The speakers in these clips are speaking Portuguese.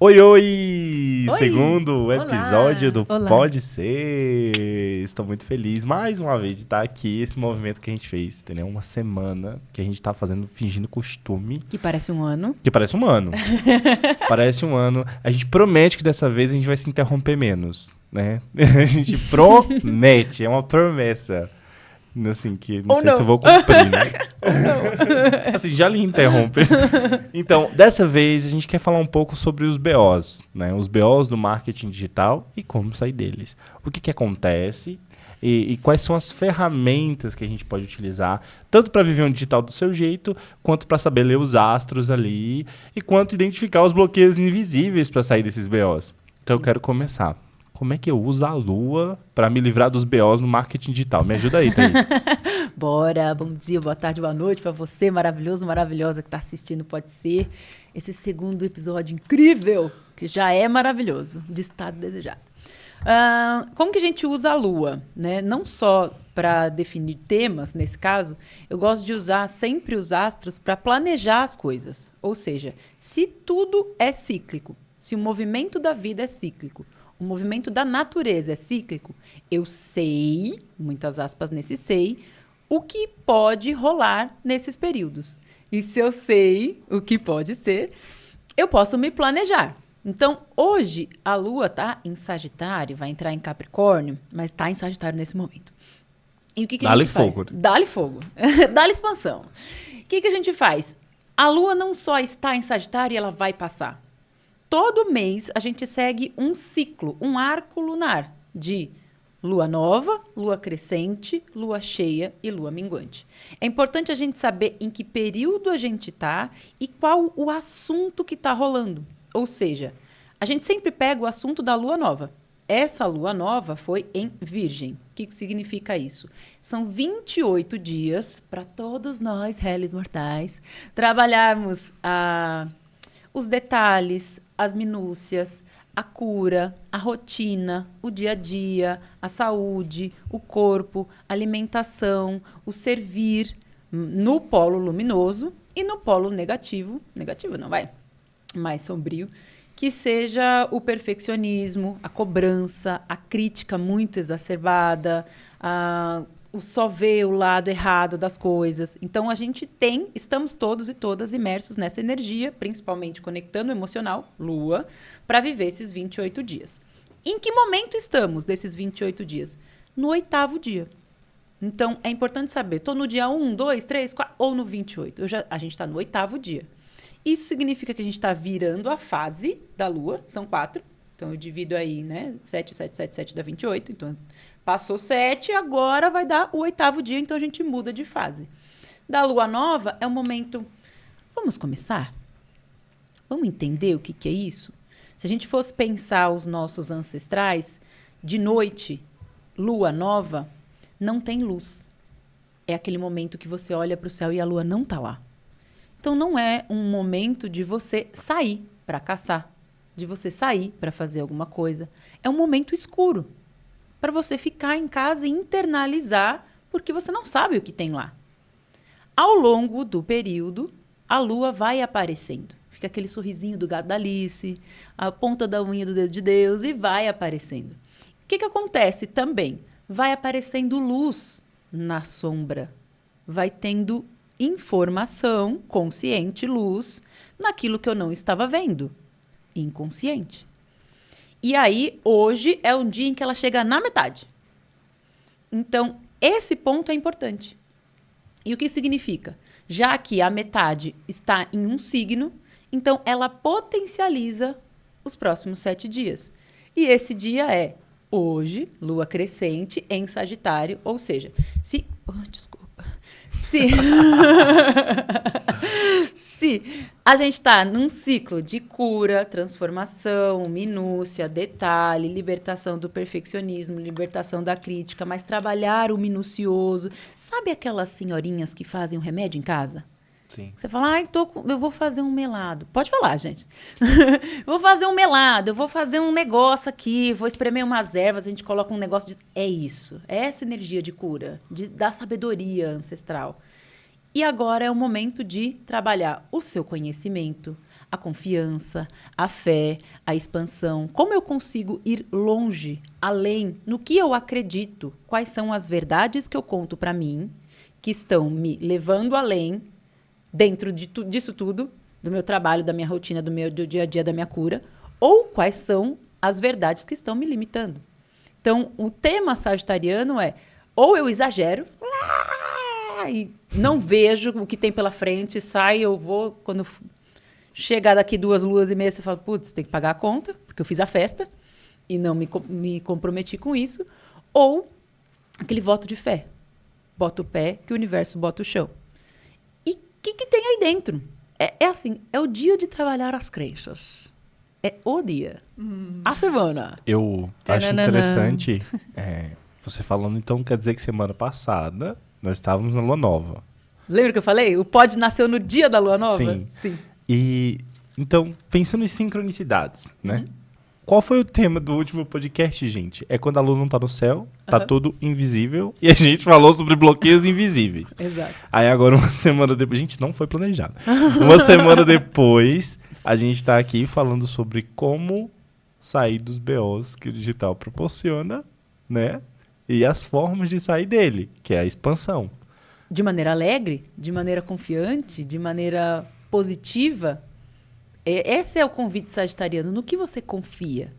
Oi, oi! Oi! Segundo episódio do Olá. Pode Ser. Estou muito feliz mais uma vez de estar aqui. Esse movimento que a gente fez, entendeu? Uma semana que a gente tá fazendo, fingindo costume. Que parece um ano. Que parece um ano. Parece um ano. A gente promete que dessa vez a gente vai se interromper menos, né? A gente promete, é uma promessa. Assim, que não sei se eu vou cumprir, né? Assim, já lhe interrompe. Então, dessa vez, a gente quer falar um pouco sobre os BOs, né? Os BOs do marketing digital e como sair deles. O que acontece e quais são as ferramentas que a gente pode utilizar, tanto para viver um digital do seu jeito, quanto para saber ler os astros ali, e quanto identificar os bloqueios invisíveis para sair desses BOs. Então, eu quero começar. Como é que eu uso a Lua para me livrar dos BOs no marketing digital? Me ajuda aí, Thaís. Bora, bom dia, boa tarde, boa noite para você, maravilhoso, maravilhosa que está assistindo, pode ser esse segundo episódio incrível, que já é maravilhoso, de estado desejado. Como que a gente usa a Lua? Né? Não só para definir temas, nesse caso, eu gosto de usar sempre os astros para planejar as coisas. Ou seja, se tudo é cíclico, se o movimento da vida é cíclico, o movimento da natureza é cíclico, eu sei, muitas aspas nesse sei, o que pode rolar nesses períodos. E se eu sei o que pode ser, eu posso me planejar. Então, hoje, a Lua está em Sagitário, vai entrar em Capricórnio, mas está em Sagitário nesse momento. E o que a gente faz? Fogo. Dá-lhe fogo. Dá-lhe expansão. O que a gente faz? A Lua não só está em Sagitário e ela vai passar. Todo mês a gente segue um ciclo, um arco lunar de lua nova, lua crescente, lua cheia e lua minguante. É importante a gente saber em que período a gente está e qual o assunto que está rolando. Ou seja, a gente sempre pega o assunto da lua nova. Essa lua nova foi em Virgem. O que significa isso? São 28 dias para todos nós, réis mortais, trabalharmos os detalhes, as minúcias, a cura, a rotina, o dia a dia, a saúde, o corpo, a alimentação, o servir no polo luminoso e no polo negativo não vai, mais sombrio, que seja o perfeccionismo, a cobrança, a crítica muito exacerbada, o só ver o lado errado das coisas. Então, estamos todos e todas imersos nessa energia, principalmente conectando o emocional, Lua, para viver esses 28 dias. Em que momento estamos desses 28 dias? No 8º dia. Então, é importante saber, estou no dia 1, 2, 3, 4 ou no 28? A gente está no 8º dia. Isso significa que a gente está virando a fase da Lua, são 4. Então, eu divido aí, né? 7, 7, 7, 7 dá 28. Então, passou 7, agora vai dar o 8º dia, então a gente muda de fase. Da lua nova é o momento... Vamos começar? Vamos entender o que é isso? Se a gente fosse pensar os nossos ancestrais, de noite, lua nova, não tem luz. É aquele momento que você olha para o céu e a lua não está lá. Então, não é um momento de você sair para caçar, de você sair para fazer alguma coisa. É um momento escuro, para você ficar em casa e internalizar, porque você não sabe o que tem lá. Ao longo do período, a lua vai aparecendo. Fica aquele sorrisinho do gato da Alice, a ponta da unha do dedo de Deus, e vai aparecendo. O que acontece também? Vai aparecendo luz na sombra. Vai tendo informação, consciente, luz, naquilo que eu não estava vendo. Inconsciente. E aí, hoje é um dia em que ela chega na metade. Então, esse ponto é importante. E o que significa? Já que a metade está em um signo, então ela potencializa os próximos 7 dias. E esse dia é hoje, lua crescente em Sagitário, ou seja, se a gente está num ciclo de cura, transformação, minúcia, detalhe, libertação do perfeccionismo, libertação da crítica, mas trabalhar o minucioso. Sabe aquelas senhorinhas que fazem um remédio em casa? Sim. Você fala, eu vou fazer um melado. Pode falar, gente. Vou fazer um melado, eu vou fazer um negócio aqui, vou espremer umas ervas, a gente coloca um negócio de... É isso, é essa energia de cura, da sabedoria ancestral. E agora é o momento de trabalhar o seu conhecimento, a confiança, a fé, a expansão. Como eu consigo ir longe, além, no que eu acredito? Quais são as verdades que eu conto para mim, que estão me levando além, dentro disso tudo, do meu trabalho, da minha rotina, do dia a dia, da minha cura? Ou quais são as verdades que estão me limitando? Então, o tema sagitariano é, ou eu exagero, e não vejo o que tem pela frente, eu vou, quando chegar daqui 2 luas e meia, você fala, putz, tem que pagar a conta, porque eu fiz a festa e não me comprometi com isso. Ou aquele voto de fé. Bota o pé, que o universo bota o chão. E o que tem aí dentro? É assim, é o dia de trabalhar as crenças. É o dia. A semana. Eu acho interessante, você falando, então quer dizer que semana passada nós estávamos na lua nova. Lembra que eu falei? O pod nasceu no dia da lua nova? Sim. E, então, pensando em sincronicidades, né? Qual foi o tema do último podcast, gente? É quando a lua não tá no céu, tá tudo invisível, e a gente falou sobre bloqueios invisíveis. Exato. Aí agora, uma semana depois... Gente, não foi planejado. Uma semana depois, a gente tá aqui falando sobre como sair dos BOs que o digital proporciona, né? E as formas de sair dele, que é a expansão. De maneira alegre, de maneira confiante, de maneira positiva. Esse é o convite sagitariano. No que você confia?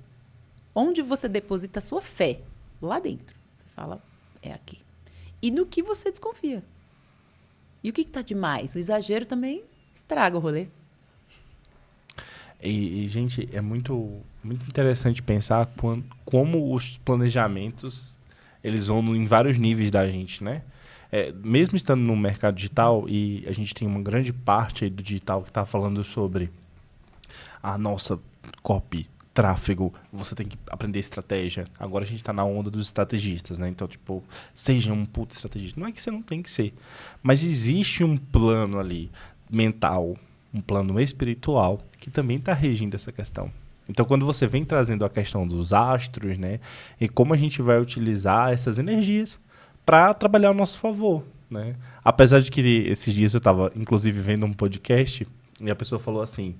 Onde você deposita a sua fé? Lá dentro. Você fala, é aqui. E no que você desconfia? E o que está demais? O exagero também estraga o rolê. E gente, é muito, muito interessante pensar como os planejamentos eles vão em vários níveis da gente, né? Mesmo estando no mercado digital, e a gente tem uma grande parte aí do digital que está falando sobre a nossa copy, tráfego, você tem que aprender estratégia. Agora a gente está na onda dos estrategistas, né? Então, tipo, seja um puto estrategista. Não é que você não tem que ser, mas existe um plano ali mental, um plano espiritual que também está regindo essa questão. Então, quando você vem trazendo a questão dos astros, né? E como a gente vai utilizar essas energias para trabalhar ao nosso favor, né? Apesar de que esses dias eu estava, inclusive, vendo um podcast e a pessoa falou assim,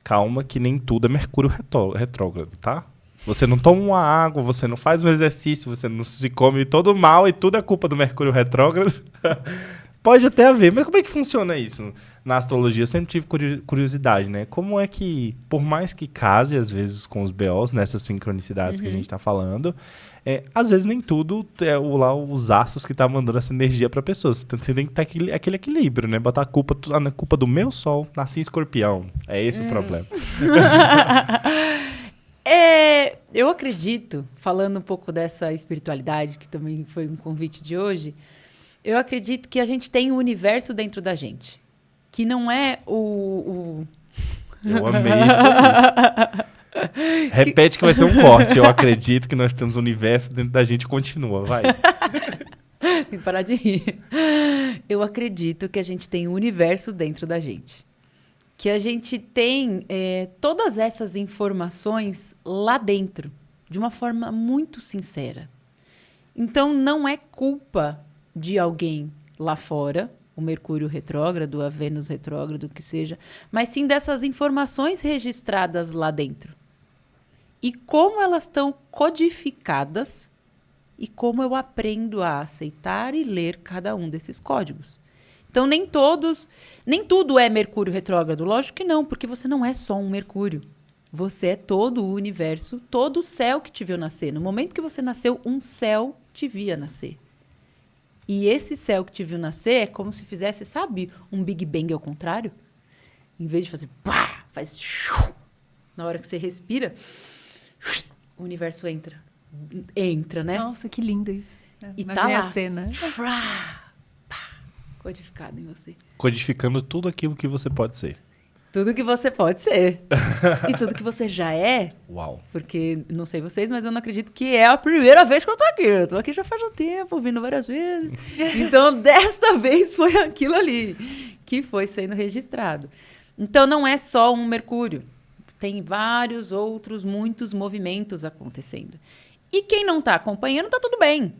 calma que nem tudo é Mercúrio retrógrado, tá? Você não toma uma água, você não faz um exercício, você não se come todo mal e tudo é culpa do Mercúrio retrógrado. Pode até haver, mas como é que funciona isso? Na astrologia eu sempre tive curiosidade, né? Como é que, por mais que case às vezes com os BOs, nessas sincronicidades que a gente está falando, às vezes nem tudo é os astros que tá mandando essa energia para pessoas. Então, você tem que ter aquele equilíbrio, né? Botar a culpa do meu sol, nasci em Escorpião. É esse o problema. Eu acredito, falando um pouco dessa espiritualidade, que também foi um convite de hoje, eu acredito que a gente tem um universo dentro da gente. Que não é o... Eu amei isso aqui. Repete que vai ser um corte. Eu acredito que nós temos um universo dentro da gente. Continua, vai. Tem que parar de rir. Eu acredito que a gente tem um universo dentro da gente. Que a gente tem todas essas informações lá dentro. De uma forma muito sincera. Então, não é culpa de alguém lá fora, o Mercúrio retrógrado, a Vênus retrógrado, o que seja, mas sim dessas informações registradas lá dentro. E como elas estão codificadas e como eu aprendo a aceitar e ler cada um desses códigos. Então, nem tudo é Mercúrio retrógrado. Lógico que não, porque você não é só um Mercúrio. Você é todo o universo, todo o céu que te viu nascer. No momento que você nasceu, um céu te via nascer. E esse céu que te viu nascer é como se fizesse, sabe, um Big Bang ao contrário? Em vez de fazer pá, faz shoo, na hora que você respira, o universo entra, né? Nossa, que lindo isso. E tá lá, a cena. Codificado em você. Codificando tudo aquilo que você pode ser. Tudo que você pode ser. E tudo que você já é. Uau. Porque, não sei vocês, mas eu não acredito que é a primeira vez que eu tô aqui. Eu tô aqui já faz um tempo, vindo várias vezes. Então, desta vez foi aquilo ali que foi sendo registrado. Então, não é só um Mercúrio. Tem vários outros, muitos movimentos acontecendo. E quem não tá acompanhando, tá tudo bem.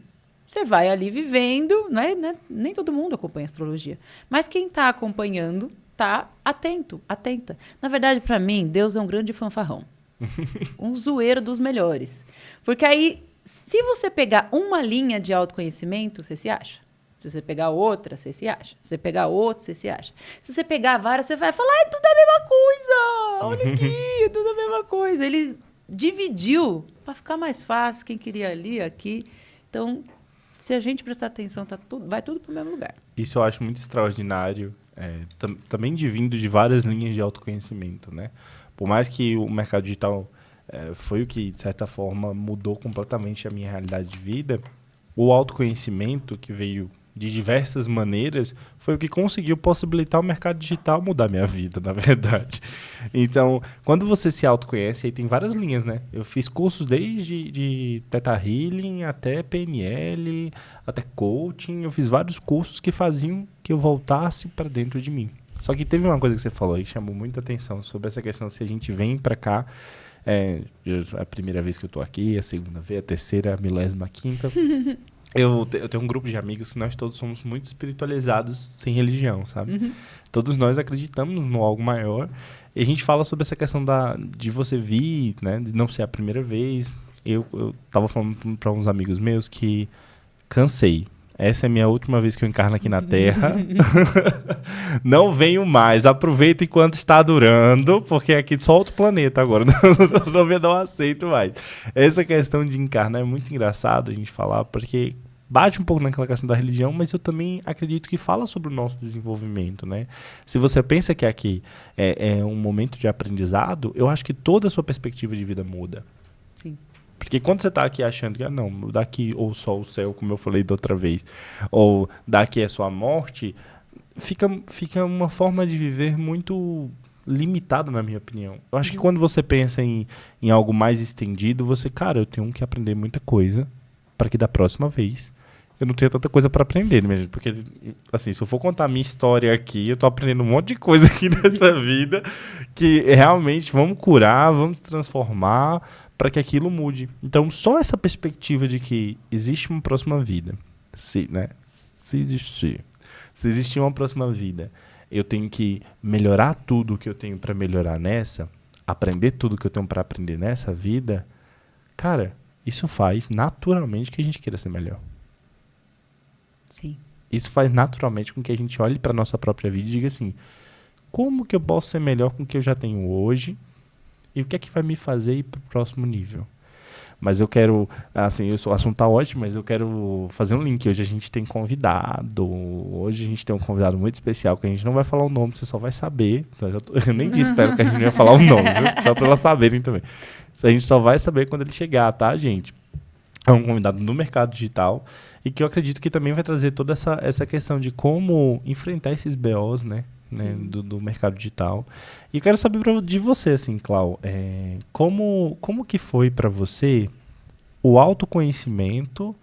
Você vai ali vivendo, né? Nem todo mundo acompanha astrologia. Mas quem tá acompanhando estar atenta. Na verdade, para mim, Deus é um grande fanfarrão. Um zoeiro dos melhores. Porque aí, se você pegar uma linha de autoconhecimento, você se acha. Se você pegar outra, você se acha. Se você pegar outra, você se acha. Se você pegar várias, você vai falar, é tudo a mesma coisa. Olha aqui, é tudo a mesma coisa. Ele dividiu para ficar mais fácil, quem queria ali, aqui. Então, se a gente prestar atenção, vai tudo para o mesmo lugar. Isso eu acho muito extraordinário. Também vindo de várias linhas de autoconhecimento, né? Por mais que o mercado digital foi o que, de certa forma, mudou completamente a minha realidade de vida, o autoconhecimento que veio de diversas maneiras foi o que conseguiu possibilitar o mercado digital mudar minha vida, na verdade. Então, quando você se autoconhece, aí tem várias linhas, né? Eu fiz cursos desde de Theta Healing até PNL, até coaching. Eu fiz vários cursos que faziam que eu voltasse para dentro de mim. Só que teve uma coisa que você falou aí que chamou muita atenção sobre essa questão se a gente vem para cá. É a primeira vez que eu tô aqui, a segunda vez, a terceira, a milésima, a quinta. Eu tenho um grupo de amigos que nós todos somos muito espiritualizados sem religião, sabe? Uhum. Todos nós acreditamos no algo maior. E a gente fala sobre essa questão de você vir, né? De não ser a primeira vez. Eu tava falando para uns amigos meus que cansei. Essa é a minha última vez que eu encarno aqui na Terra. Não venho mais. Aproveita enquanto está durando, porque aqui só outro planeta agora. Não aceito mais. Essa questão de encarnar é muito engraçado a gente falar, porque bate um pouco naquela questão da religião, mas eu também acredito que fala sobre o nosso desenvolvimento, né? Se você pensa que aqui é um momento de aprendizado, eu acho que toda a sua perspectiva de vida muda. Sim. Porque quando você está aqui achando que, não, daqui ou só o céu, como eu falei da outra vez, ou daqui é só a morte, fica uma forma de viver muito limitada, na minha opinião. Eu acho que quando você pensa em algo mais estendido, eu tenho que aprender muita coisa para que da próxima vez eu não tenha tanta coisa para aprender, né? Porque, assim, se eu for contar a minha história aqui, eu tô aprendendo um monte de coisa aqui nessa vida que realmente vamos curar, vamos transformar para que aquilo mude. Então, só essa perspectiva de que existe uma próxima vida, se existir uma próxima vida, eu tenho que melhorar tudo que eu tenho para melhorar nessa, aprender tudo que eu tenho para aprender nessa vida, cara, isso faz naturalmente que a gente queira ser melhor. Sim. Isso faz naturalmente com que a gente olhe para a nossa própria vida e diga assim, como que eu posso ser melhor com o que eu já tenho hoje e o que é que vai me fazer ir para o próximo nível? Mas eu quero, assim, o assunto tá ótimo, mas eu quero fazer um link. Hoje a gente tem convidado, hoje a gente tem um convidado muito especial, que a gente não vai falar o nome, você só vai saber. Eu nem disse para ela que a gente não ia falar o nome, viu? Só para elas saberem também. A gente só vai saber quando ele chegar, tá, gente? É um convidado no mercado digital e que eu acredito que também vai trazer toda essa questão de como enfrentar esses BOs, né, do mercado digital. E quero saber de você, assim, Clau, como que foi para você o autoconhecimento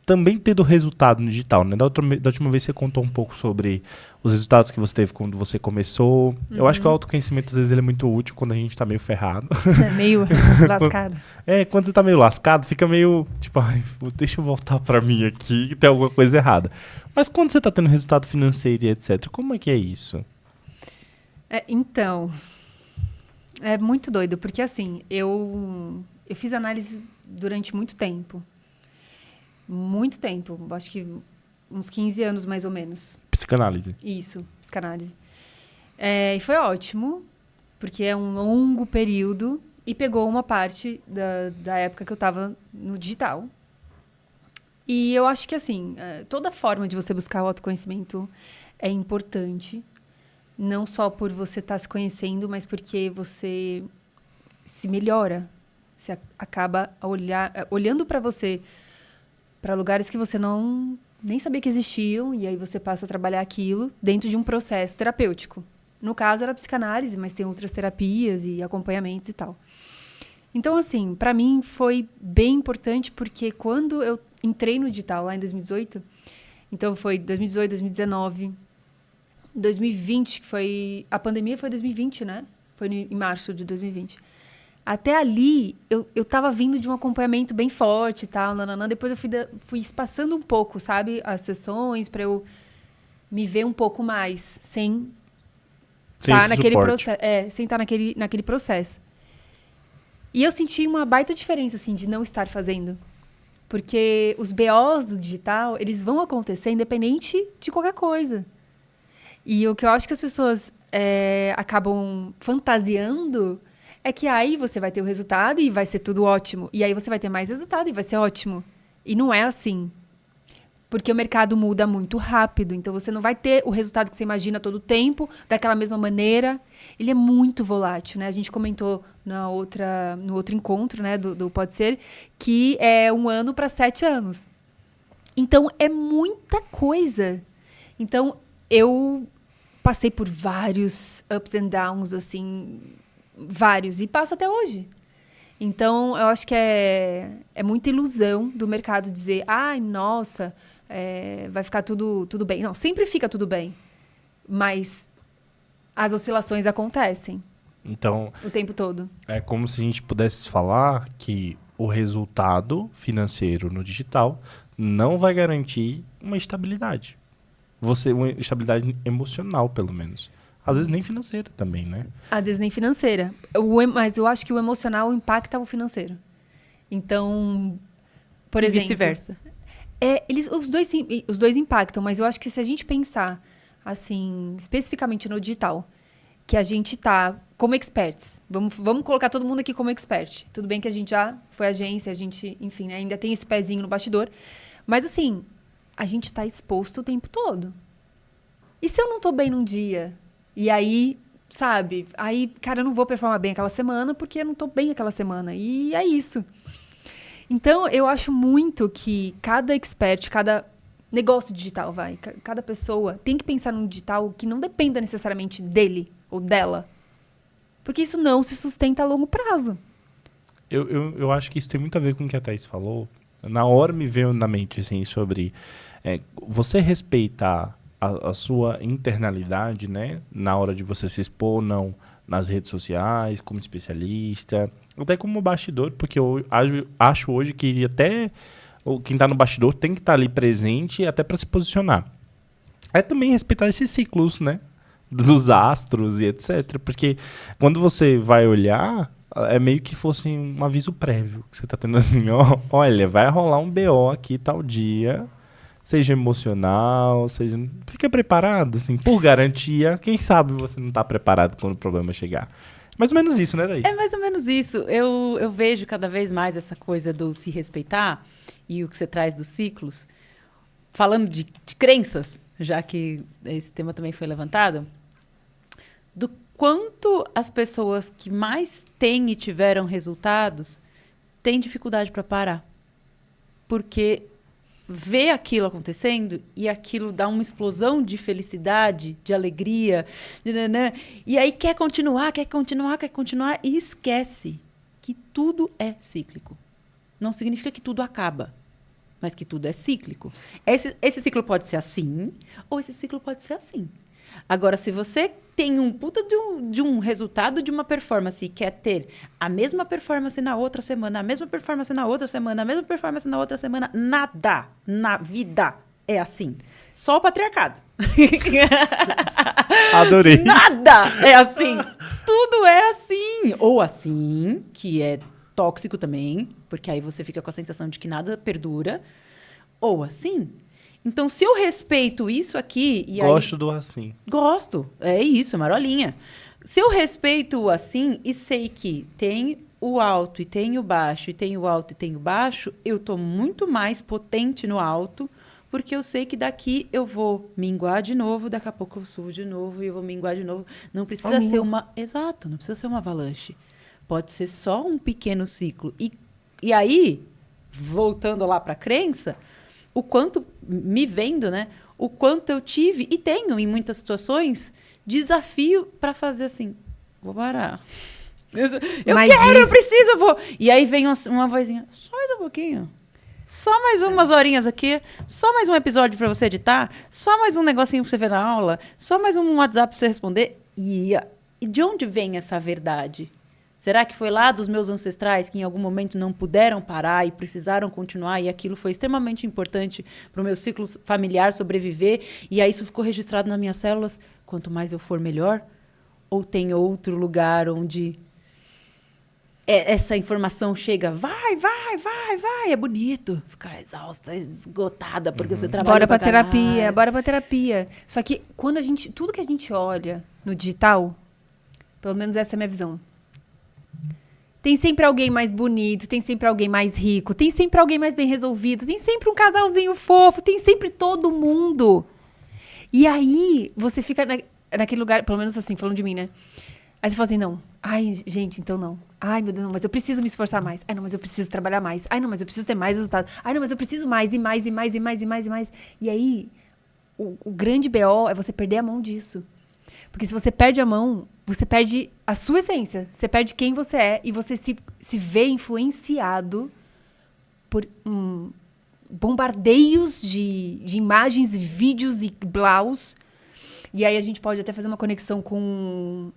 também tendo resultado no digital, né? Da última vez você contou um pouco sobre os resultados que você teve quando você começou. Uhum. Eu acho que o autoconhecimento, às vezes, ele é muito útil quando a gente tá meio ferrado. Meio lascado. Quando você tá meio lascado, fica meio, tipo, deixa eu voltar pra mim aqui, que tem alguma coisa errada. Mas quando você tá tendo resultado financeiro e etc., como é que é isso? Então, é muito doido, porque assim, eu fiz análise durante muito tempo. Muito tempo, acho que uns 15 anos mais ou menos. Psicanálise. Isso, psicanálise. E foi ótimo, porque é um longo período e pegou uma parte da época que eu estava no digital. E eu acho que, assim, toda forma de você buscar o autoconhecimento é importante, não só por você estar se conhecendo, mas porque você se melhora. Você acaba olhando para você, para lugares que você nem sabia que existiam, e aí você passa a trabalhar aquilo dentro de um processo terapêutico. No caso, era psicanálise, mas tem outras terapias e acompanhamentos e tal. Então, assim, para mim foi bem importante, porque quando eu entrei no digital, lá em 2018, então foi 2018, 2019, 2020, que foi... A pandemia foi 2020, né? Foi em março de 2020. Até ali, eu tava vindo de um acompanhamento bem forte e tal, depois eu fui espaçando um pouco, sabe? As sessões, para eu me ver um pouco mais, sem estar naquele processo. Sem estar naquele processo. E eu senti uma baita diferença, assim, de não estar fazendo. Porque os BOs do digital, eles vão acontecer independente de qualquer coisa. E o que eu acho que as pessoas acabam fantasiando é que aí você vai ter o resultado e vai ser tudo ótimo. E aí você vai ter mais resultado e vai ser ótimo. E não é assim. Porque o mercado muda muito rápido. Então, você não vai ter o resultado que você imagina todo o tempo, daquela mesma maneira. Ele é muito volátil, né? A gente comentou no outro encontro, né, do Pode Ser, que é 1 ano para 7 anos. Então, é muita coisa. Então, eu passei por vários ups and downs, assim, vários. E passo até hoje. Então, eu acho que é muita ilusão do mercado dizer, ai, nossa... vai ficar tudo bem. Não, sempre fica tudo bem. Mas as oscilações acontecem. Então, o tempo todo. É como se a gente pudesse falar que o resultado financeiro no digital não vai garantir uma estabilidade. Uma estabilidade emocional, pelo menos. Às vezes nem financeira também, né? Às vezes nem financeira. Mas eu acho que o emocional impacta o financeiro. Então, por exemplo... vice-versa. Os dois impactam, mas eu acho que se a gente pensar, assim, especificamente no digital, que a gente tá como experts, vamos colocar todo mundo aqui como expert. Tudo bem que a gente já foi agência, a gente, enfim, né, ainda tem esse pezinho no bastidor, mas assim, a gente tá exposto o tempo todo. E se eu não tô bem num dia? E aí, sabe, cara, eu não vou performar bem aquela semana porque eu não tô bem aquela semana. E é isso. Então, eu acho muito que cada expert, cada negócio digital, cada pessoa tem que pensar num digital que não dependa necessariamente dele ou dela. Porque isso não se sustenta a longo prazo. Eu acho que isso tem muito a ver com o que a Thaís falou. Na hora me veio na mente, assim, sobre você respeitar a sua internalidade, né? Na hora de você se expor ou não nas redes sociais, como especialista... Até como bastidor, porque eu acho hoje que até quem está no bastidor tem que estar ali presente até para se posicionar. É também respeitar esses ciclos, né? Dos astros e etc. Porque quando você vai olhar, é meio que fosse um aviso prévio. Que você está tendo assim, olha, vai rolar um BO aqui tal dia, seja emocional, fica preparado, assim, por garantia. Quem sabe você não está preparado quando o problema chegar. Mais ou menos isso, né, Thaís? É mais ou menos isso. Eu vejo cada vez mais essa coisa do se respeitar e o que você traz dos ciclos. Falando de crenças, já que esse tema também foi levantado, do quanto as pessoas que mais têm e tiveram resultados têm dificuldade para parar. Porque vê aquilo acontecendo e aquilo dá uma explosão de felicidade, de alegria, e aí quer continuar e esquece que tudo é cíclico. Não significa que tudo acaba, mas que tudo é cíclico. Esse ciclo pode ser assim ou esse ciclo pode ser assim. Agora, se você tem um puta de um resultado de uma performance e quer ter a mesma performance na outra semana, a mesma performance na outra semana, a mesma performance na outra semana, nada na vida é assim. Só o patriarcado. Adorei. Nada é assim. Tudo é assim. Ou assim, que é tóxico também, porque aí você fica com a sensação de que nada perdura. Ou assim. Então, se eu respeito isso aqui... Gosto do assim. Gosto. É isso, é marolinha. Se eu respeito o assim e sei que tem o alto e tem o baixo, e tem o alto e tem o baixo, eu estou muito mais potente no alto, porque eu sei que daqui eu vou minguar de novo, daqui a pouco eu subo de novo e eu vou minguar de novo. Não precisa ser uma... Exato, não precisa ser uma avalanche. Pode ser só um pequeno ciclo. E aí, voltando lá para a crença... O quanto, me vendo, né? O quanto eu tive, e tenho em muitas situações, desafio para fazer assim, vou parar. Eu preciso, eu vou. E aí vem uma vozinha, só mais um pouquinho. Só mais umas horinhas aqui, só mais um episódio para você editar, só mais um negocinho para você ver na aula, só mais um WhatsApp para você responder. E de onde vem essa verdade? Será que foi lá dos meus ancestrais que em algum momento não puderam parar e precisaram continuar e aquilo foi extremamente importante para o meu ciclo familiar sobreviver e aí isso ficou registrado nas minhas células? Quanto mais eu for, melhor? Ou tem outro lugar onde essa informação chega, vai, é bonito. Ficar exausta, esgotada, porque você trabalha pra terapia, bora pra terapia. Só que tudo que a gente olha no digital, pelo menos essa é a minha visão, tem sempre alguém mais bonito, tem sempre alguém mais rico, tem sempre alguém mais bem resolvido, tem sempre um casalzinho fofo, tem sempre todo mundo. E aí, você fica naquele lugar, pelo menos assim, falando de mim, né? Aí você fala assim, não. Ai, gente, então não. Ai, meu Deus, não, mas eu preciso me esforçar mais. Ai, não, mas eu preciso trabalhar mais. Ai, não, mas eu preciso ter mais resultado. Ai, não, mas eu preciso mais, e mais, e mais, e mais, e mais, e mais. E aí, o grande BO é você perder a mão disso. Porque se você perde a mão, você perde a sua essência. Você perde quem você é e você se vê influenciado por bombardeios de imagens, vídeos e blaus. E aí a gente pode até fazer uma conexão com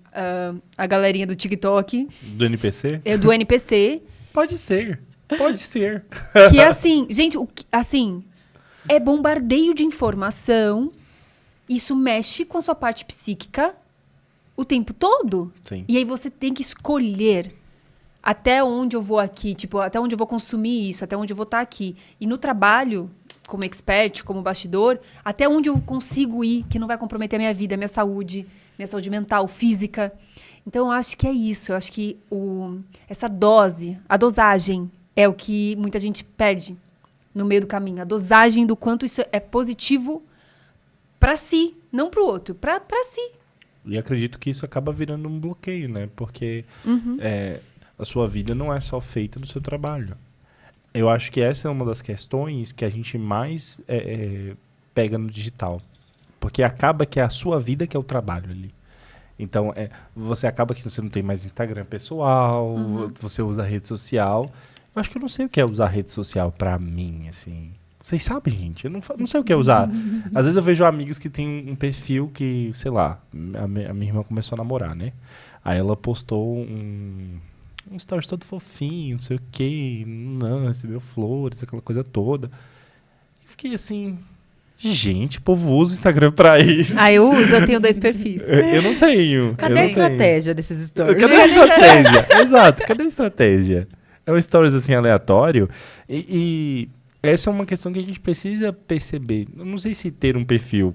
a galerinha do TikTok. Do NPC? Do NPC. Pode ser. Que assim, gente, assim, é bombardeio de informação. Isso mexe com a sua parte psíquica o tempo todo. Sim. E aí você tem que escolher até onde eu vou aqui, tipo, até onde eu vou consumir isso, até onde eu vou estar aqui. E no trabalho, como expert, como bastidor, até onde eu consigo ir, que não vai comprometer a minha vida, a minha saúde mental, física. Então, eu acho que é isso. Eu acho que essa dose, a dosagem, é o que muita gente perde no meio do caminho. A dosagem do quanto isso é positivo para si, não para o outro, para si. E acredito que isso acaba virando um bloqueio, né? Porque a sua vida não é só feita do seu trabalho. Eu acho que essa é uma das questões que a gente mais pega no digital. Porque acaba que é a sua vida que é o trabalho ali. Então, você acaba que você não tem mais Instagram pessoal, você usa rede social. Eu acho que eu não sei o que é usar rede social pra mim, assim. Vocês sabem, gente? Eu não sei o que é usar. Às vezes eu vejo amigos que tem um perfil que, sei lá, a minha irmã começou a namorar, né? Aí ela postou um stories todo fofinho, não sei o quê, não, recebeu flores, aquela coisa toda. E fiquei assim, gente, o povo usa o Instagram pra isso. Eu tenho 2 perfis. Eu não tenho. Cadê a estratégia desses stories? Cadê a estratégia? Exato, cadê a estratégia? É um stories assim aleatório e essa é uma questão que a gente precisa perceber. Eu não sei se ter um perfil.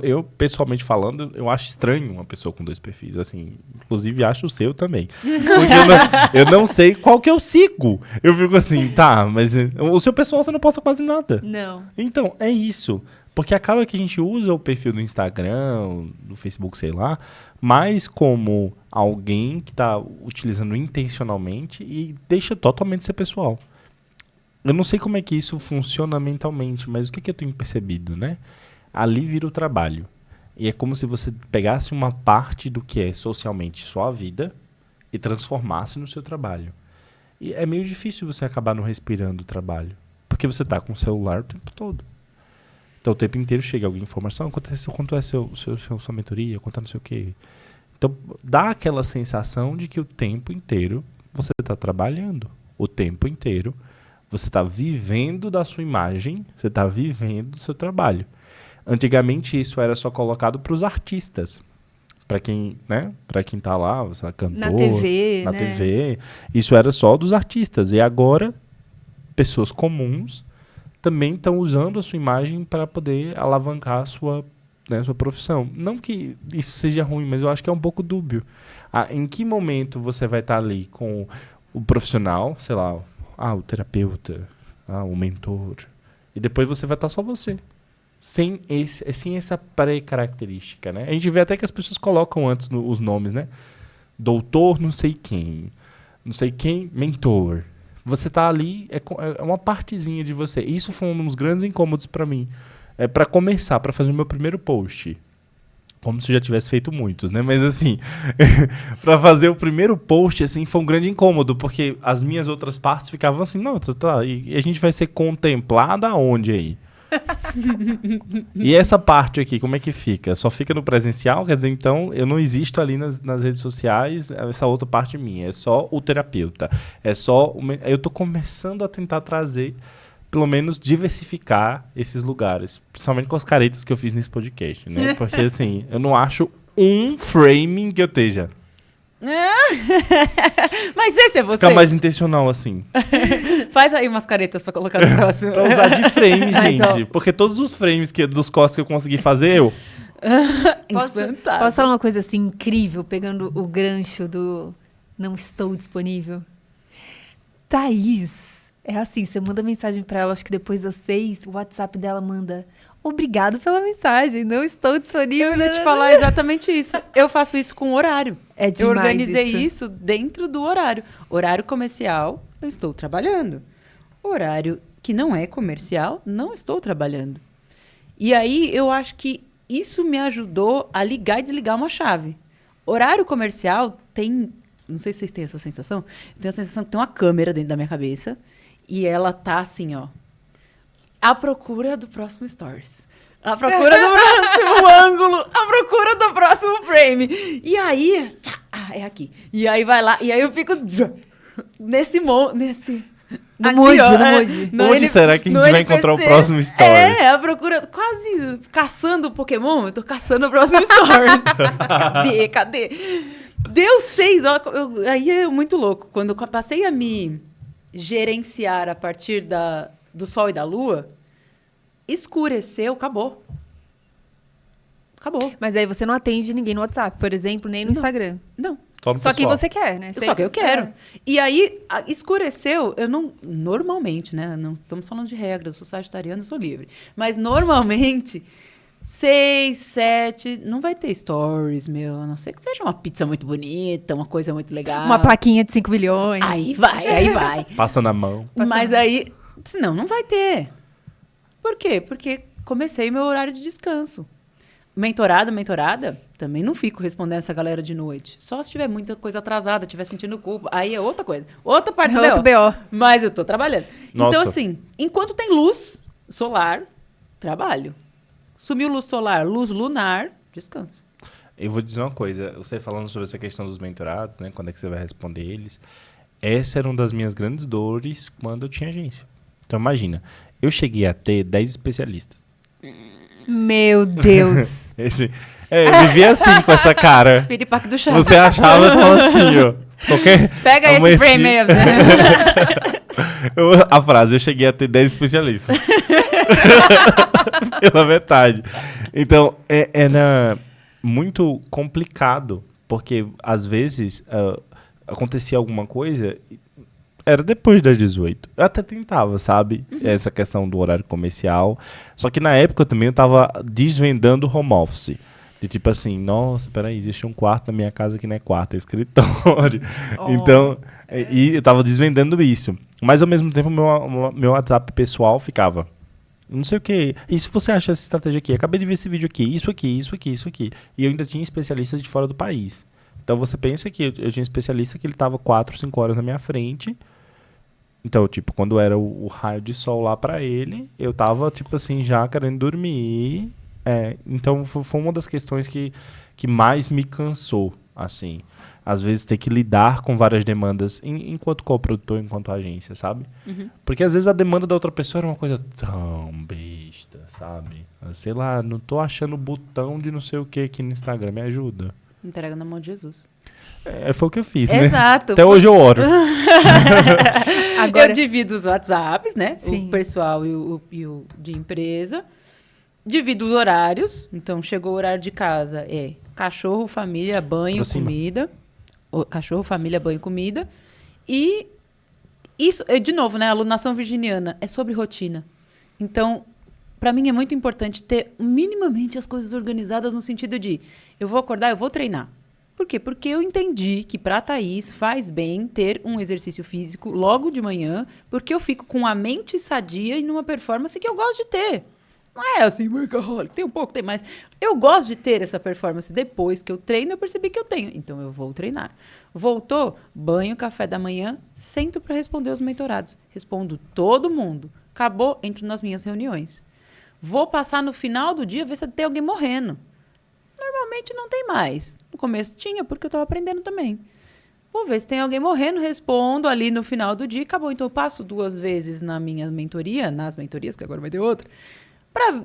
Eu, pessoalmente falando, eu acho estranho uma pessoa com 2 perfis, assim, inclusive acho o seu também. Porque eu não sei qual que eu sigo. Eu fico assim, tá, mas o seu pessoal você não posta quase nada. Não. Então, é isso. Porque acaba que a gente usa o perfil do Instagram, do Facebook, sei lá, mais como alguém que tá utilizando intencionalmente e deixa totalmente ser pessoal. Eu não sei como é que isso funciona mentalmente, mas o que eu tenho percebido, né? Ali vira o trabalho. E é como se você pegasse uma parte do que é socialmente sua vida e transformasse no seu trabalho. E é meio difícil você acabar não respirando o trabalho. Porque você tá com o celular o tempo todo. Então o tempo inteiro chega alguma informação, quanto é sua mentoria, quanto é não sei o quê. Então dá aquela sensação de que o tempo inteiro você está trabalhando. O tempo inteiro você está vivendo da sua imagem, você está vivendo do seu trabalho. Antigamente isso era só colocado para os artistas. Para quem, né? Para quem tá lá, você é cantor, na TV, na né? TV. Isso era só dos artistas. E agora, pessoas comuns também estão usando a sua imagem para poder alavancar a sua profissão. Não que isso seja ruim, mas eu acho que é um pouco dúbio. Em que momento você vai estar ali com o profissional, sei lá, o terapeuta, o mentor, e depois você vai estar só você. Sem essa pré-característica, né? A gente vê até que as pessoas colocam antes os nomes, né? Doutor não sei quem, mentor. Você tá ali, é uma partezinha de você. Isso foi um dos grandes incômodos para mim. Para começar, para fazer o meu primeiro post. Como se eu já tivesse feito muitos, né? Mas assim, para fazer o primeiro post, assim, foi um grande incômodo, porque as minhas outras partes ficavam assim, não, tá, e a gente vai ser contemplada aonde aí? E essa parte aqui, como é que fica? Só fica no presencial? Quer dizer, então, eu não existo ali nas redes sociais, essa outra parte minha. É só o terapeuta. Eu tô começando a tentar trazer, pelo menos, diversificar esses lugares. Principalmente com as caretas que eu fiz nesse podcast, né? Porque, assim, eu não acho um framing que eu esteja. Mas esse é você. Ficar mais intencional, assim. Faz aí umas caretas pra colocar no próximo. Pra usar de frame, Mas, gente. Porque todos os frames dos cortes que eu consegui fazer, eu... Posso falar uma coisa assim incrível, pegando o gancho do não estou disponível? Thaís, é assim, você manda mensagem pra ela, acho que depois das 6, o WhatsApp dela manda: obrigado pela mensagem, não estou disponível. Eu ia te falar exatamente isso. Eu faço isso com horário. É demais. Eu organizei isso dentro do horário. Horário comercial, eu estou trabalhando. Horário que não é comercial, não estou trabalhando. E aí eu acho que isso me ajudou a ligar e desligar uma chave. Horário comercial tem... Não sei se vocês têm essa sensação. Eu tenho a sensação que tem uma câmera dentro da minha cabeça e ela tá assim, ó. À procura do próximo stories. À procura do próximo ângulo. À procura do próximo frame. E aí... é aqui. E aí vai lá. E aí eu fico nesse... No aqui, mood, ó, no mood. Onde será que a gente vai encontrar o próximo story? A procura, quase caçando o Pokémon. Eu tô caçando o próximo story. Cadê? Deu 6 horas. Aí é muito louco. Quando eu passei a me gerenciar a partir do Sol e da Lua, escureceu, acabou. Acabou. Mas aí você não atende ninguém no WhatsApp, por exemplo, nem no Instagram. Não. Só que você quer, né? Só que eu quero. E aí, escureceu, eu não... Normalmente, né? Não estamos falando de regras, eu sou sagitariano, eu sou livre. Mas, normalmente, 6, 7... Não vai ter stories, meu. A não ser que seja uma pizza muito bonita, uma coisa muito legal. Uma plaquinha de 5 milhões. Aí vai. Passa na mão. Mas aí... Senão, não vai ter. Por quê? Porque comecei meu horário de descanso. Mentorada, também não fico respondendo essa galera de noite. Só se tiver muita coisa atrasada, estiver sentindo culpa. Aí é outra coisa. Outra parte do outro BO. Mas eu tô trabalhando. Nossa. Então, assim, enquanto tem luz solar, trabalho. Sumiu luz solar, luz lunar, descanso. Eu vou dizer uma coisa. Você falando sobre essa questão dos mentorados, né? Quando é que você vai responder eles. Essa era uma das minhas grandes dores quando eu tinha agência. Então, imagina. Eu cheguei a ter 10 especialistas. Meu Deus. Eu vivia assim, com essa cara. Piripaque do chão. Você achava, eu tava assim, ó. Pega esse frame aí. A frase, eu cheguei a ter 10 especialistas. Pela metade. Então, era muito complicado, porque às vezes acontecia alguma coisa... Era depois das 18. Eu até tentava, sabe? Essa questão do horário comercial. Só que na época também eu tava desvendando o home office. De tipo assim, nossa, peraí, existe um quarto na minha casa que não é quarto, é escritório. Então, e eu tava desvendando isso. Mas ao mesmo tempo, meu WhatsApp pessoal ficava... Não sei o que. E se você acha essa estratégia aqui? Acabei de ver esse vídeo aqui. Isso aqui, isso aqui, isso aqui. E eu ainda tinha especialistas de fora do país. Então você pensa que eu tinha um especialista que ele tava 4, 5 horas na minha frente. Então, tipo, quando era o raio de sol lá pra ele, eu tava, tipo assim, já querendo dormir. Então, foi uma das questões que mais me cansou, assim. Às vezes, ter que lidar com várias demandas enquanto coprodutor, enquanto agência, sabe? Uhum. Porque, às vezes, a demanda da outra pessoa era uma coisa tão besta, sabe? Sei lá, não tô achando o botão de não sei o que aqui no Instagram, me ajuda. Entrega na mão de Jesus. Foi o que eu fiz, né? Exato. Até hoje eu oro. Agora... Eu divido os WhatsApps, né? Sim. O pessoal e o de empresa. Divido os horários. Então, chegou o horário de casa. Cachorro, família, banho, comida. Cachorro, família, banho, comida. E isso, de novo, né? A alunação virginiana é sobre rotina. Então, para mim é muito importante ter minimamente as coisas organizadas no sentido de eu vou acordar, eu vou treinar. Por quê? Porque eu entendi que para a Thaís faz bem ter um exercício físico logo de manhã, porque eu fico com a mente sadia e numa performance que eu gosto de ter. Não é assim, workaholic, tem um pouco, tem mais. Eu gosto de ter essa performance. Depois que eu treino, eu percebi que eu tenho. Então, eu vou treinar. Voltou, banho, café da manhã, sento para responder os mentorados. Respondo todo mundo. Acabou, entro nas minhas reuniões. Vou passar no final do dia, ver se tem alguém morrendo. Normalmente não tem mais. No começo tinha, porque eu estava aprendendo também. Vou ver se tem alguém morrendo, respondo ali no final do dia, acabou. Então, eu passo 2 vezes na minha mentoria, nas mentorias, que agora vai ter outra, para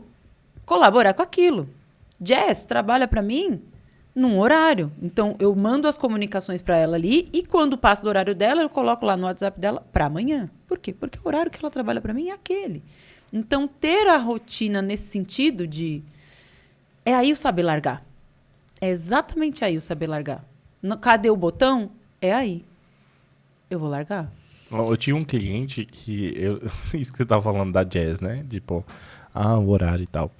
colaborar com aquilo. Jess trabalha para mim num horário. Então, eu mando as comunicações para ela ali e quando passa do horário dela, eu coloco lá no WhatsApp dela para amanhã. Por quê? Porque o horário que ela trabalha para mim é aquele. Então, ter a rotina nesse sentido de... É aí o saber largar. É exatamente aí o saber largar. Cadê o botão? É aí. Eu vou largar. Eu tinha um cliente que... Isso que você tava falando da Jazz, né? Tipo, o horário e tal.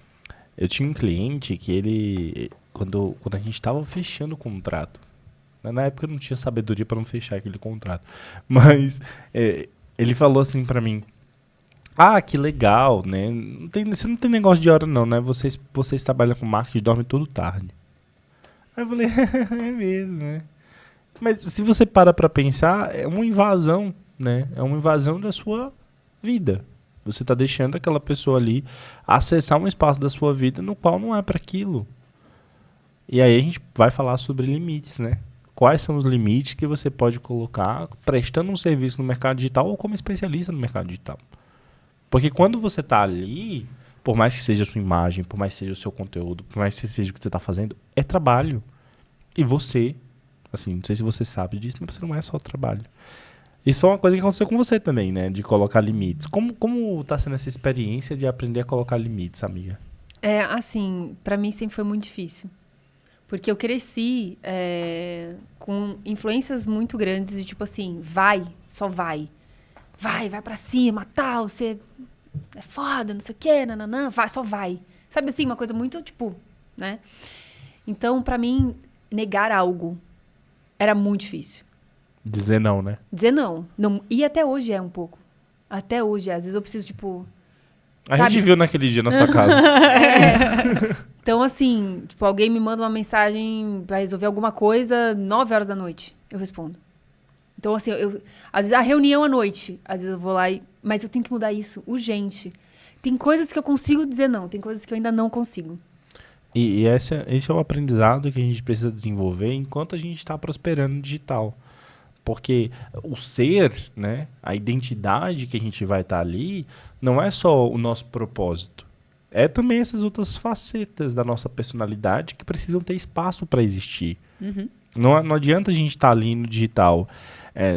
Eu tinha um cliente que ele... Quando a gente tava fechando o contrato... Na época eu não tinha sabedoria para não fechar aquele contrato. Mas ele falou assim para mim... que legal, né? Você não tem negócio de hora não, né? Vocês trabalham com marketing e dormem tudo tarde. Aí eu falei, é mesmo, né? Mas se você para pra pensar, é uma invasão, né? É uma invasão da sua vida. Você tá deixando aquela pessoa ali acessar um espaço da sua vida no qual não é para aquilo. E aí a gente vai falar sobre limites, né? Quais são os limites que você pode colocar prestando um serviço no mercado digital ou como especialista no mercado digital. Porque quando você tá ali, por mais que seja a sua imagem, por mais que seja o seu conteúdo, por mais que seja o que você tá fazendo, é trabalho. E você, assim, não sei se você sabe disso, mas você não é só trabalho. Isso foi uma coisa que aconteceu com você também, né? De colocar limites. Como tá sendo essa experiência de aprender a colocar limites, amiga? Assim, pra mim sempre foi muito difícil. Porque eu cresci com influências muito grandes de tipo assim, só vai. Vai pra cima, tal, você é foda, não sei o quê, nananã, só vai. Sabe assim, uma coisa muito, tipo, né? Então, pra mim, negar algo era muito difícil. Dizer não, né? Dizer não. E até hoje é um pouco. Até hoje, às vezes eu preciso, tipo... A gente viu naquele dia na sua casa. Então, assim, tipo, alguém me manda uma mensagem pra resolver alguma coisa 9 horas da noite. Eu respondo. Então, assim, às vezes a reunião à noite, às vezes eu vou lá mas eu tenho que mudar isso, urgente. Tem coisas que eu consigo dizer não, tem coisas que eu ainda não consigo. E esse é o aprendizado que a gente precisa desenvolver enquanto a gente está prosperando no digital. Porque o ser, né, a identidade que a gente vai estar ali, não é só o nosso propósito. É também essas outras facetas da nossa personalidade que precisam ter espaço para existir. Uhum. Não adianta a gente estar ali no digital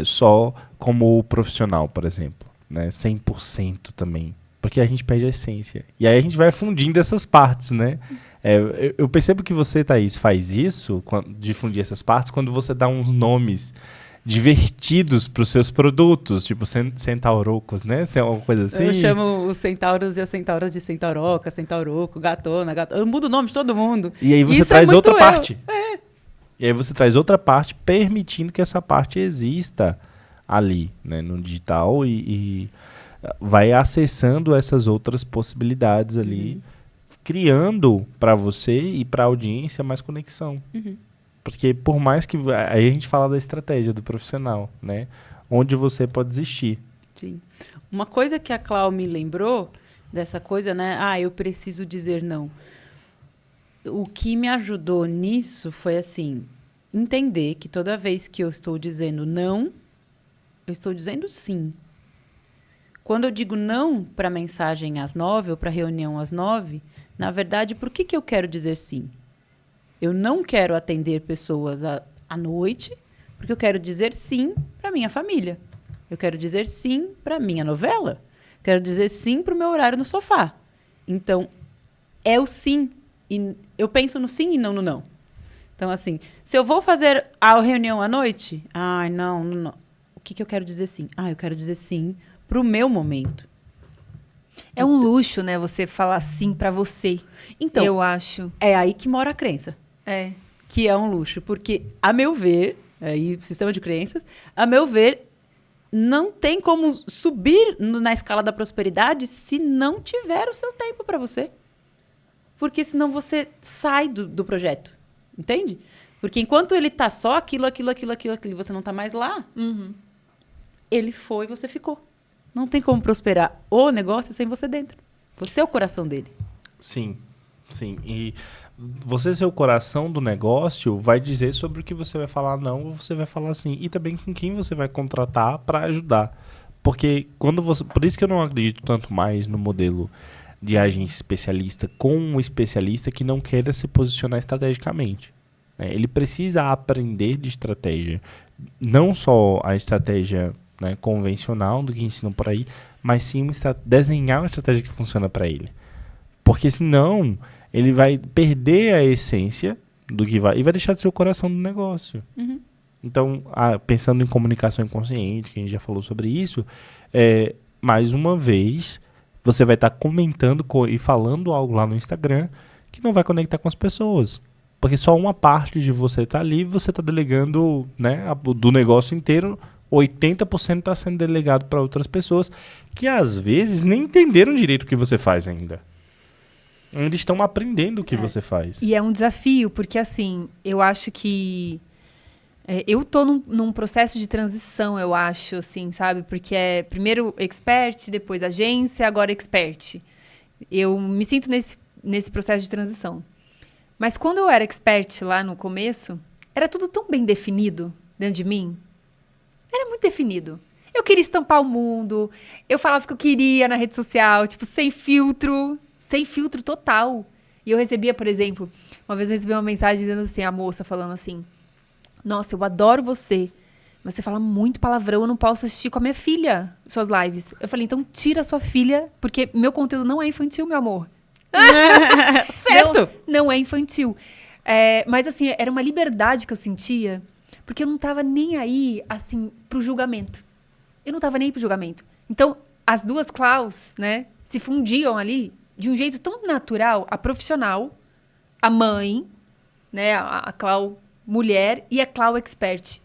só como profissional, por exemplo, né? 100% também. Porque a gente perde a essência. E aí a gente vai fundindo essas partes, né? Eu percebo que você, Thaís, faz isso, de fundir essas partes, quando você dá uns nomes divertidos para os seus produtos, tipo centaurocos, né? Se é uma coisa assim. Eu chamo os centauros e as centauras de centauroca, centauroco, gatona, gatona. Eu mudo o nome de todo mundo. E aí você traz outra parte. E aí você traz outra parte, permitindo que essa parte exista ali, né, no digital e vai acessando essas outras possibilidades ali, criando para você e para a audiência mais conexão. Uhum. Porque por mais que... Aí a gente fala da estratégia do profissional, né? Onde você pode existir. Sim. Uma coisa que a Clau me lembrou dessa coisa, né? Eu preciso dizer não. O que me ajudou nisso foi, assim, entender que toda vez que eu estou dizendo não, eu estou dizendo sim. Quando eu digo não para a mensagem às 9 ou para a reunião às 9, na verdade, por que eu quero dizer sim? Eu não quero atender pessoas à noite, porque eu quero dizer sim para minha família. Eu quero dizer sim para minha novela. Quero dizer sim para o meu horário no sofá. Então, é o sim. E eu penso no sim e não no não. Então, assim, se eu vou fazer a reunião à noite, não. O que eu quero dizer sim? Eu quero dizer sim para o meu momento. É um luxo, né? Você falar sim para você. Então, eu acho. É aí que mora a crença. Que é um luxo. Porque, a meu ver, aí sistema de crenças, a meu ver, não tem como subir na escala da prosperidade se não tiver o seu tempo para você. Porque senão você sai do projeto. Entende? Porque enquanto ele tá só aquilo, você não tá mais lá, ele foi e você ficou. Não tem como prosperar o negócio sem você dentro. Você é o coração dele. Sim. E você ser o coração do negócio vai dizer sobre o que você vai falar não ou você vai falar sim. E também com quem você vai contratar para ajudar. Porque por isso que eu não acredito tanto mais no modelo de agência especialista com um especialista que não queira se posicionar estrategicamente. né? Ele precisa aprender de estratégia. Não só a estratégia, né, convencional do que ensinam por aí, mas sim desenhar uma estratégia que funciona para ele. Porque senão ele vai perder a essência do que vai e vai deixar de ser o coração do negócio. Uhum. Então, pensando em comunicação inconsciente, que a gente já falou sobre isso, mais uma vez, você vai estar comentando e falando algo lá no Instagram que não vai conectar com as pessoas. Porque só uma parte de você está ali, você está delegando, né, do negócio inteiro, 80% está sendo delegado para outras pessoas que às vezes nem entenderam direito o que você faz ainda. Eles estão aprendendo o que você faz. E é um desafio, porque assim, eu acho que... eu tô num processo de transição, eu acho, assim, sabe? Porque é primeiro expert, depois agência, agora expert. Eu me sinto nesse processo de transição. Mas quando eu era expert lá no começo, era tudo tão bem definido dentro de mim. Era muito definido. Eu queria estampar o mundo, eu falava o que eu queria na rede social, tipo, sem filtro total. E eu recebia, por exemplo, uma vez eu recebi uma mensagem dizendo assim, a moça falando assim, nossa, eu adoro você. Você fala muito palavrão, eu não posso assistir com a minha filha suas lives. Eu falei, então tira a sua filha, porque meu conteúdo não é infantil, meu amor. Certo! Não é infantil. Mas assim, era uma liberdade que eu sentia, porque eu não tava nem aí, assim, pro julgamento. Eu não tava nem aí pro julgamento. Então, as duas Claus, né, se fundiam ali de um jeito tão natural, a profissional, a mãe, né, a Clau mulher e a Clau expert.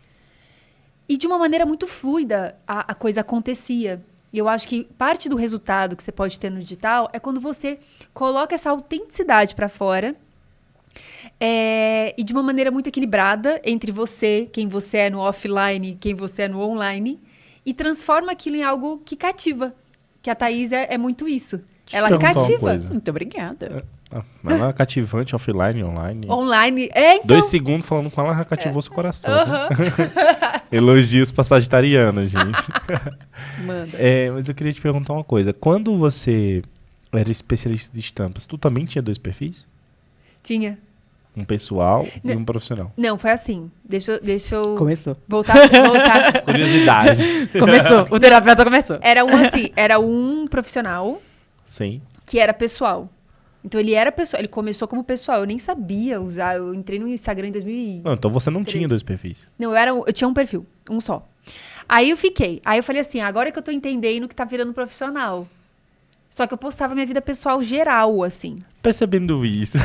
E de uma maneira muito fluida a coisa acontecia. E eu acho que parte do resultado que você pode ter no digital é quando você coloca essa autenticidade para fora e de uma maneira muito equilibrada entre você, quem você é no offline, quem você é no online, e transforma aquilo em algo que cativa. Que a Thaís é muito isso. Ela cativa. Muito obrigada. Ela é cativante, offline, online. Online. 2 segundos falando com ela, já cativou seu coração. Né? Elogios pra sagitariana, gente. Manda. Mas eu queria te perguntar uma coisa. Quando você era especialista de estampas, tu também tinha 2 perfis? Tinha. Um pessoal e um profissional. Não, foi assim. Deixa eu... Começou. Voltar. Curiosidade. Começou. O terapeuta começou. Era um profissional. Sim. Que era pessoal. Então ele era pessoal, ele começou como pessoal, eu nem sabia usar, eu entrei no Instagram em 2013. Não, então você não tinha 2 perfis. Não, eu tinha um perfil, um só. Aí eu falei assim, agora que eu tô entendendo que tá virando profissional. Só que eu postava minha vida pessoal geral, assim. Percebendo isso.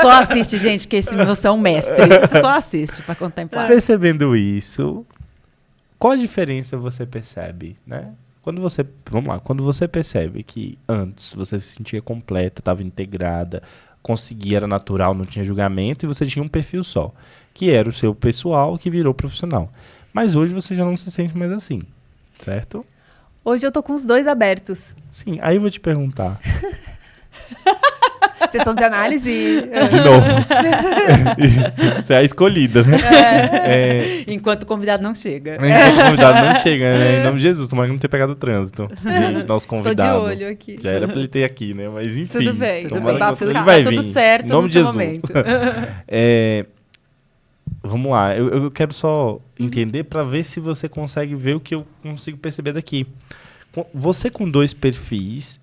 Só assiste, gente, que esse moço é um mestre. Só assiste pra contemplar. Percebendo isso, qual a diferença você percebe, né? Quando você percebe que antes você se sentia completa, estava integrada, conseguia, era natural, não tinha julgamento, e você tinha um perfil só, que era o seu pessoal, que virou profissional. Mas hoje você já não se sente mais assim, certo? Hoje eu tô com os 2 abertos. Sim, aí eu vou te perguntar. Sessão de análise. De novo. Você é a escolhida, né? Enquanto o convidado não chega. Enquanto o convidado não chega, né? Em nome de Jesus, tomara que não ter pegado o trânsito. Gente, nosso convidado. Tô de olho aqui. Já era pra ele ter aqui, né? Mas enfim. Tudo bem. Ele vai vir. Tudo certo, em nome no de seu Jesus. momento. Vamos lá. Eu quero só entender pra ver se você consegue ver o que eu consigo perceber daqui. Você com 2 perfis,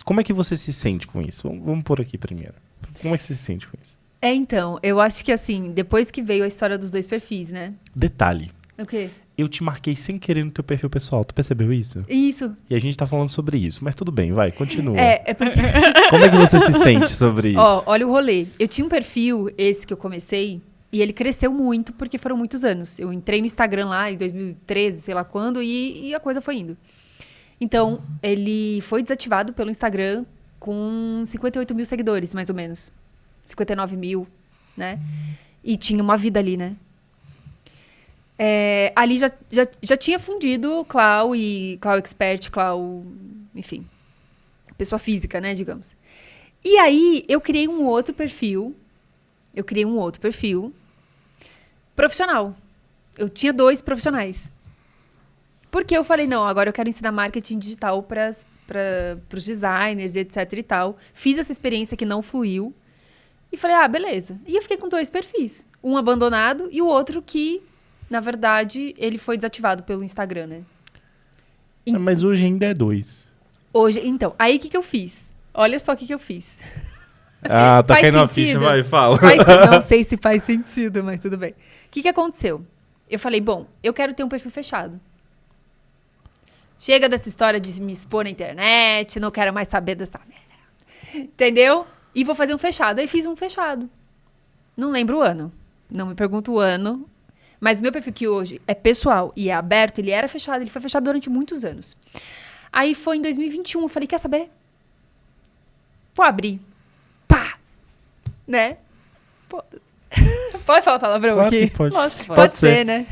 como é que você se sente com isso? Vamos por aqui primeiro. Como é que você se sente com isso? Então, eu acho que assim, depois que veio a história dos 2 perfis, né? Detalhe. O quê? Eu te marquei sem querer no teu perfil pessoal. Tu percebeu isso? Isso. E a gente tá falando sobre isso. Mas tudo bem, vai, continua. Porque... Como é que você se sente sobre isso? Olha o rolê. Eu tinha um perfil, esse que eu comecei, e ele cresceu muito porque foram muitos anos. Eu entrei no Instagram lá em 2013, sei lá quando, e a coisa foi indo. Então, ele foi desativado pelo Instagram com 58 mil seguidores, mais ou menos. 59 mil, né? E tinha uma vida ali, né? Ali já tinha fundido Clau e Clau Expert, Clau... Enfim, pessoa física, né, digamos. E aí, eu criei um outro perfil profissional. Eu tinha 2 profissionais. Porque eu falei, não, agora eu quero ensinar marketing digital para os designers, etc e tal. Fiz essa experiência que não fluiu. E falei, beleza. E eu fiquei com 2 perfis. Um abandonado e o outro que, na verdade, ele foi desativado pelo Instagram, né? Mas hoje ainda é 2. Hoje, então, aí o que eu fiz? Olha só o que eu fiz. Tá Faz caindo a sentido? ficha, vai, fala. Não sei se faz sentido, mas tudo bem. O que aconteceu? Eu falei, bom, eu quero ter um perfil fechado. Chega dessa história de me expor na internet, não quero mais saber dessa merda. Entendeu? E vou fazer um fechado. Aí fiz um fechado. Não lembro o ano. Não me pergunto o ano. Mas o meu perfil que hoje é pessoal e é aberto, ele era fechado. Ele foi fechado durante muitos anos. Aí foi em 2021, eu falei, quer saber? Vou abrir. Pá! Né? Pode falar palavrão Claro aqui? que pode. Lógico que Pode ser, né?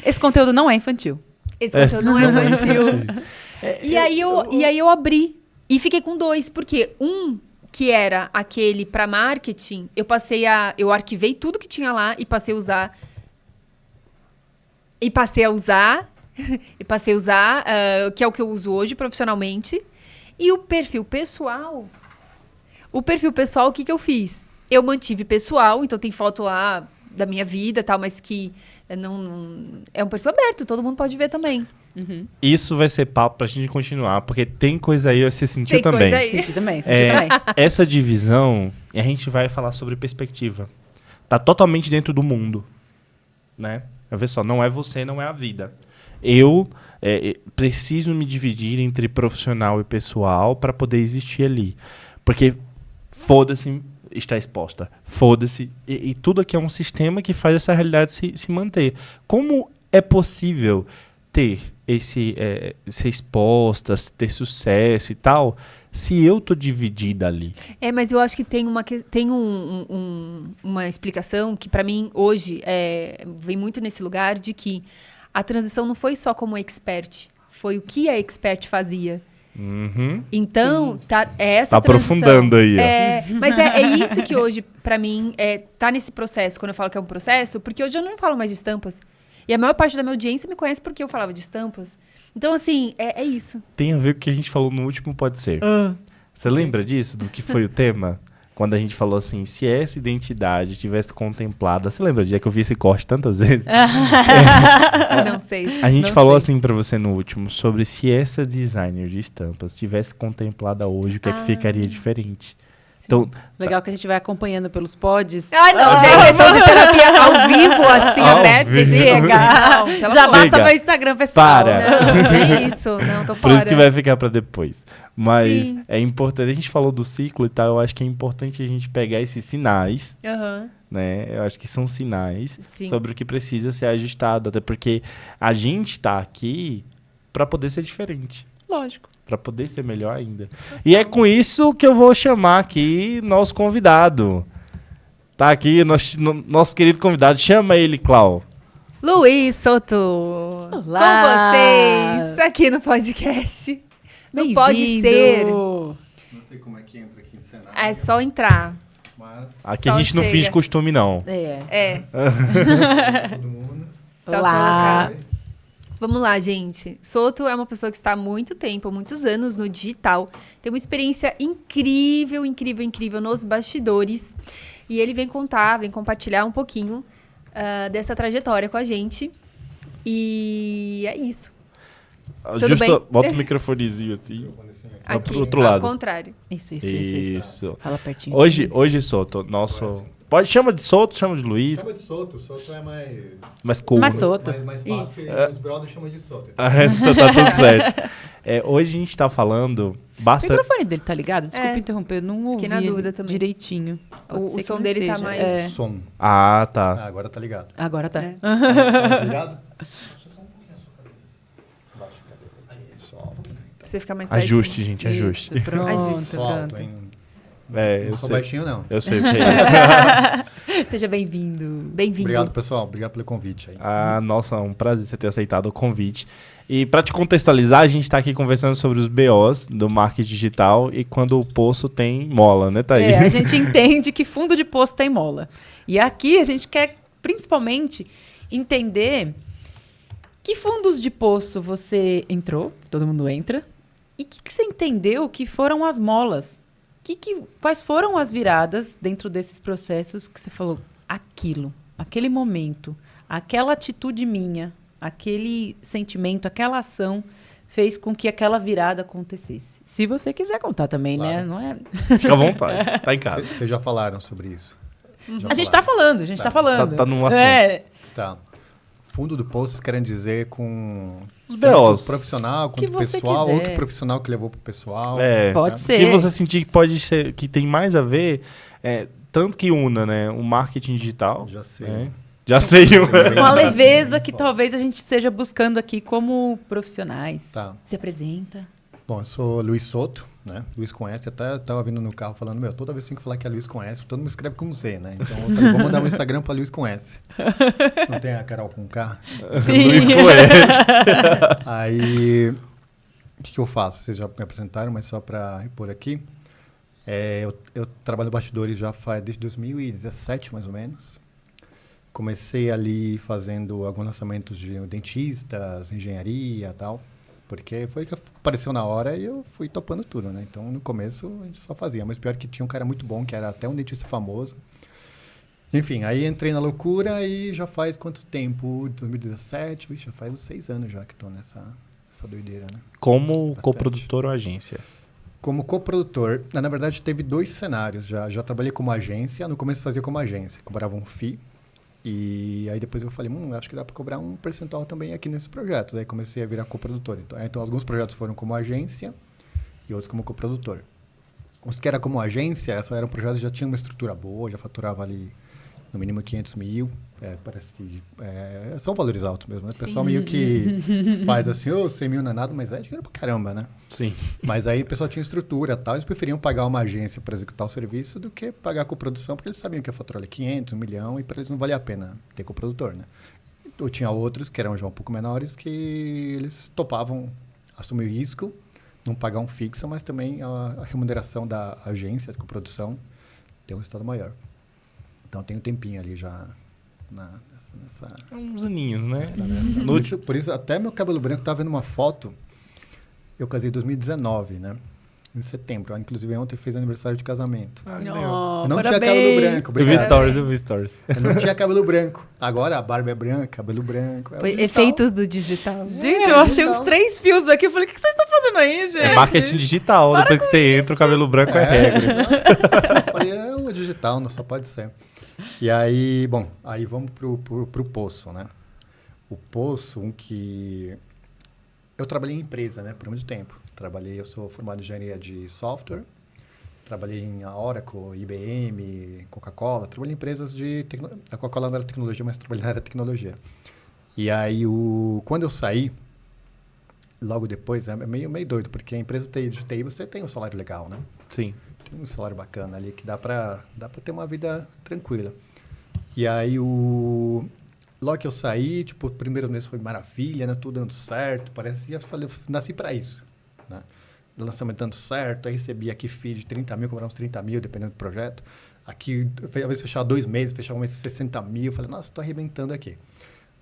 Esse conteúdo não é infantil. Esse conteúdo não é infantil. E aí eu abri. E fiquei com 2, porque um que era aquele para marketing, eu arquivei tudo que tinha lá e passei a usar. Que é o que eu uso hoje profissionalmente. E o perfil pessoal, o que eu fiz? Eu mantive pessoal, então tem foto lá da minha vida e tal, mas que não é um perfil aberto, todo mundo pode ver também. Uhum. Isso vai ser papo pra gente continuar, porque tem coisa aí, você sentiu Tem também. coisa aí. Senti também. Essa divisão, e a gente vai falar sobre perspectiva. Tá totalmente dentro do mundo, né? Vê só, não é você, não é a vida. Eu preciso me dividir entre profissional e pessoal para poder existir ali. Porque foda-se estar exposta. Foda-se. E tudo aqui é um sistema que faz essa realidade se manter. Como é possível ter ser exposta, ter sucesso e tal, se eu tô dividida ali? Mas eu acho que tem uma explicação que pra mim hoje vem muito nesse lugar de que a transição não foi só como expert, foi o que a expert fazia. Uhum. Então, essa tá transição. Aprofundando aí. Mas é isso que hoje, pra mim, tá nesse processo. Quando eu falo que é um processo, porque hoje eu não falo mais de estampas. E a maior parte da minha audiência me conhece porque eu falava de estampas. Então, assim, é isso. Tem a ver com o que a gente falou no último Pode Ser. Você lembra disso? Do que foi o tema? Quando a gente falou assim, se essa identidade tivesse contemplada... Você lembra do dia que eu vi esse corte tantas vezes? Não sei. A gente não falou sei. assim pra você no último, sobre se essa designer de estampas tivesse contemplada hoje, o que é que ficaria diferente. Então, Legal que a gente vai acompanhando pelos pods. Ai, não, gente, sessão de terapia ao vivo, assim, Ao aberto. vivo. Chega! Não, pelo Já amor. basta Chega. meu Instagram pessoal. Para. Não é isso. Não, tô por fora. isso que vai ficar pra depois. Mas Sim. é importante, a gente falou do ciclo e tal, eu acho que é importante a gente pegar esses sinais, Aham. né? Eu acho que são sinais Sim. sobre o que precisa ser ajustado, até porque a gente tá aqui pra poder ser diferente. Lógico. Pra poder ser melhor ainda. E é com isso que eu vou chamar aqui nosso convidado. Tá aqui, nosso querido convidado. Chama ele, Clau. Luiz Soto. Olá. Com vocês, aqui no podcast. Não pode ser. Não sei como é que entra aqui em cenário. É só entrar. Mas Aqui Só a gente não chega. finge costume, não. É. todo mundo. Só Olá. colocar. Vamos lá, gente. Soto é uma pessoa que está há muito tempo, há muitos anos no digital. Tem uma experiência incrível, incrível, incrível nos bastidores. E ele vem compartilhar um pouquinho dessa trajetória com a gente. E é isso. Tudo bem? Bota o microfonezinho assim. Vai Aqui, pro outro ao lado. contrário. Isso. Fala pertinho. Hoje, Soto, nosso... Chama de Soto, chama de Luiz, Chama de Soto. Soto é mas cool. Mais né? Soto. mais fácil. Isso. E os brothers chamam de Soto. Então tá tudo certo. Hoje a gente tá falando O bastante... microfone dele tá ligado? Desculpa interromper, eu não ouvi Fiquei na dúvida também. direitinho. Pode O ser que som não dele tá esteja. mais- É. Som. Ah, tá. Agora tá ligado. Agora tá. É. Tá ligado? Baixa só um pouquinho a sua cadeira. Baixa a cadeira. Aí, solta. Pra você ficar mais pertinho. Ajuste, gente, ajuste. Isso, pronto, Ajuste. Solto, pronto. hein? Eu Não sou sei. baixinho, não. Eu sei o que é isso. Seja bem-vindo. Bem-vindo. Obrigado, pessoal. Obrigado pelo convite aí. Nossa, é um prazer você ter aceitado o convite. E para te contextualizar, a gente está aqui conversando sobre os BOs do marketing digital e quando o poço tem mola, né, Thaís? A gente entende que fundo de poço tem mola. E aqui a gente quer, principalmente, entender que fundos de poço você entrou, todo mundo entra, e o que você entendeu que foram as molas Quais foram as viradas dentro desses processos que você falou, aquele momento, aquela atitude minha, aquele sentimento, aquela ação fez com que aquela virada acontecesse? Se você quiser contar também, claro. né? Não é... Fica à vontade, tá em casa. Vocês já falaram sobre isso? A gente tá falando, Tá num assunto. Tá. Fundo do poço, vocês querem dizer com... Os BOs. Profissional, que quanto você pessoal, quiser. outro profissional que levou pro pessoal. Pode né? ser. Que você sentir que pode ser, que tem mais a ver, tanto que una, né? O marketing digital. Já sei. Né? Já sei. Uma leveza que talvez a gente esteja buscando aqui como profissionais. Tá. Se apresenta. Bom, eu sou Luiz Soto, né? Luiz com S. Até tava vindo no carro falando, toda vez que falar que é Luiz com S, todo mundo escreve com Z, né? Então eu falei, vou mandar um Instagram pra Luiz com S. Não tem a Carol com K? Sim. Luiz com S. Aí, o que eu faço? Vocês já me apresentaram, mas só para repor aqui. Eu trabalho no bastidores já desde 2017, mais ou menos. Comecei ali fazendo alguns lançamentos de dentistas, engenharia e tal. Porque foi que apareceu na hora e eu fui topando tudo, né? Então, no começo, a gente só fazia. Mas pior que tinha um cara muito bom, que era até um dentista famoso. Enfim, aí entrei na loucura e já faz quanto tempo? 2017? Vixe, já faz uns 6 anos já que estou nessa doideira, né? Como Bastante. coprodutor ou agência? Como coprodutor, na verdade, teve 2 cenários. Já trabalhei como agência. No começo fazia como agência. Cobrava um FII. E aí depois eu falei, acho que dá para cobrar um percentual também aqui nesses projetos. Aí comecei a virar coprodutor. Então alguns projetos foram como agência e outros como coprodutor. Os que era como agência, eram projetos que já tinham uma estrutura boa, já faturava ali no mínimo 500 mil. Parece que são valores altos mesmo, né? O pessoal meio que faz assim, 100 mil não é nada, mas é dinheiro pra caramba, né? Sim. Mas aí o pessoal tinha estrutura e tal, eles preferiam pagar uma agência para executar o serviço do que pagar a coprodução, porque eles sabiam que ia faturar ali 500, 1 milhão, e para eles não valia a pena ter coprodutor, né? Ou tinha outros, que eram já um pouco menores, que eles topavam assumir o risco, não pagar um fixo, mas também a remuneração da agência de coprodução ter um resultado maior. Então tem um tempinho ali já nessa Uns aninhos, né? Por isso, até meu cabelo branco, tava vendo uma foto, eu casei em 2019, né? Em setembro. Inclusive, ontem fez aniversário de casamento. Oh, eu não parabéns. tinha cabelo branco. Eu vi stories. Eu não tinha cabelo branco. Agora a barba é branca, cabelo branco. Foi efeitos do digital. Gente, eu achei uns 3 fios aqui. Eu falei, o que vocês estão fazendo aí, gente? É marketing digital. Depois que você entra, o cabelo branco é regra. Eu falei, o digital, não só pode ser. E aí, aí vamos pro Poço, né? O Poço, que... Eu trabalhei em empresa, né? Por muito tempo. Eu sou formado em engenharia de software. Trabalhei em Oracle, IBM, Coca-Cola. Trabalhei em empresas de... A Coca-Cola não era tecnologia, mas trabalhei na área de tecnologia. E aí, quando eu saí, logo depois, é meio doido, porque a empresa de TI, você tem um salário legal, né? Sim. Tem um salário bacana ali que dá pra ter uma vida tranquila. E aí, logo que eu saí, o primeiro mês foi maravilha, né? Tudo dando certo, parecia, eu nasci para isso, né? Lançamento dando certo, aí recebi aqui FII de 30 mil, cobrava uns 30 mil, dependendo do projeto. Aqui, às vezes, fechava 2 meses, fechava um mês de 60 mil, falei, nossa, estou arrebentando aqui.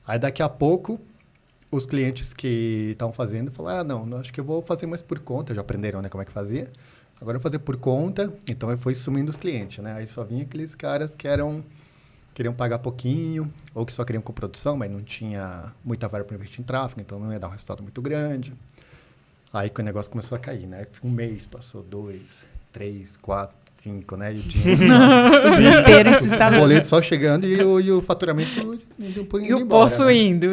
Aí, daqui a pouco, os clientes que estavam fazendo falaram, não, acho que eu vou fazer mais por conta, já aprenderam, né, como é que fazia. Agora eu vou fazer por conta, então foi sumindo os clientes, né? Aí só vinha aqueles caras que queriam pagar pouquinho, ou que só queriam coprodução, mas não tinha muita verba para investir em tráfego, então não ia dar um resultado muito grande. Aí que o negócio começou a cair, né? Um mês, passou 2, 3, 4, 5, né? E o dinheiro O desespero os boletos só chegando e o faturamento indo embora. E o poço, né? indo.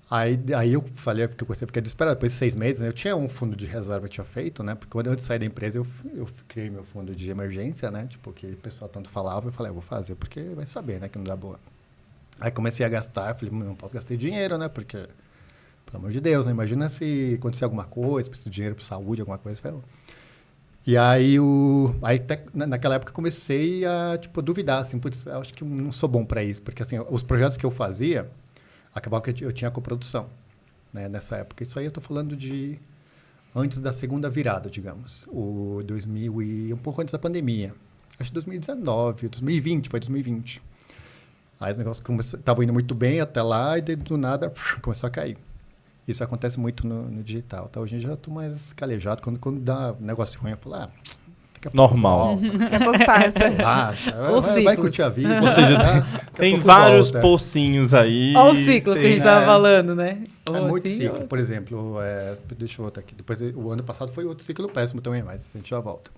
Aí eu falei que eu gostei, porque desesperado. Depois de 6 meses, né, eu tinha um fundo de reserva que eu tinha feito, né? Porque quando eu saí da empresa, eu criei meu fundo de emergência, né? Que o pessoal tanto falava, eu falei, eu vou fazer, porque vai saber, né? Que não dá boa. Aí comecei a gastar, eu falei, não posso gastar dinheiro, né? Porque, pelo amor de Deus, né? Imagina se acontecer alguma coisa, preciso de dinheiro para saúde, alguma coisa. E aí, até naquela época, comecei a, duvidar, assim, putz, acho que eu não sou bom para isso. Porque, assim, os projetos que eu fazia, acabava que eu tinha coprodução, né, nessa época. Isso aí eu estou falando de antes da segunda virada, digamos. O 2000 e um pouco antes da pandemia. Acho que 2019, 2020, foi 2020. Aí os negócios estavam indo muito bem até lá e do nada começou a cair. Isso acontece muito no digital. Tá? Hoje em dia eu já estou mais calejado. Quando dá um negócio ruim, eu falo, normal. Daqui a pouco passa. Baixa, Os vai ciclos. curtir a vida. Ou seja, Daqui a tem pouco vários volta. pocinhos aí. Olha os ciclos que a gente tem- estava falando, né? É Ou muito assim, ciclo. Por exemplo, deixa eu voltar aqui. Depois, o ano passado foi outro ciclo péssimo também, mas a gente já volta.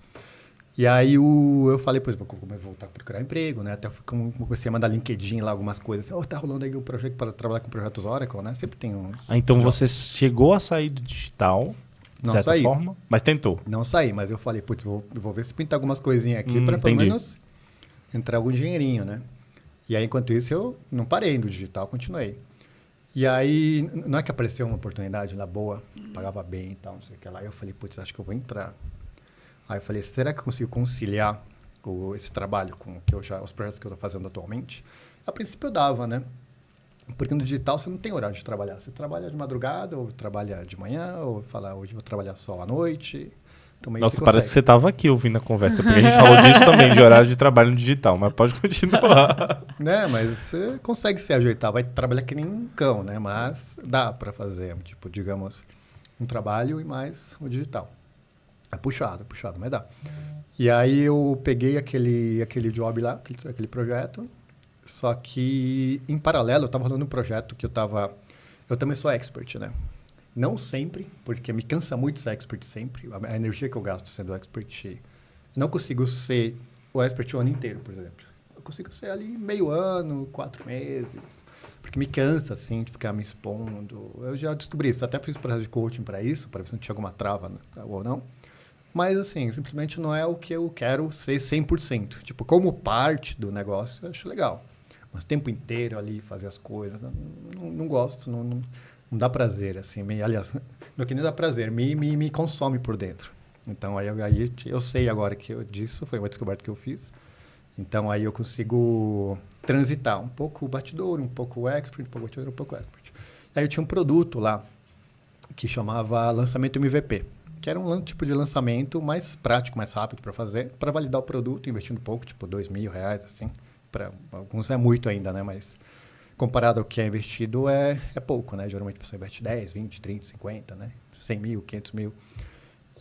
E aí eu falei, pois, vou voltar a procurar emprego, né? Até comecei a mandar LinkedIn lá, algumas coisas. Tá rolando aí um projeto para trabalhar com projetos Oracle, né? Sempre tem uns... Então você chegou a sair do digital, de Não certa saí. forma, mas tentou. Não saí, mas eu falei, putz, vou ver se pintar algumas coisinhas aqui para pelo entendi. menos entrar algum dinheirinho, né? E aí, enquanto isso, eu não parei no digital, continuei. E aí, não é que apareceu uma oportunidade lá boa, pagava bem e tal, não sei o que lá. Eu falei, putz, acho que eu vou entrar. Aí eu falei, será que eu consigo conciliar esse trabalho com os projetos que eu estou fazendo atualmente? A princípio eu dava, né? Porque no digital você não tem horário de trabalhar. Você trabalha de madrugada, ou trabalha de manhã, ou fala, hoje eu vou trabalhar só à noite. Então, meio Nossa, você parece que consegue. você estava aqui ouvindo a conversa, porque a gente falou disso também, de horário de trabalho no digital, mas pode continuar. Né, mas você consegue se ajeitar, vai trabalhar que nem um cão, né? Mas dá para fazer, tipo, digamos, um trabalho e mais o digital. É puxado, mas dá. E aí eu peguei aquele job lá, aquele projeto, só que em paralelo eu estava rolando um projeto que eu também sou expert, né? Não sempre, porque me cansa muito ser expert sempre, a energia que eu gasto sendo expert, não consigo ser o expert o ano inteiro, por exemplo. Eu consigo ser ali meio ano, 4 meses, porque me cansa, assim, de ficar me expondo. Eu já descobri isso, até preciso de coaching para isso, para ver se não tinha alguma trava, né, ou não. Mas, assim, simplesmente não é o que eu quero ser 100%. Tipo, como parte do negócio, eu acho legal. Mas o tempo inteiro ali, fazer as coisas, não gosto, não dá prazer, assim. Aliás, não é que nem dá prazer, me consome por dentro. Então, aí eu sei agora disso, foi uma descoberta que eu fiz. Então, aí eu consigo transitar um pouco o batidor, um pouco o expert, um pouco o batidor, um pouco o expert. Aí eu tinha um produto lá que chamava lançamento MVP, que era um tipo de lançamento mais prático, mais rápido para fazer, para validar o produto, investindo pouco, tipo R$2.000, assim. Para alguns é muito ainda, né? Mas comparado ao que é investido, é pouco, né? Geralmente a pessoa investe 10, 20, 30, 50, né? 100 mil, 500 mil.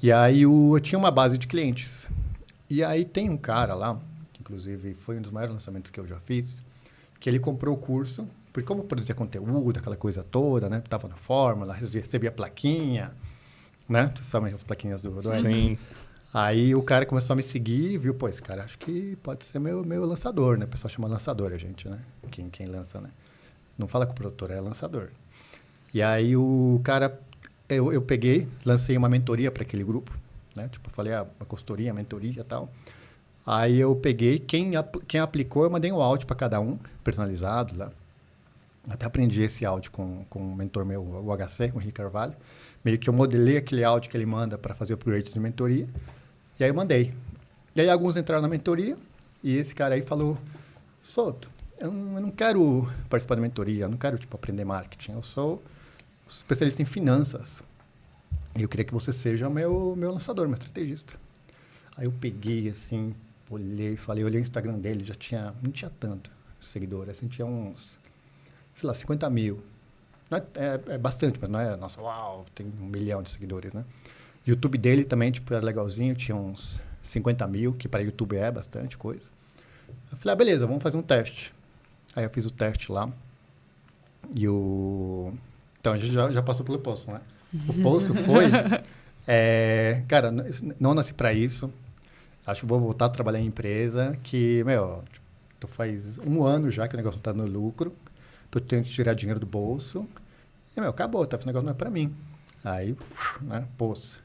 E aí eu tinha uma base de clientes. E aí tem um cara lá, que inclusive foi um dos maiores lançamentos que eu já fiz, que ele comprou o curso, porque como produzia conteúdo, aquela coisa toda, né? Tava na fórmula, recebia plaquinha, né? Vocês sabem as plaquinhas do Sim. Aí o cara começou a me seguir e viu, pô, esse cara acho que pode ser meu lançador, né? O pessoal chama lançador a gente, né? Quem lança, né? Não fala com o produtor, é lançador. E aí o cara, eu peguei, lancei uma mentoria para aquele grupo, né? Tipo, falei, uma consultoria, mentoria e tal. Aí eu peguei, quem aplicou, eu mandei um áudio para cada um, personalizado lá. Até aprendi esse áudio com um mentor meu, o HC, o Henrique Carvalho. Meio que eu modelei aquele áudio que ele manda para fazer o upgrade de mentoria. E aí eu mandei. E aí alguns entraram na mentoria e esse cara aí falou, Souto, eu não quero participar da mentoria, eu não quero tipo, aprender marketing, eu sou especialista em finanças. E eu queria que você seja meu lançador, meu estrategista. Aí eu peguei assim, olhei o Instagram dele, não tinha tanto seguidor, assim, tinha uns, sei lá, 50 mil. Não é bastante, mas não é, nossa, uau, tem 1 milhão de seguidores, né? YouTube dele também, tipo, era legalzinho, tinha uns 50 mil, que para YouTube é bastante coisa. Eu falei, beleza, vamos fazer um teste. Aí eu fiz o teste lá. Então, a gente já passou pelo poço, né? O poço foi... cara, não nasci para isso. Acho que vou voltar a trabalhar em empresa que, faz 1 ano já que o negócio não está no lucro. Tô tendo que tirar dinheiro do bolso. E, acabou, esse negócio não é para mim. Aí, né, poço.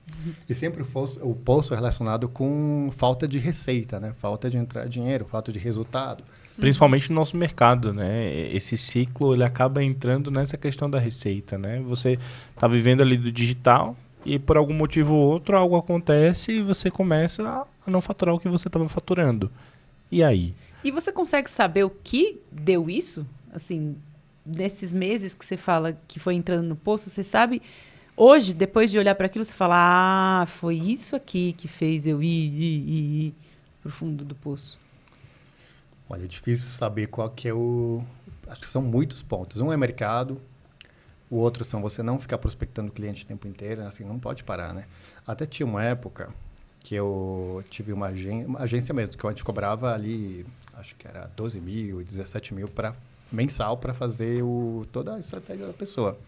E sempre o poço é relacionado com falta de receita, né? Falta de entrar dinheiro, falta de resultado. Principalmente no nosso mercado, né? Esse ciclo, ele acaba entrando nessa questão da receita, né? Você tá vivendo ali do digital e por algum motivo ou outro algo acontece e você começa a não faturar o que você estava faturando. E aí? E você consegue saber o que deu isso? Assim, nesses meses que você fala que foi entrando no poço, você sabe... Hoje, depois de olhar para aquilo, você fala, foi isso aqui que fez eu ir pro fundo do poço. Olha, é difícil saber qual que é acho que são muitos pontos. Um é mercado, o outro são você não ficar prospectando o cliente o tempo inteiro, assim, não pode parar, né? Até tinha uma época que eu tive uma agência mesmo, que a gente cobrava ali, acho que era 12 mil, 17 mil mensal para fazer toda a estratégia da pessoa.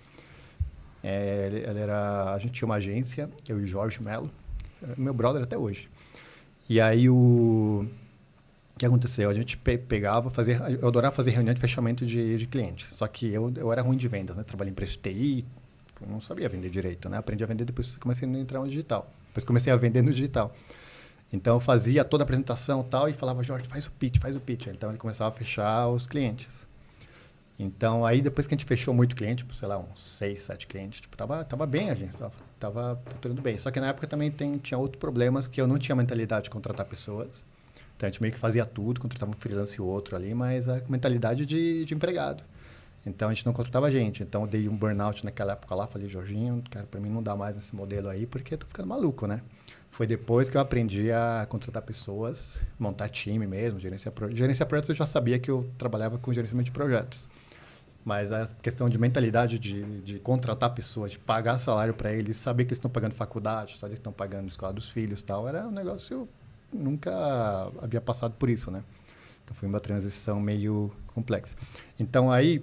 A gente tinha uma agência, eu e o Jorge Mello, meu brother até hoje. E aí o que aconteceu? A gente pegava, eu adorava fazer reunião de fechamento de clientes, só que eu era ruim de vendas, né? Trabalhei em empresa de TI, eu não sabia vender direito, né? Aprendi a vender depois que comecei a entrar no digital. Depois comecei a vender no digital. Então eu fazia toda a apresentação e tal, e falava, Jorge, faz o pitch. Então ele começava a fechar os clientes. Então, aí depois que a gente fechou muito cliente, tipo, sei lá, uns 6, 7 clientes, tipo, tava bem a gente, tava faturando bem. Só que na época também tinha outros problemas que eu não tinha mentalidade de contratar pessoas. Então, a gente meio que fazia tudo, contratava um freelance e outro ali, mas a mentalidade de empregado. Então, a gente não contratava gente. Então, eu dei um burnout naquela época lá, falei, Jorginho, cara, pra mim não dá mais esse modelo aí, porque eu tô ficando maluco, né? Foi depois que eu aprendi a contratar pessoas, montar time mesmo, gerenciar projetos. Gerenciar projetos eu já sabia que eu trabalhava com gerenciamento de projetos. Mas a questão de mentalidade de contratar pessoas, de pagar salário para eles, saber que eles estão pagando faculdade, saber que estão pagando escola dos filhos e tal, era um negócio... Eu nunca havia passado por isso, né? Então, foi uma transição meio complexa. Então, aí,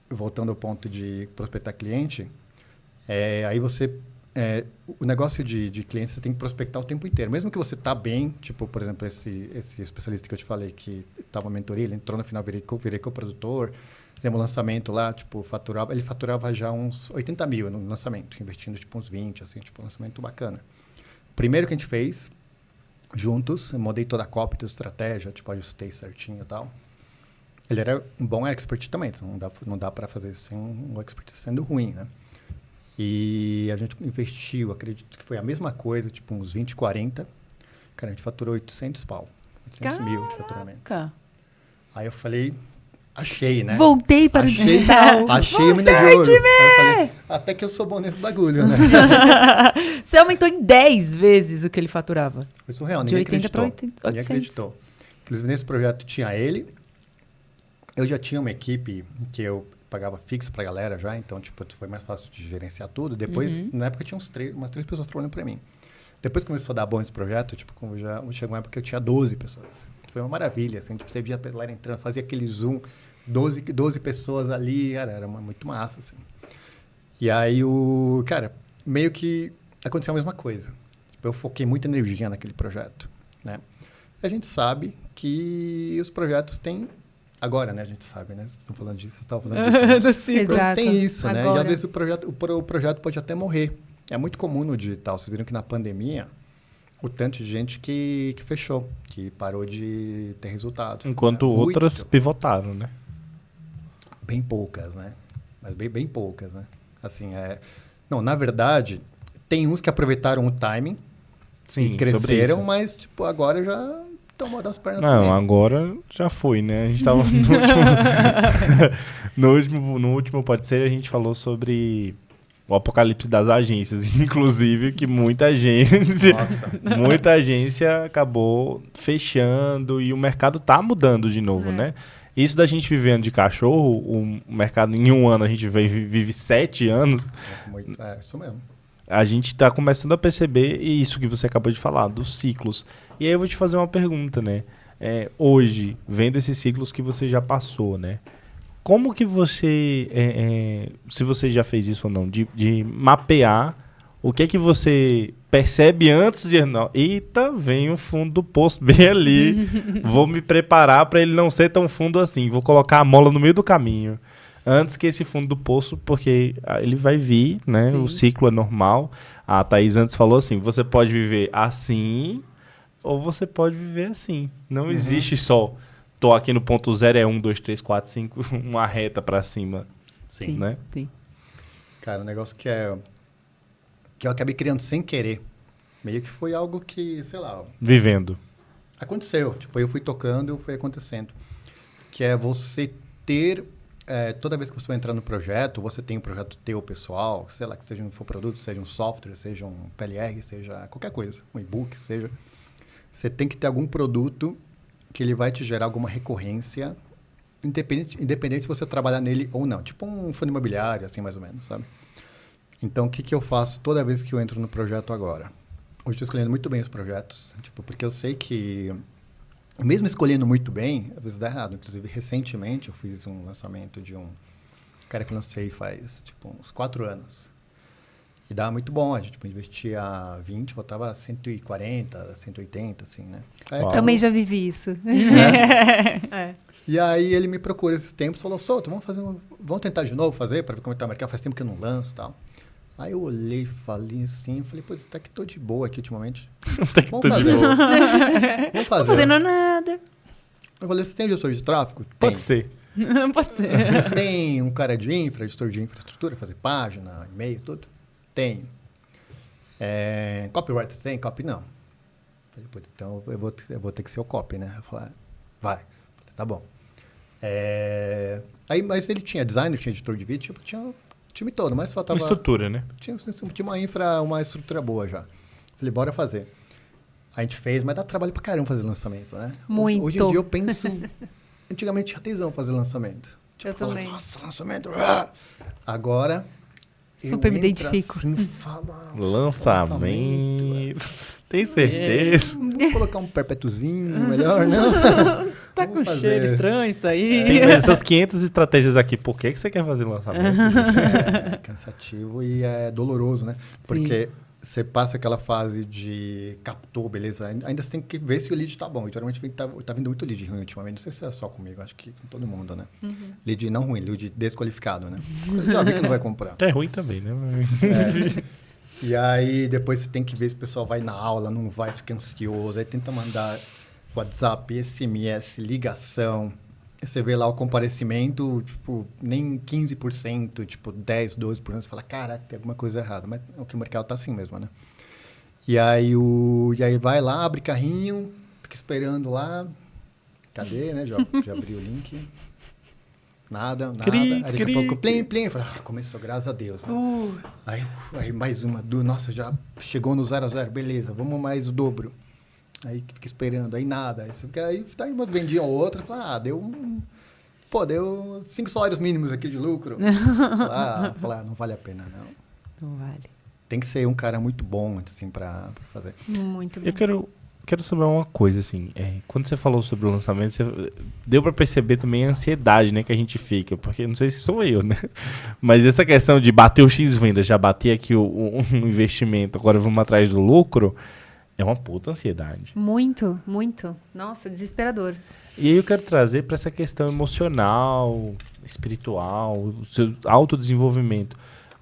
voltando ao ponto de prospectar cliente, aí você... o negócio de clientes, você tem que prospectar o tempo inteiro. Mesmo que você tá bem, tipo, por exemplo, esse especialista que eu te falei, que estava na mentoria, ele entrou no final, virei co-produtor, fizemos um lançamento lá, tipo, ele faturava já uns 80 mil no lançamento, investindo tipo uns 20, assim, tipo, um lançamento bacana. Primeiro que a gente fez, juntos, eu mudei toda a copy, toda a estratégia, tipo, ajustei certinho e tal. Ele era um bom expert também, então não dá para fazer isso sem um expert sendo ruim, né? E a gente investiu, acredito que foi a mesma coisa, tipo uns 20, 40. Cara, a gente faturou 800 mil de faturamento. Aí eu falei, achei, né? Voltei para o digital. Achei o mina de ouro. Aí eu falei, até que eu sou bom nesse bagulho, né? Você aumentou em 10 vezes o que ele faturava. Foi surreal, De ninguém 80 para acreditou. Ninguém acreditou. Inclusive, nesse projeto tinha ele. Eu já tinha uma equipe que eu pagava fixo pra galera já, então, tipo, foi mais fácil de gerenciar tudo. Depois, na época, tinha umas 3 pessoas trabalhando pra mim. Depois que começou a dar bom esse projeto, tipo, chegou uma época que eu tinha 12 pessoas. Foi uma maravilha, assim, tipo, você via a galera entrando, fazia aquele zoom, 12 pessoas ali, cara, era muito massa, assim. E aí, cara, meio que aconteceu a mesma coisa. Tipo, eu foquei muita energia naquele projeto, né? A gente sabe que os projetos têm... Agora, né? A gente sabe, né? Vocês estão falando disso, vocês estavam falando disso. Né? Exato. Tem isso, né? Agora. E às vezes o projeto pode até morrer. É muito comum no digital. Vocês viram que na pandemia, o tanto de gente que fechou, que parou de ter resultado. Enquanto outras pivotaram, né? Bem poucas, né? Mas bem poucas, né? Assim, Não, na verdade, tem uns que aproveitaram o timing e cresceram, mas, tipo, agora já... tomou das pernas também. Não, agora já foi, né? A gente tava no último Pode Ser, a gente falou sobre o apocalipse das agências, inclusive que muita agência acabou fechando e o mercado tá mudando de novo, né? Isso da gente vivendo de cachorro, o mercado em um ano a gente vive 7 anos. Nossa, isso mesmo. A gente está começando a perceber isso que você acabou de falar, dos ciclos. E aí eu vou te fazer uma pergunta, né? Hoje, vendo esses ciclos que você já passou, né? Como que você, se você já fez isso ou não, de mapear o que é que você percebe antes de... Eita, vem o fundo do poço bem ali. Vou me preparar para ele não ser tão fundo assim. Vou colocar a mola no meio do caminho. Antes que esse fundo do poço, porque ele vai vir, né? Sim. O ciclo é normal. A Thaís antes falou assim, você pode viver assim ou você pode viver assim. Não existe só, tô aqui no ponto 0, 1, 2, 3, 4, 5, uma reta para cima. Sim, né? Sim. Cara, um negócio que eu acabei criando sem querer. Meio que foi algo que, sei lá... Vivendo. Aconteceu. Tipo, eu fui tocando, foi acontecendo. Que é você ter... toda vez que você vai entrar no projeto, você tem um projeto teu, pessoal, sei lá, que seja um infoproduto, seja um software, seja um PLR, seja qualquer coisa, um e-book, seja... Você tem que ter algum produto que ele vai te gerar alguma recorrência, independente se você trabalhar nele ou não. Tipo um fundo imobiliário, assim, mais ou menos, sabe? Então, o que eu faço toda vez que eu entro no projeto agora? Hoje estou escolhendo muito bem os projetos, tipo, porque eu sei que, mesmo escolhendo muito bem, às vezes dá errado. Inclusive, recentemente, eu fiz um lançamento de um cara que eu lancei faz, tipo, uns 4 anos. E dava muito bom, a gente tipo, investia 20, voltava 140, 180, assim, né? Aí, Também já vivi isso. É. E aí ele me procura esses tempos e falou, Souto, vamos tentar de novo fazer para ver como está o mercado, faz tempo que eu não lanço e tal. Aí eu olhei, falei assim, pô, até que tô de boa aqui ultimamente. Vamos fazer. Vamos fazer. Tô fazendo nada. Eu falei, você tem gestor de tráfego? Pode ser. Pode ser. Tem um cara de gestor de infraestrutura, fazer página, e-mail, tudo? Tem. Copyright tem? Copy não. Falei, putz, então eu vou ter que ser o copy, né? Eu falei, vai. Falei, tá bom. Aí, mas ele tinha designer, tinha editor de vídeo, tinha o time todo, mas faltava... Uma estrutura, né? Tinha uma estrutura boa já. Falei, bora fazer. A gente fez, mas dá trabalho pra caramba fazer lançamento, né? Muito. Hoje em dia eu penso... Antigamente tinha tesão fazer lançamento. Tipo, Eu também. Nossa, lançamento... Agora... Super me identifico. Assim, fala, Lançamento. Tem certeza? Vou colocar um perpétuozinho melhor, né? Tá com cheiro estranho isso aí. Tem essas 500 estratégias aqui. Por que você quer fazer lançamento, gente? É cansativo e é doloroso, né? Porque você passa aquela fase de captou, beleza? Ainda você tem que ver se o lead tá bom. Geralmente tá vindo muito lead ruim ultimamente. Não sei se é só comigo, acho que com todo mundo, né? Lead não ruim, lead desqualificado, né? Você já vê que não vai comprar. É ruim também, né? E aí depois você tem que ver se o pessoal vai na aula, não vai, fica ansioso. Aí tenta mandar WhatsApp, SMS, ligação. Você vê lá o comparecimento, tipo, nem 15%, tipo, 10%, 12%. Você fala, caraca, tem alguma coisa errada. Mas o que o mercado tá assim mesmo, né? E aí vai lá, abre carrinho, fica esperando lá. Cadê, né? Já abri o link. Nada. Aí daqui a pouco, plim. Fala, começou, graças a Deus, né? Aí mais uma, duas. Nossa, já chegou no 0 a 0, beleza, vamos mais o dobro. Aí fica esperando, aí nada. Aí umas vendiam outra, fala, deu 5 salários mínimos aqui de lucro. Fala, não vale a pena, não. Não vale. Tem que ser um cara muito bom, assim, pra fazer. Muito bom. Eu quero saber uma coisa, assim. Quando você falou sobre o lançamento, deu pra perceber também a ansiedade, né, que a gente fica. Porque não sei se sou eu, né? Mas essa questão de bater o X venda, já bati aqui um investimento, agora vamos atrás do lucro, é uma puta ansiedade. Muito, muito. Nossa, desesperador. E aí eu quero trazer pra essa questão emocional, espiritual, o seu autodesenvolvimento.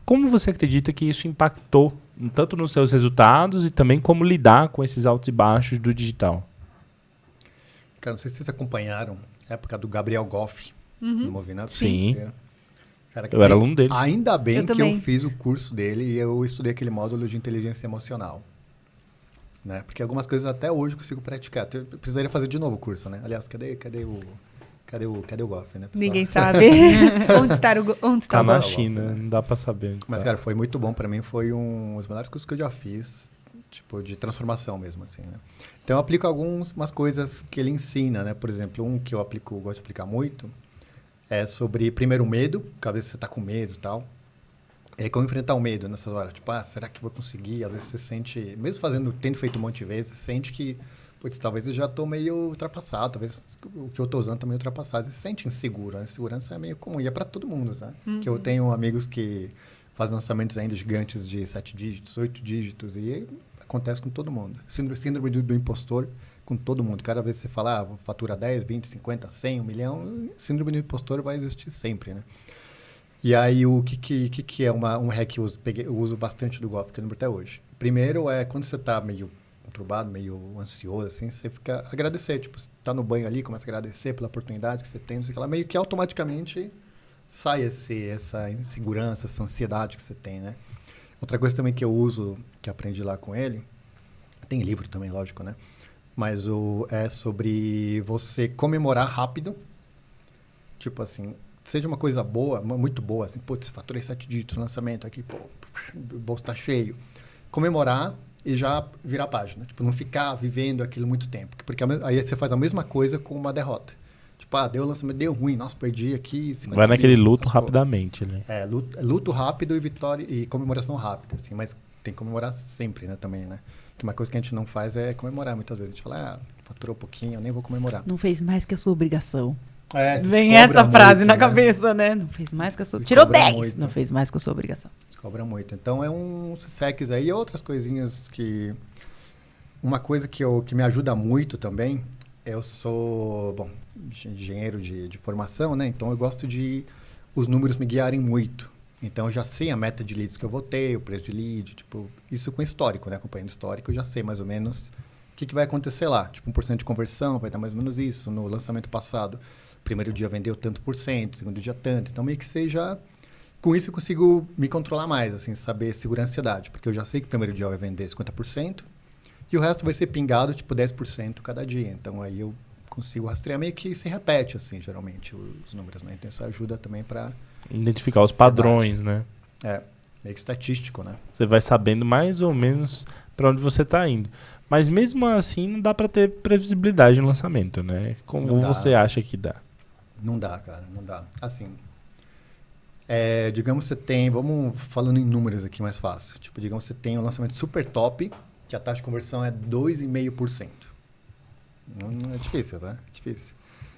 Como você acredita que isso impactou tanto nos seus resultados e também como lidar com esses altos e baixos do digital? Cara, não sei se vocês acompanharam a época do Gabriel Goff, do Movimento. Sim. Cara, Eu era aluno dele. Ainda bem Eu que também. eu fiz o curso dele e eu estudei aquele módulo de inteligência emocional. Né? Porque algumas coisas até hoje eu consigo praticar. Eu precisaria fazer de novo o curso, né? Aliás, cadê o Goff, né, pessoal? Ninguém sabe. Onde está Tá o na Goff? China, não dá pra saber. onde Mas, tá. cara, foi muito bom pra mim. Foi um dos melhores cursos que eu já fiz, tipo, de transformação mesmo, assim, né? Então, eu aplico umas coisas que ele ensina, né? Por exemplo, um que eu gosto de aplicar muito é sobre, primeiro, o medo. Que às vezes você tá com medo e tal. Como enfrentar o medo nessas horas. Tipo, será que vou conseguir? Às vezes você sente, mesmo tendo feito um monte de vezes, você sente que, putz, talvez eu já tô meio ultrapassado, talvez o que eu tô usando tá meio ultrapassado. Você se sente inseguro. A insegurança é meio comum e é para todo mundo, tá? Que eu tenho amigos que fazem lançamentos ainda gigantes de 7 dígitos, 8 dígitos e acontece com todo mundo. Síndrome do impostor com todo mundo. Cada vez que você fala, vou faturar 10, 20, 50, 100, 1 milhão, síndrome do impostor vai existir sempre, né? E aí, o que é um hack que eu uso bastante do Goff, que eu lembro até hoje. Primeiro, quando você tá meio conturbado, meio ansioso, assim, você fica agradecer. Tipo, você tá no banho ali, começa a agradecer pela oportunidade que você tem, não sei o que lá, meio que automaticamente sai essa insegurança, essa ansiedade que você tem, né? Outra coisa também que eu uso, que aprendi lá com ele, tem livro também, lógico, né? Mas é sobre você comemorar rápido, tipo assim, seja uma coisa boa, muito boa, assim, putz, faturei 7 dígitos no lançamento aqui, pô, o bolso tá cheio. Comemorar e já virar a página. Tipo, não ficar vivendo aquilo muito tempo. Porque aí você faz a mesma coisa com uma derrota. Tipo, deu o lançamento, deu ruim, nossa, perdi aqui. Vai naquele luto rapidamente, né? Luto rápido e vitória e comemoração rápida, assim, mas tem que comemorar sempre, né, também, né? Que uma coisa que a gente não faz é comemorar muitas vezes. A gente fala, faturou pouquinho, eu nem vou comemorar. Não fez mais que a sua obrigação. Você Vem cobra essa frase muito, na né? cabeça, né? Não fez mais que a sua... Se Tirou cobra 10! muito. Não fez mais que a sua obrigação. Se cobra muito. Então, é um SECs aí e outras coisinhas que... Uma coisa que me ajuda muito também, eu sou, engenheiro de formação, né? Então, eu gosto de os números me guiarem muito. Então, eu já sei a meta de leads que eu vou ter, o preço de lead, tipo... Isso com histórico, né? Acompanhando histórico, eu já sei mais ou menos o que vai acontecer lá. Tipo, 1% de conversão, vai dar mais ou menos isso. No lançamento passado, primeiro dia vendeu tanto por cento, segundo dia tanto. Então, meio que seja... Com isso, eu consigo me controlar mais, assim, saber segurar a ansiedade. Porque eu já sei que o primeiro dia vai vender 50%, e o resto vai ser pingado, tipo, 10% cada dia. Então, aí eu consigo rastrear, meio que se repete, assim, geralmente, os números, né? Então, isso ajuda também para... Identificar os padrões, né? Meio que estatístico, né? Você vai sabendo mais ou menos para onde você está indo. Mas mesmo assim, não dá para ter previsibilidade no lançamento, né? Como você acha que dá? Não dá, cara, não dá. Assim, digamos que você tem... Vamos falando em números aqui mais fácil. Tipo, digamos que você tem um lançamento super top, que a taxa de conversão é 2,5%. É difícil, tá? É difícil.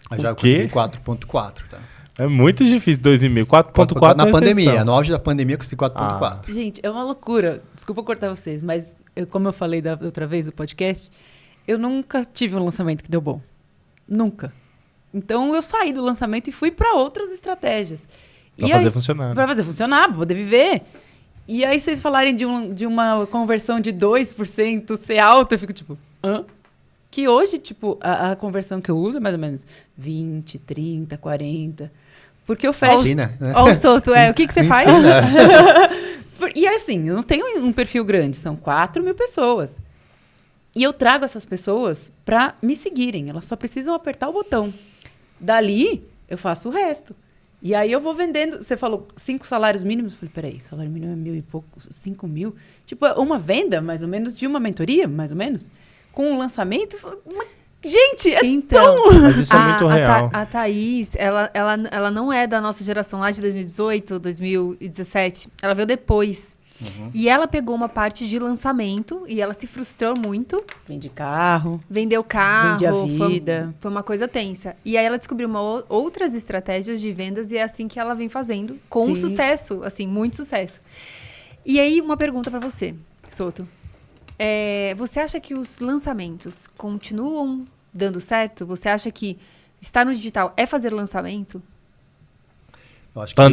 Mas já eu consegui 4,4%, tá? É muito difícil, 2,5%. 4,4% na pandemia. exceção. No auge da pandemia, eu consegui 4,4%. Gente, é uma loucura. Desculpa cortar vocês, mas como eu falei da outra vez no podcast, eu nunca tive um lançamento que deu bom. Nunca. Então, eu saí do lançamento e fui para outras estratégias. Pra fazer funcionar. Para fazer funcionar, para poder viver. E aí, vocês falarem de uma conversão de 2% ser alta, eu fico tipo, hã? Que hoje, tipo, a conversão que eu uso é mais ou menos 20, 30, 40. Porque eu fecho... Ó o solto, o que você faz? E assim, eu não tenho um perfil grande, são 4.000 pessoas. E eu trago essas pessoas para me seguirem, elas só precisam apertar o botão. Dali, eu faço o resto. E aí eu vou vendendo. Você falou 5 salários mínimos. Eu falei, peraí, salário mínimo é 1.000 e pouco, 5.000. Tipo, uma venda, mais ou menos, de uma mentoria, mais ou menos. Com um lançamento. Gente, então, Mas isso é muito real. A Thaís, ela não é da nossa geração lá de 2018, 2017. Ela veio depois. Uhum. E ela pegou uma parte de lançamento e ela se frustrou muito. Vende carro. Vendeu carro. Vende a vida. Foi uma coisa tensa. E aí ela descobriu outras estratégias de vendas e é assim que ela vem fazendo. Com sucesso, assim, muito sucesso. E aí, uma pergunta pra você, Souto. Você acha que os lançamentos continuam dando certo? Você acha que estar no digital é fazer lançamento? Eu acho que o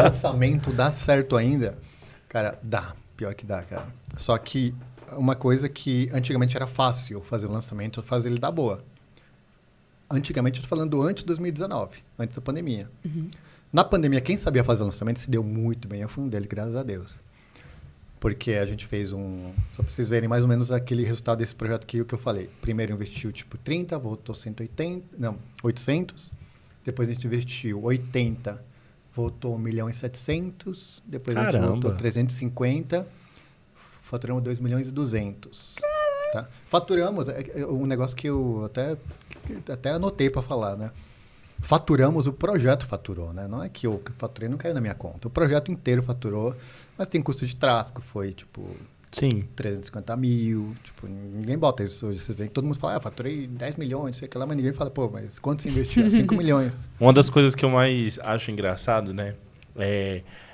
lançamento dá certo ainda. Cara, dá. Pior que dá, cara. Só que uma coisa que antigamente era fácil fazer o lançamento, fazer ele dar boa. Antigamente, eu tô falando antes de 2019, antes da pandemia. Uhum. Na pandemia, quem sabia fazer lançamento se deu muito bem. Eu fui um deles, graças a Deus. Porque a gente fez só pra vocês verem mais ou menos aquele resultado desse projeto que eu falei. Primeiro investiu tipo 30, voltou 800. Depois a gente investiu 80, voltou 1.700.000. Depois a gente voltou 350, faturamos 2.200.000. Tá? Faturamos, um negócio que eu até anotei para falar, né? Faturamos, o projeto faturou, né? Não é que eu faturei, não caiu na minha conta. O projeto inteiro faturou, mas tem custo de tráfego, foi tipo... Sim. 350 mil, tipo, ninguém bota isso hoje. Vocês veem que todo mundo fala, faturei 10 milhões, sei lá, mas ninguém fala, pô, mas quanto você investiu? 5 milhões. Uma das coisas que eu mais acho engraçado, né,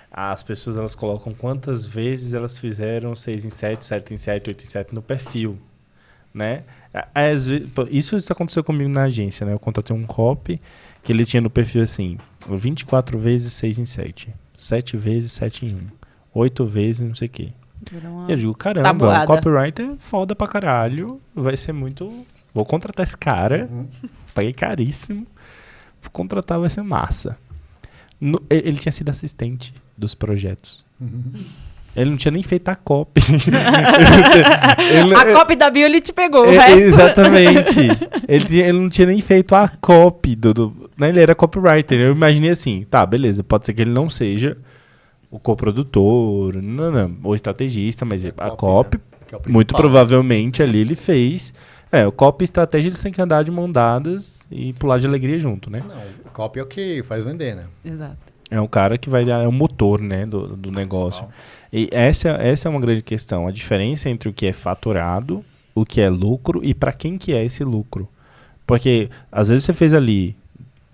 as pessoas, elas colocam quantas vezes elas fizeram 6 em 7, 7 em 7, 8 em 7 no perfil, né? Isso aconteceu comigo na agência, né? Eu contratei um copy que ele tinha no perfil assim, 24 vezes 6 em 7, 7 vezes 7 em 1, 8 vezes não sei o quê. Eu digo, caramba, o copywriter é foda pra caralho, vai ser muito... Vou contratar esse cara, paguei caríssimo, vou contratar, vai ser massa. Ele tinha sido assistente dos projetos. Ele não tinha nem feito a copy. A copy da bio ele te pegou, o resto... Exatamente. Ele não tinha nem feito a copy né? Ele era copywriter. Eu imaginei assim, tá, beleza, pode ser que ele não seja o coprodutor, ou estrategista, mas a copy, né? Muito provavelmente ali ele fez. O copy e estratégia, eles têm que andar de mão dadas e pular de alegria junto, né? Não, o copy é o que faz vender, né? Exato. É o cara que vai dar, é o motor, né, do negócio. E essa é uma grande questão. A diferença entre o que é faturado, o que é lucro e para quem que é esse lucro. Porque às vezes você fez ali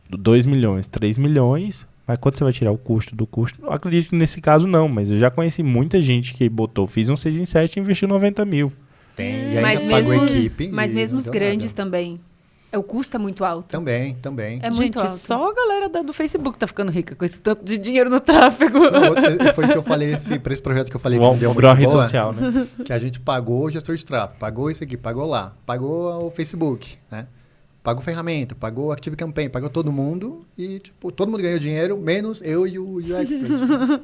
2 milhões, 3 milhões, mas quando você vai tirar o custo do custo? Eu acredito que nesse caso não, mas eu já conheci muita gente que fiz um 6 em 7 e investiu 90 mil. Tem, e ainda pagou equipe. Mas mesmo os grandes também. O custo é muito alto. Também. É muito alto. Só a galera do Facebook tá ficando rica com esse tanto de dinheiro no tráfego. Não, foi o que eu falei para esse projeto que eu falei que Vamos abrir uma rede social, né? Que a gente pagou o gestor de tráfego, pagou isso aqui, pagou lá, pagou o Facebook, né? Pagou ferramenta, pagou Active Campaign, pagou todo mundo e, tipo, todo mundo ganhou dinheiro, menos eu e o expert.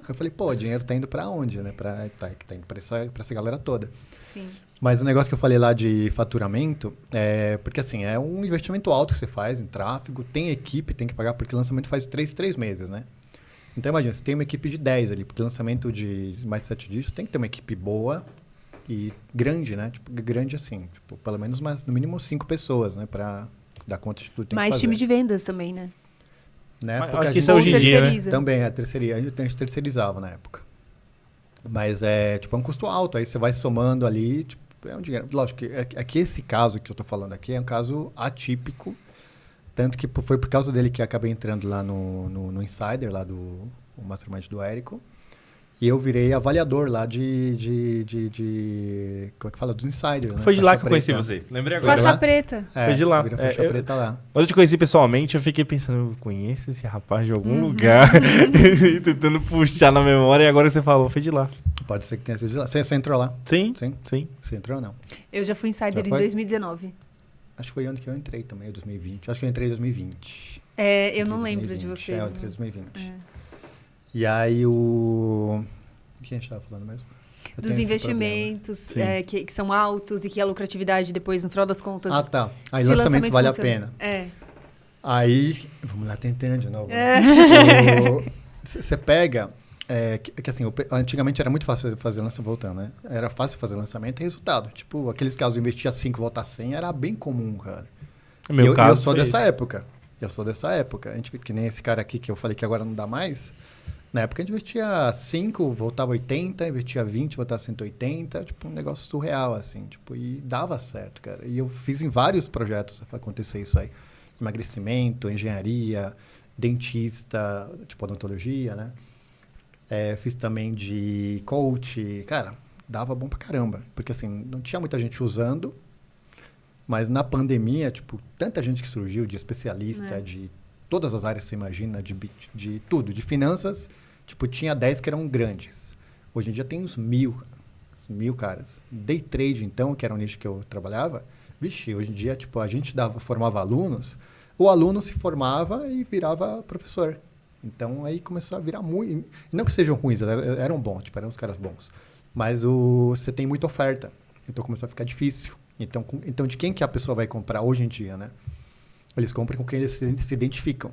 Eu falei, pô, o dinheiro tá indo pra onde, né? Tá indo pra essa galera toda. Sim. Mas o negócio que eu falei lá de faturamento, porque assim, é um investimento alto que você faz em tráfego, tem equipe, tem que pagar, porque o lançamento faz 3 meses, né? Então imagina, você tem uma equipe de 10 ali, porque lançamento de mais de 7 dígitos tem que ter uma equipe boa e grande, né? Tipo, grande assim, tipo, pelo menos no mínimo 5 pessoas, né? Pra dar conta de tudo que tem que fazer. Mais time de vendas também, né? Porque acho a que isso gente é hoje em dia, né? também a gente terceirizava na época. Mas é um custo alto, aí você vai somando ali, tipo, é um dinheiro. Lógico que aqui esse caso que eu tô falando aqui é um caso atípico, tanto que foi por causa dele que eu acabei entrando lá no Insider, lá do Mastermind do Érico. E eu virei avaliador lá como é que fala? Dos insiders, né? Foi de lá que eu conheci você. Lembrei agora. Faixa preta. Foi de lá. Faixa preta lá. Quando eu te conheci pessoalmente, eu fiquei pensando, eu conheço esse rapaz de algum lugar. Tentando puxar na memória, e agora você falou, foi de lá. Pode ser que tenha sido de lá. Você entrou lá? Sim. Você entrou ou não? Eu já fui insider em 2019. Acho que foi ano que eu entrei também, 2020. Acho que eu entrei em 2020. Eu não lembro de você. Eu entrei em 2020. E aí o que a gente estava falando mesmo? Dos investimentos que são altos e que a lucratividade depois, no final das contas... Ah, tá. Aí o lançamento vale a pena. Aí, vamos lá tentando de novo. Você pega... que assim, antigamente era muito fácil fazer lançamento, voltando, né? Era fácil fazer lançamento e resultado. Tipo, aqueles casos de investir a 5 voltar 100 era bem comum, cara. Eu sou dessa época. A gente, que nem esse cara aqui que eu falei que agora não dá mais... Na época a gente investia 5, voltava 80, investia 20, voltava 180, tipo um negócio surreal, assim, tipo, e dava certo, cara. E eu fiz em vários projetos para acontecer isso aí. Emagrecimento, engenharia, dentista, tipo odontologia, né? Fiz também de coach, cara, dava bom pra caramba. Porque assim, não tinha muita gente usando, mas na pandemia, tipo, tanta gente que surgiu de especialista, de todas as áreas que você imagina, de tudo, de finanças, tipo, tinha 10 que eram grandes. Hoje em dia tem uns 1.000 caras. Day trade, então, que era um nicho que eu trabalhava, vixe, hoje em dia, tipo, a gente formava alunos, o aluno se formava e virava professor. Então, aí começou a virar muito... Não que sejam ruins, eram bons, tipo, eram uns caras bons. Mas você tem muita oferta, então começou a ficar difícil. Então, de quem que a pessoa vai comprar hoje em dia, né? Eles compram com quem eles se identificam.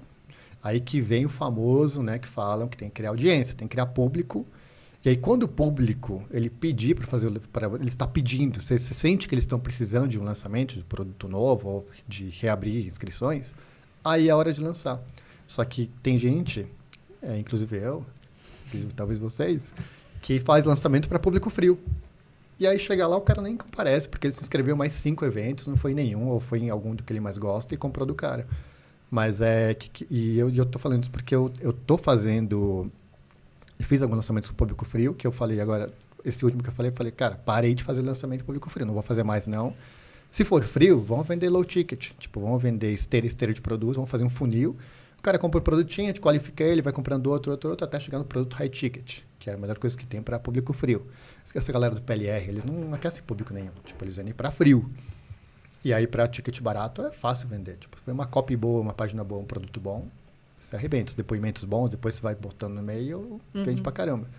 Aí que vem o famoso, né, que falam que tem que criar audiência, tem que criar público. E aí, quando o público ele pedir para fazer, ele está pedindo, você sente que eles estão precisando de um lançamento de produto novo ou de reabrir inscrições, aí é a hora de lançar. Só que tem gente, inclusive eu, talvez vocês, que faz lançamento para público frio. E aí chega lá, o cara nem comparece, porque ele se inscreveu mais 5 eventos, não foi em nenhum, ou foi em algum do que ele mais gosta e comprou do cara. Mas e eu tô falando isso porque eu tô fazendo... Eu fiz alguns lançamentos com público frio, que eu falei agora, esse último que eu falei, cara, parei de fazer lançamento de público frio, não vou fazer mais não. Se for frio, vamos vender low ticket, tipo, vamos vender esteira de produtos, vamos fazer um funil. O cara compra o produtinho, a gente qualifica ele, vai comprando outro, até chegar no produto high ticket, que é a melhor coisa que tem para público frio. Essa galera do PLR, eles não aquecem público nenhum, tipo, eles vendem para frio. E aí, para ticket barato, é fácil vender. Tipo, se for uma copy boa, uma página boa, um produto bom, você arrebenta. Os depoimentos bons, depois você vai botando no meio, vende pra caramba.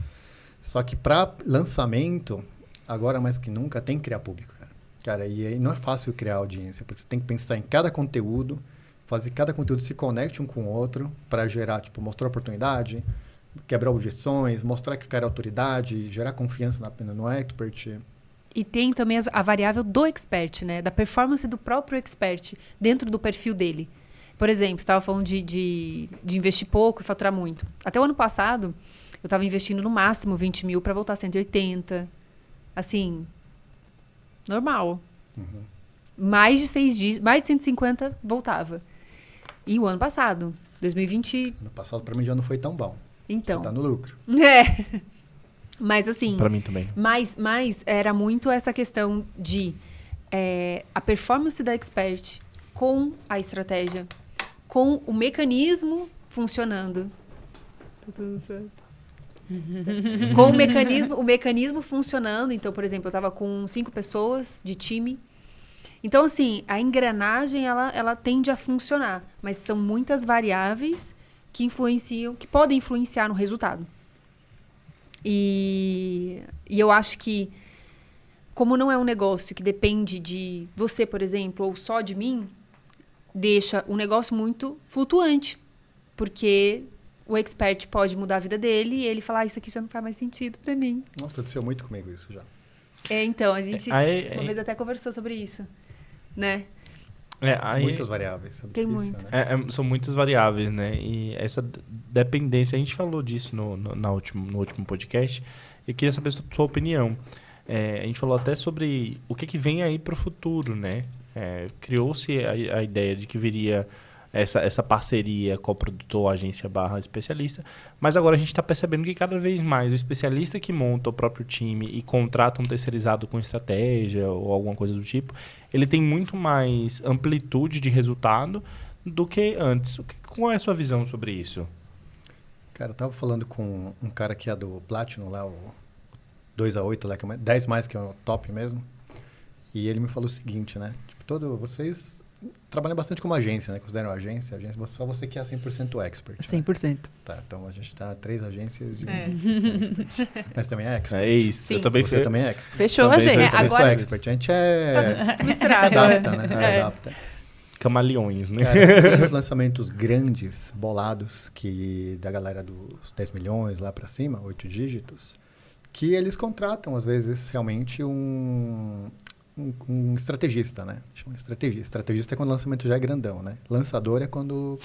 Só que para lançamento, agora mais que nunca, tem que criar público, cara. Cara, e aí não é fácil criar audiência, porque você tem que pensar em cada conteúdo, fazer que cada conteúdo se conecte um com o outro para gerar, tipo, mostrar oportunidade, quebrar objeções, mostrar que o cara é autoridade, gerar confiança no expert. E tem também a variável do expert, né? Da performance do próprio expert dentro do perfil dele. Por exemplo, você estava falando de investir pouco e faturar muito. Até o ano passado, eu estava investindo no máximo 20 mil para voltar a 180. Assim, normal. Mais de 6 dias, mais de 150 voltava. E o ano passado, 2020... Ano passado, para mim, já não foi tão bom. Então. Você tá no lucro. Mas assim... Pra mim também. Mas era muito essa questão de a performance da expert com a estratégia, com o mecanismo funcionando. Tá tudo certo. Com o mecanismo funcionando. Então, por exemplo, eu estava com 5 pessoas de time. Então, assim, a engrenagem, ela tende a funcionar. Mas são muitas variáveis que podem influenciar no resultado. E eu acho que, como não é um negócio que depende de você, por exemplo, ou só de mim, deixa o negócio muito flutuante. Porque o expert pode mudar a vida dele e ele falar, isso aqui já não faz mais sentido para mim. Nossa, aconteceu muito comigo isso já. Então, a gente uma vez até conversou sobre isso, né? Muitas variáveis. Tem difícil, muitas. né? São muitas variáveis, né? E essa dependência, a gente falou disso no último podcast. Eu queria saber a sua opinião. A gente falou até sobre o que vem aí para o futuro, né? Criou-se a ideia de que viria essa parceria com o produtor, agência / especialista, mas agora a gente está percebendo que cada vez mais o especialista que monta o próprio time e contrata um terceirizado com estratégia ou alguma coisa do tipo, ele tem muito mais amplitude de resultado do que antes. Qual é a sua visão sobre isso? Cara, eu tava falando com um cara que é do Platinum lá, o 2-8, lá, que é 10 mais, que é o top mesmo, e ele me falou o seguinte, né? Tipo, vocês trabalham bastante como agência, né? Consideram agência, só você que é 100% expert. 100%. Né? Tá, então a gente tá 3 agências e mas também é expert. É isso. Sim. Eu também Você também é expert. Fechou Também a gente. Você agora- só é expert. A gente se Misturado. adapta, né? Se adapta. Camaleões, né? Cara, tem os lançamentos grandes, bolados, da galera dos 10 milhões lá pra cima, 8 dígitos, que eles contratam, às vezes, realmente um estrategista, né? Chama estrategista. Estrategista é quando o lançamento já é grandão, né? Lançador é quando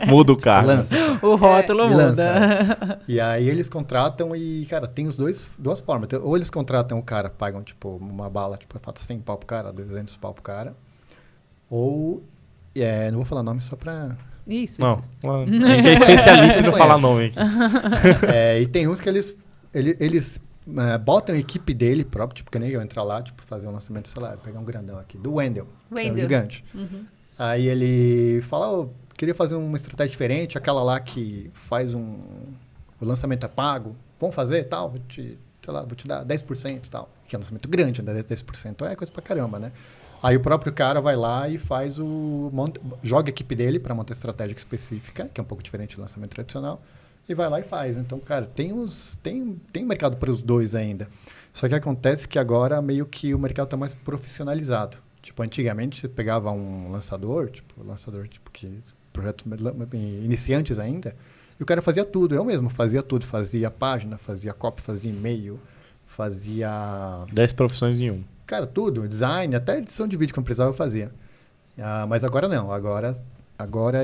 Muda o carro. lança. O rótulo E muda. lança, E aí eles contratam e, cara, tem duas formas. Ou eles contratam o cara, pagam, tipo, uma bala, tipo, 100 pau pro cara, 200 pau pro cara. Ou, não vou falar nome só pra... Isso. Não, a gente é especialista em não falar nome aqui. E tem uns que eles botam a equipe dele próprio, tipo, que nem eu entrar lá, tipo, fazer um lançamento, sei lá, pegar um grandão aqui, do Wendel. É um gigante. Uhum. Aí ele fala, queria fazer uma estratégia diferente, aquela lá que faz o lançamento é pago, vamos fazer tal, vou te dar 10% e tal. Que é um lançamento grande, né? 10% é coisa pra caramba, né? Aí o próprio cara vai lá e faz joga a equipe dele para montar estratégia específica, que é um pouco diferente do lançamento tradicional, e vai lá e faz. Então, cara, tem mercado para os dois ainda. Só que acontece que agora meio que o mercado está mais profissionalizado. Tipo, antigamente você pegava um lançador que projetos iniciantes ainda, e o cara fazia tudo. Eu mesmo fazia tudo, fazia página, fazia copy, fazia e-mail, fazia 10 profissões em um. Cara, tudo, design, até edição de vídeo que eu precisava eu fazia. Mas agora não, agora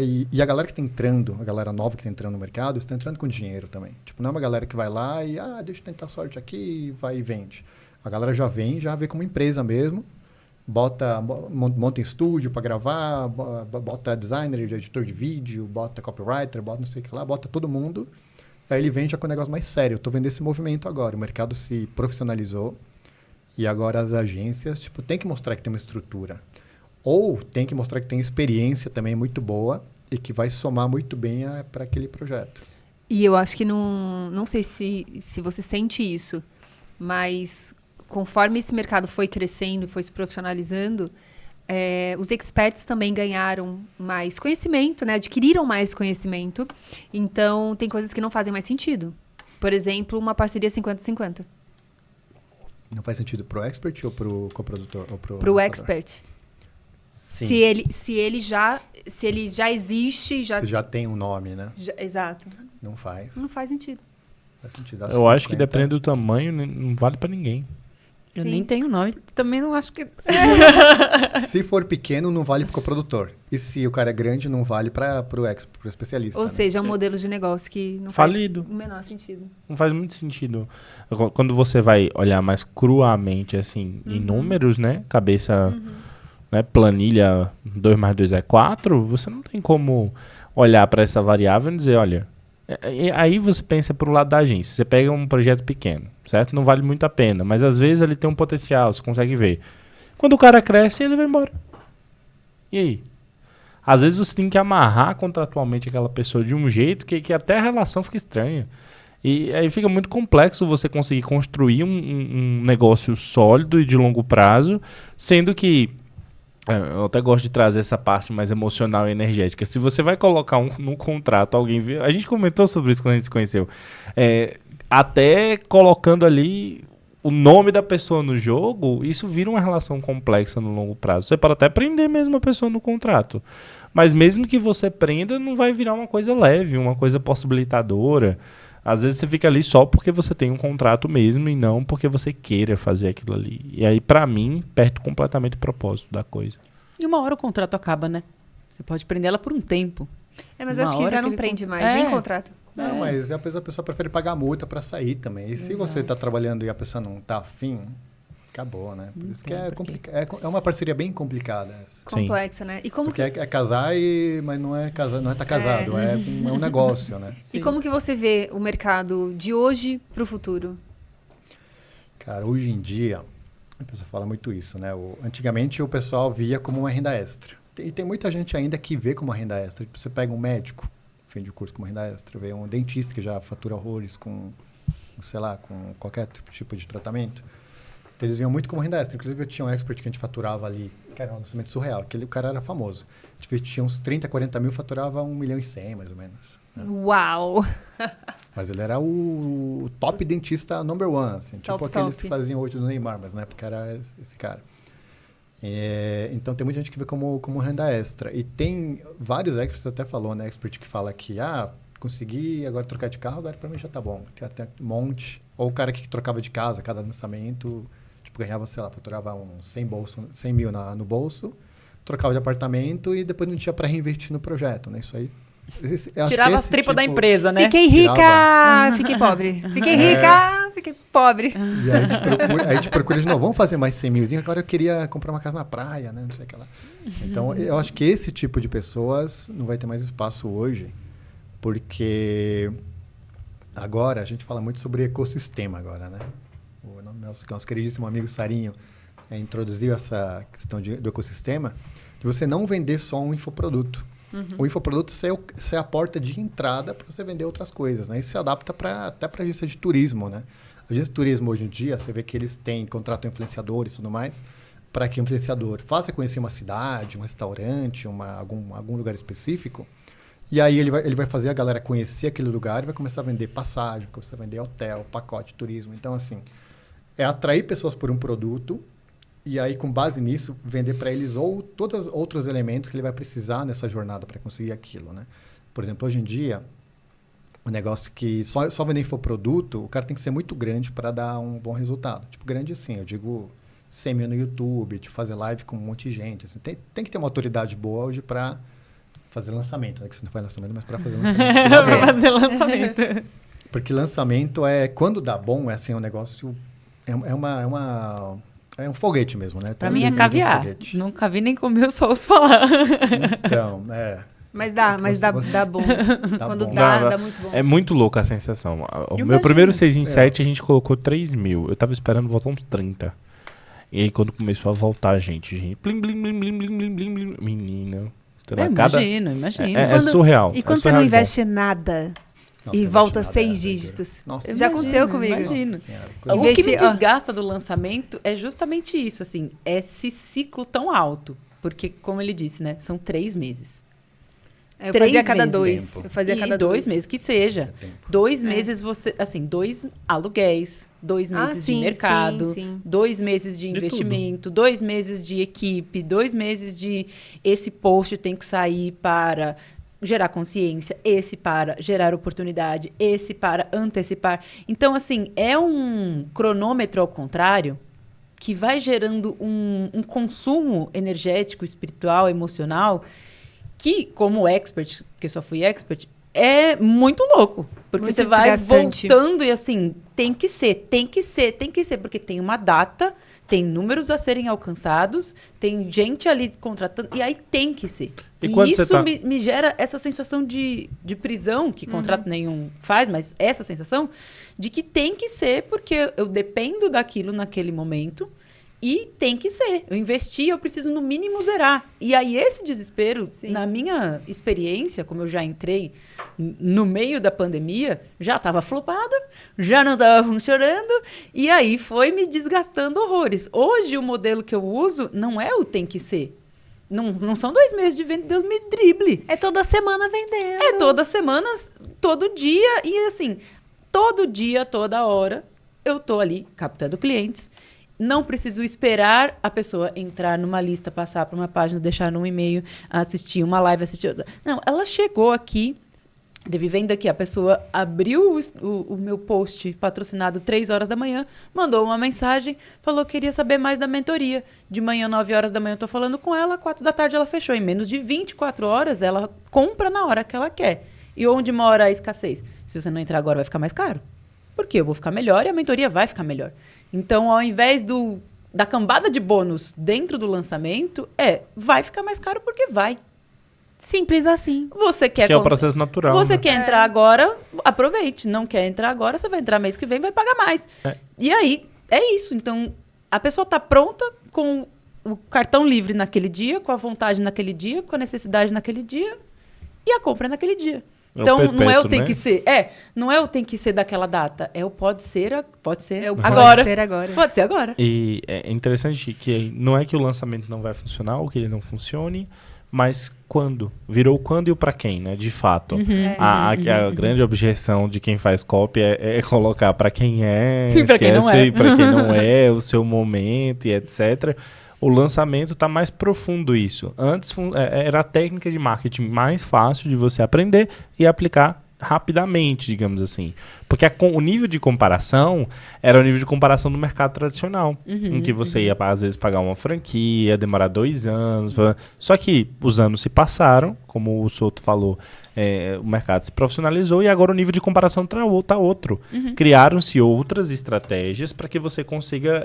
e a galera que está entrando, a galera nova que está entrando no mercado, está entrando com dinheiro também. Tipo, não é uma galera que vai lá e, deixa eu tentar sorte aqui e vai e vende. A galera já vê como empresa mesmo, monta em estúdio para gravar, bota designer, editor de vídeo, bota copywriter, bota não sei o que lá, bota todo mundo. Aí ele vende já com um negócio mais sério. Eu tô vendo esse movimento agora, o mercado se profissionalizou. E agora as agências, tipo, tem que mostrar que tem uma estrutura. Ou tem que mostrar que tem experiência também muito boa e que vai somar muito bem para aquele projeto. E eu acho que não sei se você sente isso, mas conforme esse mercado foi crescendo e foi se profissionalizando, os experts também ganharam mais conhecimento, né? Adquiriram mais conhecimento. Então, tem coisas que não fazem mais sentido. Por exemplo, uma parceria 50-50. Não faz sentido pro expert ou pro coprodutor? Ou pro lançador? Expert. Sim. Se ele já existe... Se já tem um nome, né? Exato. Não faz. Não faz sentido. Faz sentido. Eu acho que dependendo do tamanho, não vale pra ninguém. Eu Sim. nem tenho nome, também não acho que... Se for pequeno, não vale para o produtor. E se o cara é grande, não vale para o especialista. Ou né? seja, é um modelo de negócio que não Falido. faz o menor sentido. Não faz muito sentido. Quando você vai olhar mais cruamente, assim, em números, né? Cabeça, né? Planilha 2 mais 2 é 4, você não tem como olhar para essa variável e dizer, olha... Aí você pensa pro lado da agência. Você pega um projeto pequeno, certo? Não vale muito a pena, mas às vezes ele tem um potencial, você consegue ver. Quando o cara cresce, ele vai embora. E aí? Às vezes você tem que amarrar contratualmente aquela pessoa de um jeito que até a relação fica estranha. E aí fica muito complexo você conseguir construir um negócio sólido e de longo prazo, sendo que eu até gosto de trazer essa parte mais emocional e energética. Se você vai colocar no contrato alguém... A gente comentou sobre isso quando a gente se conheceu. Até colocando ali o nome da pessoa no jogo, isso vira uma relação complexa no longo prazo. Você pode até prender mesmo a pessoa no contrato. Mas mesmo que você prenda, não vai virar uma coisa leve, uma coisa possibilitadora. Às vezes você fica ali só porque você tem um contrato mesmo e não porque você queira fazer aquilo ali. E aí, pra mim, perde completamente o propósito da coisa. E uma hora o contrato acaba, né? Você pode prender ela por um tempo. Mas eu acho que já não prende mais, nem contrato. Não, mas a pessoa prefere pagar multa para sair também. E se você está trabalhando e a pessoa não está afim, acabou, né? Por isso que é uma parceria bem complicada essa. Complexa, né? E como Porque é casar, mas não é casar, não é estar casado, é um negócio, né? E como que você vê o mercado de hoje para o futuro? Cara, hoje em dia, a pessoa fala muito isso, né? Antigamente o pessoal via como uma renda extra. E tem muita gente ainda que vê como uma renda extra. Tipo, você pega um médico, vende o curso como renda extra, vê um dentista que já fatura horrores com, sei lá, com qualquer tipo de tratamento. Então, eles viam muito como renda extra. Inclusive, eu tinha um expert que a gente faturava ali, que era um lançamento surreal. O cara era famoso. A gente tinha uns 30, 40 mil, faturava 1,1 milhão, mais ou menos. Né? Uau! Mas ele era o top dentista number one, assim, tipo aqueles que faziam hoje do Neymar, mas na época era esse cara. Então tem muita gente que vê como renda extra. E tem vários experts, até falou, né? Expert que fala que, consegui agora trocar de carro, agora pra mim já tá bom. Tem até um monte. Ou o cara que trocava de casa, cada lançamento, tipo, ganhava, sei lá, faturava uns 100 mil no bolso, trocava de apartamento e depois não tinha pra reinvestir no projeto, né? Isso aí... Tirava as tripas da empresa, né? Fiquei rica, fiquei pobre. Fiquei rica, fiquei pobre. E aí a gente procura de novo, vamos fazer mais 100 mil. Agora eu queria comprar uma casa na praia, né? Não sei o que lá. Então, eu acho que esse tipo de pessoas não vai ter mais espaço hoje, porque agora a gente fala muito sobre ecossistema agora, né? O nosso queridíssimo amigo Sarinho introduziu essa questão do ecossistema, de você não vender só um infoproduto. O infoproduto é a porta de entrada para você vender outras coisas, né? Isso se adapta até para agência de turismo, né? A agência de turismo hoje em dia, você vê que eles têm contrato influenciadores e tudo mais, para que o influenciador faça conhecer uma cidade, um restaurante, algum lugar específico, e aí ele vai fazer a galera conhecer aquele lugar e vai começar a vender passagem, vai começar a vender hotel, pacote, turismo. Então, assim, é atrair pessoas por um produto. E aí, com base nisso, vender para eles todos os outros elementos que ele vai precisar nessa jornada para conseguir aquilo, né? Por exemplo, hoje em dia, um negócio que só vender infoproduto, o cara tem que ser muito grande para dar um bom resultado. Tipo, grande assim, eu digo 100 mil no YouTube, tipo, fazer live com um monte de gente. Assim, tem que ter uma autoridade boa hoje para fazer lançamento, né? Que você não faz lançamento, mas para fazer lançamento. Para fazer lançamento. Porque lançamento quando dá bom, é um negócio... É um foguete mesmo, né? Pra mim é caviar. Nunca vi nem comi, eu só ouço falar. Então, Mas dá bom. Quando bom. dá muito bom. É muito louca a sensação. Meu primeiro 6 em 7 a gente colocou 3 mil. Eu tava esperando voltar uns 30. E aí quando começou a voltar a gente... Blim, blim, blim, blim, blim, blim, blim, blim. Menina. Imagino. É surreal. E quando você não investe nada... E volta 6 dígitos. Nossa, já aconteceu comigo. Imagino. Nossa, o que me desgasta do lançamento é justamente isso, assim, esse ciclo tão alto. Porque, como ele disse, né, são 3 meses. Eu fazia cada 2. Tempo. Eu fazia e cada 2 meses, que seja. 2 É. meses você, assim, 2 aluguéis, 2 meses de mercado, sim. 2 meses de investimento, 2 meses de equipe, 2 meses de esse post tem que sair para gerar consciência, esse para gerar oportunidade, esse para antecipar. Então, assim, é um cronômetro ao contrário que vai gerando um consumo energético, espiritual, emocional, que, como expert, porque eu só fui expert, é muito louco. Porque Muito você vai desgastante. voltando e assim, tem que ser, porque tem uma data, tem números a serem alcançados, tem gente ali contratando, e aí tem que ser. E quando isso você tá- me gera essa sensação de prisão, que contrato nenhum faz, mas essa sensação de que tem que ser, porque eu dependo daquilo naquele momento, e tem que ser. Eu investi, eu preciso no mínimo zerar. E aí esse desespero, Sim. na minha experiência, como eu já entrei no meio da pandemia, já estava flopado, já não estava funcionando, e aí foi me desgastando horrores. Hoje o modelo que eu uso não é o tem que ser. Não são 2 meses de venda, Deus me drible. É toda semana vendendo. É toda semana, todo dia, e assim, todo dia, toda hora, eu tô ali captando clientes. Não preciso esperar a pessoa entrar numa lista, passar por uma página, deixar num e-mail, assistir uma live, assistir outra. Não, ela chegou aqui, teve venda aqui, a pessoa abriu o meu post patrocinado 3 horas da manhã, mandou uma mensagem, falou que queria saber mais da mentoria. De manhã, 9 horas da manhã, eu tô falando com ela, 4 da tarde ela fechou. Em menos de 24 horas, ela compra na hora que ela quer. E onde mora a escassez? Se você não entrar agora, vai ficar mais caro. Porque eu vou ficar melhor e a mentoria vai ficar melhor. Então, ao invés da cambada de bônus dentro do lançamento, vai ficar mais caro porque vai. Simples assim. Você quer Que é o processo natural. Você né? quer entrar agora, aproveite. Não quer entrar agora, você vai entrar mês que vem, vai pagar mais. E aí, é isso. Então, a pessoa está pronta com o cartão livre naquele dia, com a vontade naquele dia, com a necessidade naquele dia, e a compra é naquele dia. É o Então, não é o perpétuo, tem né? que ser. Não é o tem que ser daquela data. É o pode ser É o pode agora. ser agora. Pode ser agora. E é interessante que não é que o lançamento não vai funcionar ou que ele não funcione, mas quando? Virou o quando e o pra quem, né? De fato. A grande objeção de quem faz copy é colocar pra quem é, E pra quem não é. pra quem não é, o seu momento e etc. O lançamento está mais profundo isso. Antes era a técnica de marketing mais fácil de você aprender e aplicar rapidamente, digamos assim. Porque o nível de comparação era o nível de comparação do mercado tradicional, em que você ia, às vezes, pagar uma franquia, demorar 2 anos. Só que os anos se passaram, como o Souto falou, o mercado se profissionalizou e agora o nível de comparação está outro. Criaram-se outras estratégias para que você consiga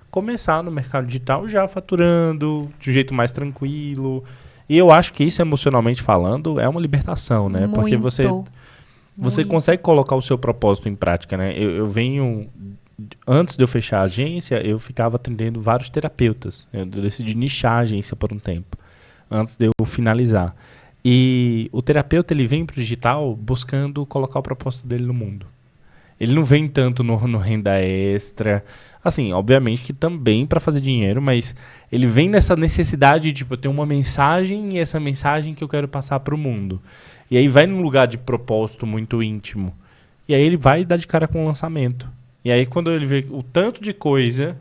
começar no mercado digital já faturando de um jeito mais tranquilo. E eu acho que isso, emocionalmente falando, é uma libertação, né? Porque você consegue colocar o seu propósito em prática, né? Eu venho... Antes de eu fechar a agência, eu ficava atendendo vários terapeutas. Eu decidi nichar a agência por um tempo, antes de eu finalizar. E o terapeuta, ele vem para o digital buscando colocar o propósito dele no mundo. Ele não vem tanto no renda extra. Assim, obviamente que também para fazer dinheiro, mas ele vem nessa necessidade de, tipo, eu tenho uma mensagem e essa mensagem que eu quero passar para o mundo. E aí vai num lugar de propósito muito íntimo. E aí ele vai dar de cara com o lançamento. E aí quando ele vê o tanto de coisa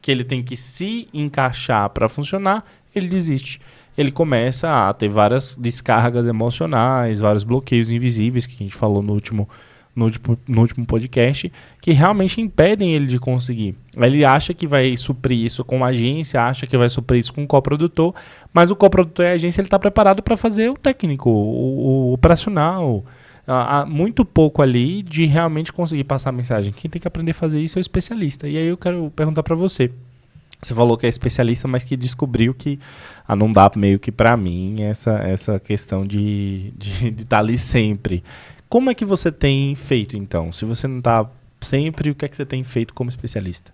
que ele tem que se encaixar para funcionar, ele desiste. Ele começa a ter várias descargas emocionais, vários bloqueios invisíveis, que a gente falou no último podcast, que realmente impedem ele de conseguir. Ele acha que vai suprir isso com a agência, acha que vai suprir isso com o coprodutor, mas o coprodutor e a agência está preparado para fazer o técnico, o operacional. Há muito pouco ali de realmente conseguir passar a mensagem. Quem tem que aprender a fazer isso é o especialista. E aí eu quero perguntar para você. Você falou que é especialista, mas que descobriu que não dá meio que para mim essa questão de estar ali sempre. Como é que você tem feito, então? Se você não está sempre, o que é que você tem feito como especialista?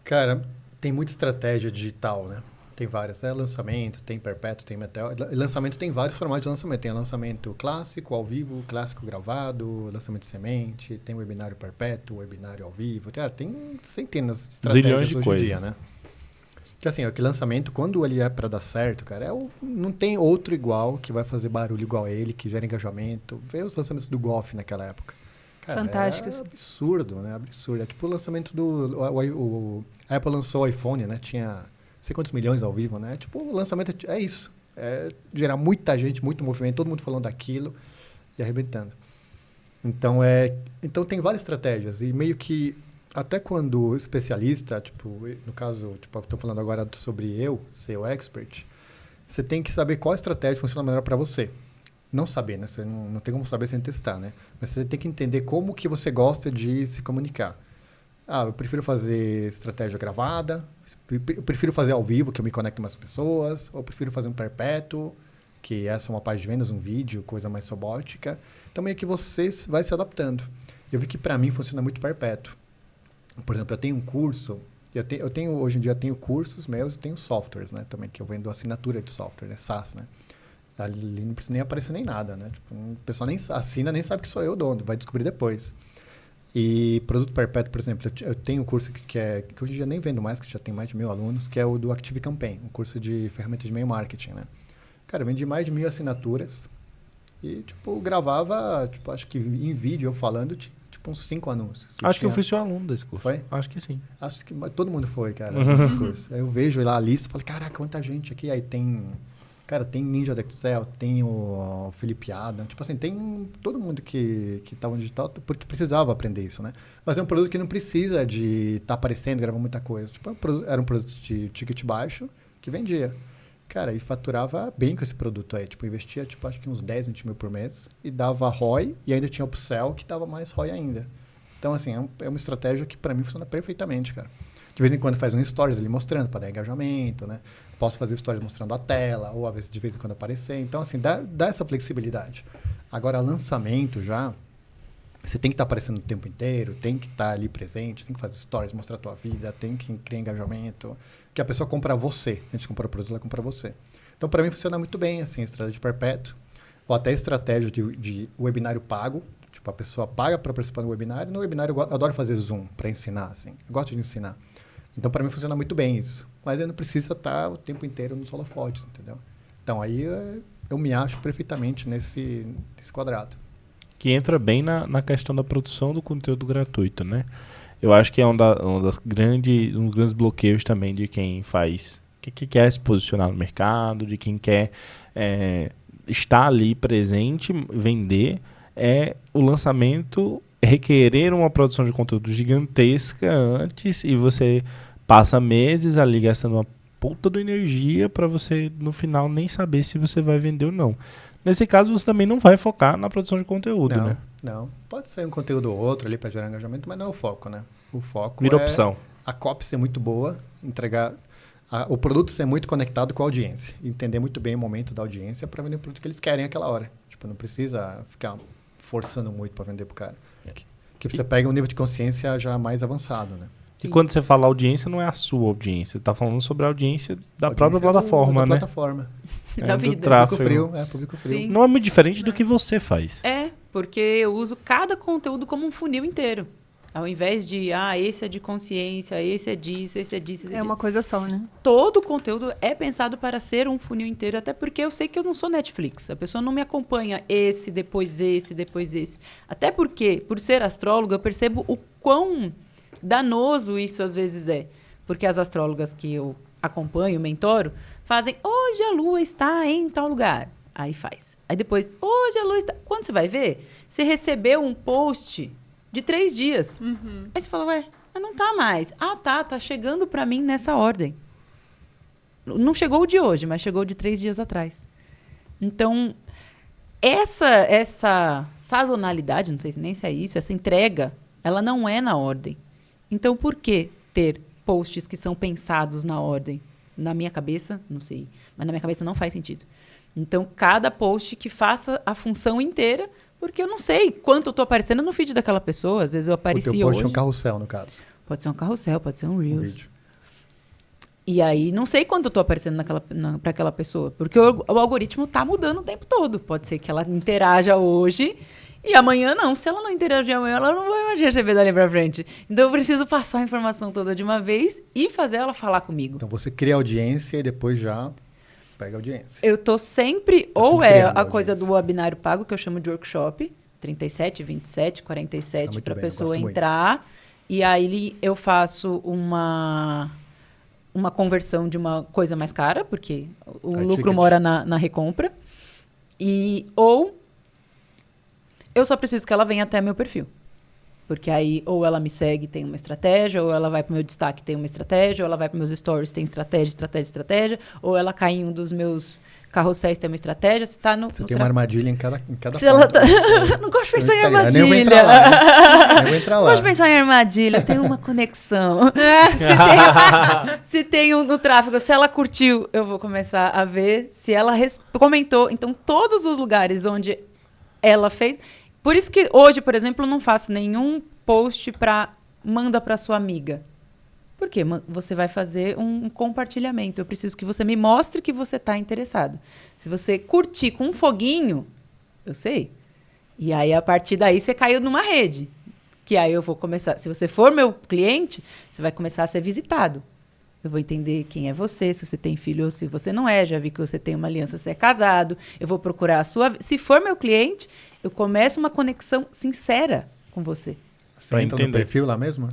Cara, tem muita estratégia digital, né? Tem várias. Lançamento, tem perpétuo, tem metal. Lançamento tem vários formatos de lançamento. Tem lançamento clássico, ao vivo, clássico gravado, lançamento de semente, tem webinário perpétuo, webinário ao vivo. Tem centenas de estratégias hoje em dia, né? Que assim, que lançamento, quando ele é para dar certo, cara, não tem outro igual que vai fazer barulho igual a ele, que gera engajamento. Vê os lançamentos do Golf naquela época. Cara, fantásticos. É absurdo, né? Absurdo. É tipo o lançamento a Apple lançou o iPhone, né? Tinha não sei quantos milhões ao vivo, né? Tipo, o lançamento é isso. É gerar muita gente, muito movimento, todo mundo falando daquilo e arrebentando. Então tem várias estratégias. E meio que até quando especialista, tipo, no caso, tipo, estou falando agora sobre ser o expert, você tem que saber qual estratégia funciona melhor para você. Não saber, né? Você não tem como saber sem testar, né? Mas você tem que entender como que você gosta de se comunicar. Eu prefiro fazer estratégia gravada, eu prefiro fazer ao vivo, que eu me conecto com mais pessoas, ou eu prefiro fazer um perpétuo, que essa é uma página de vendas, um vídeo, coisa mais robótica. Então, meio que você vai se adaptando. Eu vi que, para mim, funciona muito perpétuo. Por exemplo, eu tenho um curso, hoje em dia eu tenho cursos meus e tenho softwares, né? Também, que eu vendo assinatura de software, né? SaaS, né? Ali não precisa nem aparecer nem nada, né? Tipo, o pessoal nem assina, nem sabe que sou eu o dono, vai descobrir depois. E produto perpétuo, por exemplo, eu tenho um curso que hoje em dia nem vendo mais, que já tem mais de 1.000 alunos, que é o do Active Campaign, um curso de ferramentas de e-mail marketing, né? Cara, eu vendi mais de 1.000 assinaturas e, tipo, gravava, tipo, acho que em vídeo eu falando, tinha, tipo, uns 5 anúncios. Acho que eu fui seu aluno desse curso. Foi? Acho que sim. Acho que todo mundo foi, cara, nesse curso. Aí eu vejo lá a lista e falo, caraca, quanta gente aqui. Aí tem... Cara, tem Ninja do Excel, tem o Felipe Adam, tipo assim, tem todo mundo que estava no digital porque precisava aprender isso, né? Mas é um produto que não precisa de estar aparecendo, gravar muita coisa. Tipo, era um produto de ticket baixo que vendia. Cara, e faturava bem com esse produto aí. Tipo, investia, tipo, acho que uns 10, 20 mil por mês e dava ROI e ainda tinha upsell que dava mais ROI ainda. Então, assim, é uma estratégia que para mim funciona perfeitamente, cara. De vez em quando faz um stories ali mostrando para dar engajamento, né? Posso fazer stories mostrando a tela, ou às vezes de vez em quando aparecer. Então, assim, dá essa flexibilidade. Agora, lançamento já, você tem que estar aparecendo o tempo inteiro, tem que estar ali presente, tem que fazer stories, mostrar a tua vida, tem que criar engajamento. Que a pessoa compra você. A gente compra o produto, ela compra você. Então, para mim, funciona muito bem, assim, estratégia de perpétuo, ou até estratégia de webinário pago. Tipo, a pessoa paga para participar do webinário. No webinário, eu adoro fazer Zoom para ensinar, assim. Eu gosto de ensinar. Então, para mim, funciona muito bem isso. Mas eu não preciso estar o tempo inteiro nos holofotes, entendeu? Então, aí eu me acho perfeitamente nesse quadrado. Que entra bem na questão da produção do conteúdo gratuito, né? Eu acho que é um dos grandes bloqueios também de quem faz, que quer se posicionar no mercado, de quem quer estar ali presente, vender, é o lançamento requerer uma produção de conteúdo gigantesca antes e você passa meses ali gastando uma puta de energia para você no final nem saber se você vai vender ou não. Nesse caso, você também não vai focar na produção de conteúdo, né? Não. Pode ser um conteúdo ou outro ali para gerar engajamento, mas não é o foco, né? O foco vira opção. A copy ser muito boa, entregar... o produto ser muito conectado com a audiência. Entender muito bem o momento da audiência para vender o produto que eles querem naquela hora. Tipo, não precisa ficar forçando muito para vender pro cara. Que você pega um nível de consciência já mais avançado, né? E quando você fala audiência, não é a sua audiência. Você está falando sobre a audiência da própria plataforma, da né? plataforma. Da vida. Do tráfego. Público frio. Sim. Não é muito diferente do que você faz. É, porque eu uso cada conteúdo como um funil inteiro. Ao invés de, esse é de consciência, esse é disso, esse é disso. É uma coisa só, né? Todo o conteúdo é pensado para ser um funil inteiro, até porque eu sei que eu não sou Netflix. A pessoa não me acompanha esse, depois esse, depois esse. Até porque, por ser astróloga, eu percebo o quão danoso isso às vezes é. Porque as astrólogas que eu acompanho, mentoro, fazem, hoje a lua está em tal lugar. Aí faz. Aí depois, hoje a lua está... Quando você vai ver, você recebeu um post de 3 dias. Uhum. Aí você fala, mas não tá mais. Tá chegando para mim nessa ordem. Não chegou o de hoje, mas chegou de 3 dias atrás. Então, essa sazonalidade, não sei nem se é isso, essa entrega, ela não é na ordem. Então, por que ter posts que são pensados na ordem? Na minha cabeça, não sei, mas na minha cabeça não faz sentido. Então, cada post que faça a função inteira, porque eu não sei quanto eu estou aparecendo no feed daquela pessoa. Às vezes eu apareci hoje. O teu post é um carrossel, no caso. Pode ser um carrossel, pode ser um Reels. E aí, não sei quanto eu estou aparecendo para aquela pessoa. Porque o algoritmo está mudando o tempo todo. Pode ser que ela interaja hoje e amanhã não. Se ela não interagir amanhã, ela não vai mais receber dali para frente. Então, eu preciso passar a informação toda de uma vez e fazer ela falar comigo. Então, você cria audiência e depois já pega a audiência. Eu tô sempre... ou é a coisa do webinário pago, que eu chamo de workshop, 37, 27, 47, para a pessoa entrar. E aí eu faço uma conversão de uma coisa mais cara, porque o lucro mora na recompra. Ou eu só preciso que ela venha até meu perfil. Porque aí, ou ela me segue, tem uma estratégia, ou ela vai pro meu destaque, tem uma estratégia, ou ela vai para meus stories, tem estratégia, ou ela cai em um dos meus carrosséis, tem uma estratégia. Se tá no, Você no tem uma armadilha em cada Se ela tá... Não gosto de pensar em armadilha. Nem vou entrar lá. Né? Nem vou entrar Não lá. gosto de pensar em armadilha, tem uma conexão. Se tem um no tráfego, se ela curtiu, eu vou começar a ver. Se ela comentou, então todos os lugares onde ela fez... Por isso que hoje, por exemplo, eu não faço nenhum post para manda para sua amiga. Por quê? Você vai fazer um compartilhamento. Eu preciso que você me mostre que você está interessado. Se você curtir com um foguinho, eu sei. E aí, a partir daí, você caiu numa rede. Que aí eu vou começar... Se você for meu cliente, você vai começar a ser visitado. Eu vou entender quem é você, se você tem filho ou se você não é. Já vi que você tem uma aliança, você é casado. Eu vou procurar a sua... Se for meu cliente, eu começo uma conexão sincera com você. Você entra no perfil lá mesmo?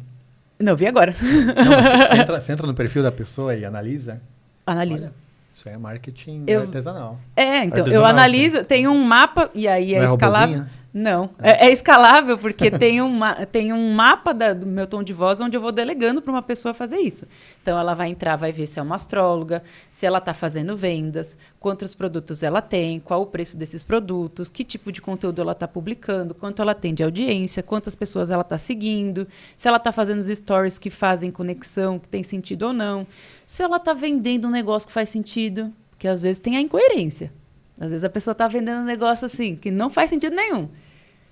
Não, eu vi agora. Não, mas você entra no perfil da pessoa e analisa? Analisa. Olha, isso é marketing artesanal. Então, Artesanal, eu analiso, tem um mapa, e aí é escalável. Robozinha? Não, é escalável porque tem um mapa do meu tom de voz onde eu vou delegando para uma pessoa fazer isso. Então, ela vai entrar, vai ver se é uma astróloga, se ela está fazendo vendas, quantos produtos ela tem, qual o preço desses produtos, que tipo de conteúdo ela está publicando, quanto ela tem de audiência, quantas pessoas ela está seguindo, se ela está fazendo os stories que fazem conexão, que tem sentido ou não, se ela está vendendo um negócio que faz sentido, porque às vezes tem a incoerência. Às vezes a pessoa está vendendo um negócio assim, que não faz sentido nenhum.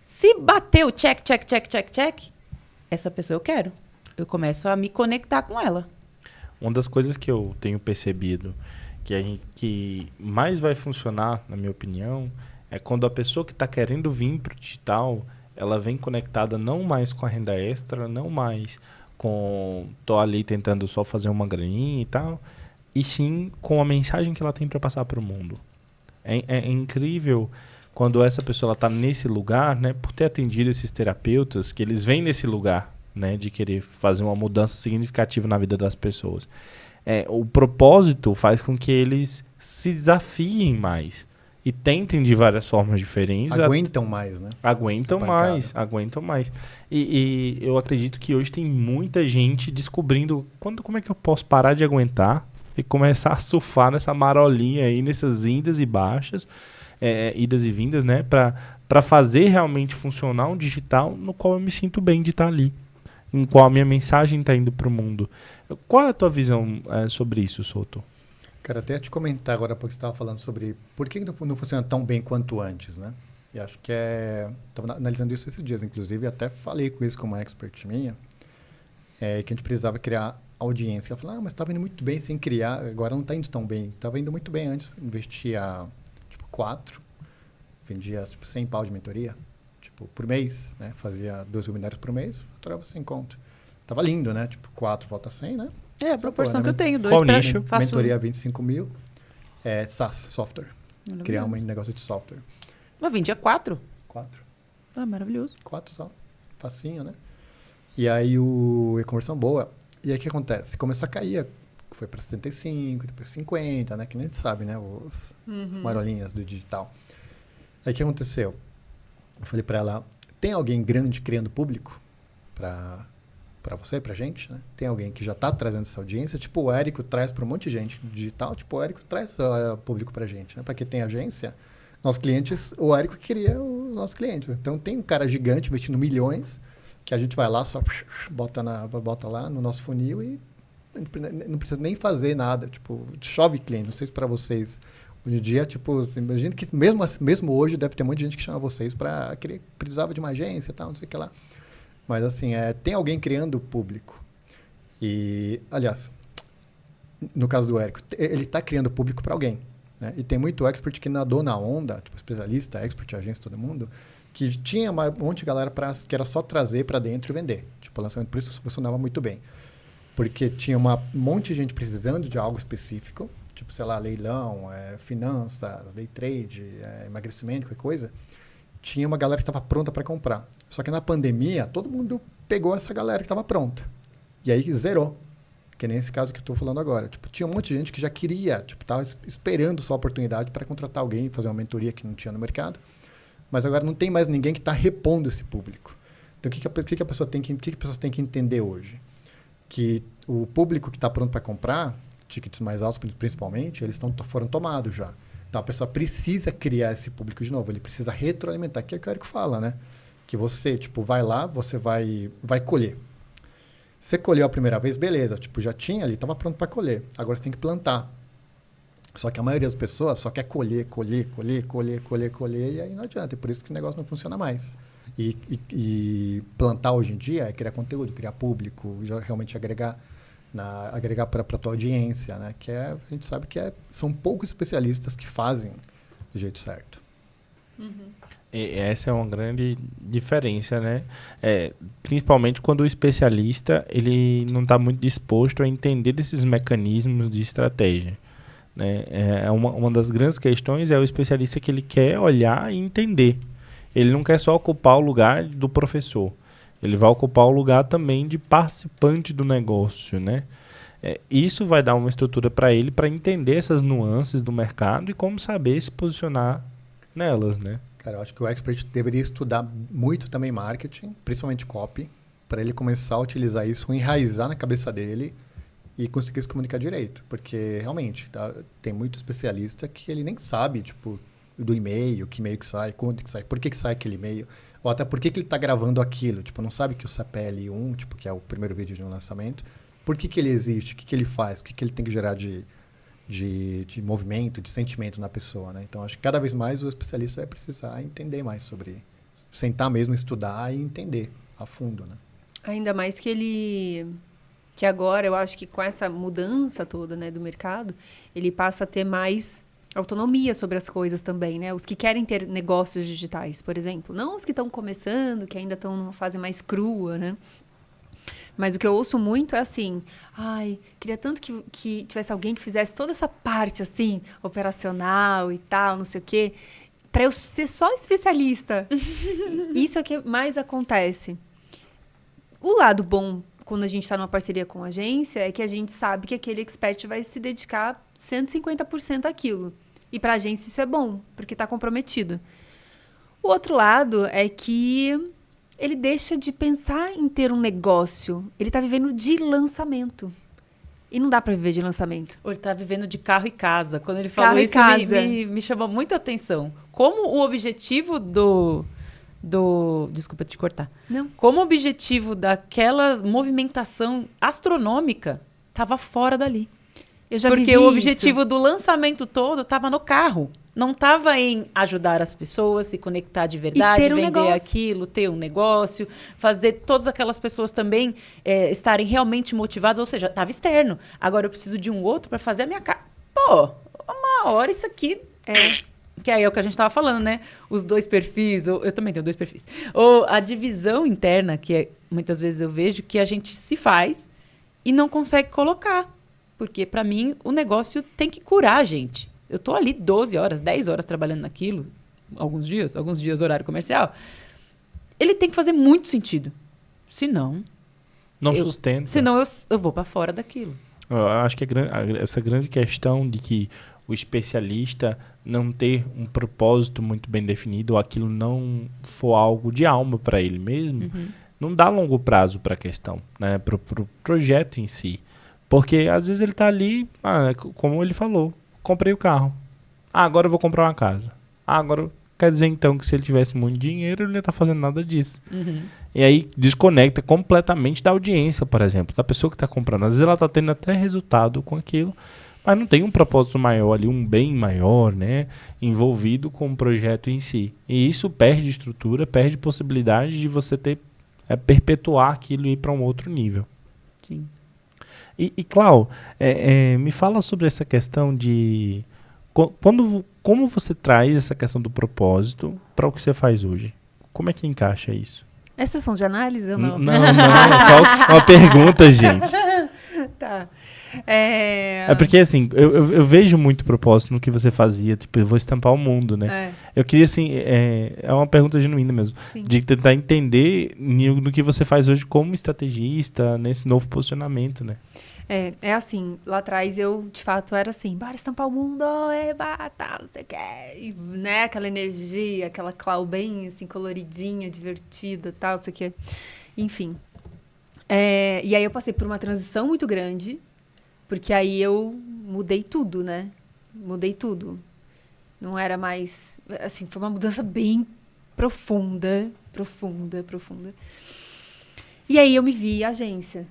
Se bater o check, essa pessoa eu quero. Eu começo a me conectar com ela. Uma das coisas que eu tenho percebido que mais vai funcionar, na minha opinião, é quando a pessoa que está querendo vir para o digital, ela vem conectada não mais com a renda extra, não mais com tô ali tentando só fazer uma graninha e tal, e sim com a mensagem que ela tem para passar para o mundo. É incrível quando essa pessoa está nesse lugar, né, por ter atendido esses terapeutas, que eles vêm nesse lugar, né, de querer fazer uma mudança significativa na vida das pessoas. O propósito faz com que eles se desafiem mais e tentem de várias formas diferentes. Aguentam mais, né? Aguentam mais. E eu acredito que hoje tem muita gente descobrindo como é que eu posso parar de aguentar e começar a surfar nessa marolinha aí, nessas indas e baixas, idas e vindas, né? Para fazer realmente funcionar um digital no qual eu me sinto bem de estar ali, em qual a minha mensagem está indo para o mundo. Qual é a tua visão sobre isso, Souto? Cara, até te comentar agora, porque você estava falando sobre por que não funciona tão bem quanto antes, né? E acho que estava analisando isso esses dias, inclusive, até falei com isso com uma expert minha, que a gente precisava criar audiência. Ela falou, mas estava indo muito bem sem criar, agora não está indo tão bem. Estava indo muito bem antes, investia 4, vendia 100 pau de mentoria, por mês, né? Fazia 2 webinários por mês, faturava 100 conto. Tava lindo, né? 4 volta 100, né? A proporção que eu tenho, 2 Qual para nicho? faço... Mentoria 25 mil, SaaS, software. Criar um negócio de software. Eu vendia 4. 4. Ah, maravilhoso. 4 só. Facinho, né? E aí a conversão boa. E aí o que acontece? Começou a cair, foi para 75, depois 50, né? Que nem a gente sabe, né? Os marolinhas do digital. Aí o que aconteceu? Eu falei para ela, tem alguém grande criando público para você, pra gente, né? Tem alguém que já está trazendo essa audiência, o Érico traz para um monte de gente digital, o Érico traz público pra gente, né? Para quem tem agência, nossos clientes, o Érico queria os nossos clientes. Então tem um cara gigante investindo milhões, que a gente vai lá, só bota lá no nosso funil e a gente não precisa nem fazer nada, chove cliente. Não sei se para vocês, hoje em dia, imagina que mesmo hoje deve ter muita gente que chama vocês para querer, precisava de uma agência e tal, não sei o que lá. Mas assim, tem alguém criando público. E, aliás, no caso do Érico, ele está criando público para alguém, né? E tem muito expert que nadou na onda, especialista, expert, agência, todo mundo, que tinha um monte de galera que era só trazer para dentro e vender. Lançamento, por isso funcionava muito bem. Porque tinha um monte de gente precisando de algo específico, sei lá, leilão, finanças, day trade, emagrecimento, qualquer coisa. Tinha uma galera que estava pronta para comprar. Só que na pandemia, todo mundo pegou essa galera que estava pronta. E aí zerou. Que nem esse caso que eu estou falando agora. Tinha um monte de gente que já queria, estava esperando só a oportunidade para contratar alguém, fazer uma mentoria que não tinha no mercado. Mas agora não tem mais ninguém que está repondo esse público. Então, o que a pessoa tem que entender hoje? Que o público que está pronto para comprar, tickets mais altos principalmente, eles foram tomados já. Então, a pessoa precisa criar esse público de novo. Ele precisa retroalimentar, que é o que o Érico fala, né? Que você, vai lá, você vai colher. Você colheu a primeira vez, beleza. Já tinha ali, estava pronto para colher. Agora você tem que plantar. Só que a maioria das pessoas só quer colher, e aí não adianta. E por isso que o negócio não funciona mais. E plantar hoje em dia é criar conteúdo, criar público, realmente agregar para a tua audiência, né? A gente sabe que são poucos especialistas que fazem do jeito certo. E essa é uma grande diferença, né? Principalmente quando o especialista ele não está muito disposto a entender desses mecanismos de estratégia. Né? Uma das grandes questões é o especialista que ele quer olhar e entender. Ele não quer só ocupar o lugar do professor. Ele vai ocupar o lugar também de participante do negócio, né? Isso vai dar uma estrutura para ele para entender essas nuances do mercado e como saber se posicionar nelas, né? Cara, eu acho que o expert deveria estudar muito também marketing, principalmente copy, para ele começar a utilizar isso, enraizar na cabeça dele e conseguir se comunicar direito. Porque, realmente, tem muito especialista que ele nem sabe, do e-mail, que e-mail que sai, quando que sai, por que sai aquele e-mail, ou até por que ele está gravando aquilo. Não sabe que o CPL1, que é o primeiro vídeo de um lançamento, por que ele existe, o que ele faz, o que ele tem que gerar de movimento, de sentimento na pessoa, né? Então, acho que cada vez mais o especialista vai precisar entender mais sobre... Sentar mesmo, estudar e entender a fundo, né? Ainda mais que agora, eu acho que com essa mudança toda, né, do mercado, ele passa a ter mais autonomia sobre as coisas também, né? Os que querem ter negócios digitais, por exemplo. Não os que estão começando, que ainda estão numa fase mais crua, né? Mas o que eu ouço muito é assim, queria tanto que tivesse alguém que fizesse toda essa parte, assim, operacional e tal, não sei o quê, para eu ser só especialista. Isso é o que mais acontece. O lado bom, quando a gente está numa parceria com a agência, é que a gente sabe que aquele expert vai se dedicar 150% àquilo. E para a agência isso é bom, porque está comprometido. O outro lado é que ele deixa de pensar em ter um negócio. Ele está vivendo de lançamento. E não dá para viver de lançamento. Ou ele está vivendo de carro e casa. Quando ele falou isso, me chamou muita atenção. Como o objetivo desculpa te cortar. Não. Como o objetivo daquela movimentação astronômica estava fora dali. Eu já Porque vivi o objetivo isso. do lançamento todo estava no carro. Não estava em ajudar as pessoas, se conectar de verdade, ter um vender negócio. aquilo, ter um negócio, fazer todas aquelas pessoas também estarem realmente motivadas, ou seja, estava externo. Agora eu preciso de um outro para fazer a minha casa. Pô, uma hora isso aqui... Que aí é o que a gente estava falando, né? Os dois perfis, eu também tenho 2 perfis. Ou a divisão interna, que muitas vezes eu vejo que a gente se faz e não consegue colocar. Porque, para mim, o negócio tem que curar a gente. Eu tô ali 12 horas, 10 horas trabalhando naquilo, alguns dias horário comercial. Ele tem que fazer muito sentido. Senão... Não sustenta. Senão eu vou para fora daquilo. Eu acho que essa grande questão de que o especialista não ter um propósito muito bem definido, ou aquilo não for algo de alma para ele mesmo, não dá longo prazo para a questão, né? Para o projeto em si. Porque às vezes ele está ali, como ele falou, comprei o carro. Agora eu vou comprar uma casa. Agora quer dizer então que se ele tivesse muito dinheiro, ele não ia estar fazendo nada disso. E aí desconecta completamente da audiência, por exemplo, da pessoa que está comprando. Às vezes ela está tendo até resultado com aquilo, mas não tem um propósito maior ali, um bem maior, né, envolvido com o projeto em si. E isso perde estrutura, perde possibilidade de você perpetuar aquilo e ir para um outro nível. Sim. E Clau, me fala sobre essa questão de... Como você traz essa questão do propósito para o que você faz hoje? Como é que encaixa isso? É sessão de análise ou não? Não, só uma pergunta, gente. Tá. É porque, assim, eu vejo muito propósito no que você fazia, tipo, eu vou estampar o mundo, né? Eu queria, assim, é uma pergunta genuína mesmo, Sim. de tentar entender no que você faz hoje como estrategista, nesse novo posicionamento, né? É assim, lá atrás eu, de fato, era assim, bora estampar o mundo, tá, não sei o que, e, né, aquela energia, aquela clau bem, assim, coloridinha, divertida, tal, não sei o que, enfim. E aí eu passei por uma transição muito grande, porque aí eu mudei tudo, né, mudei tudo. Não era mais, assim, foi uma mudança bem profunda. E aí eu me vi agência.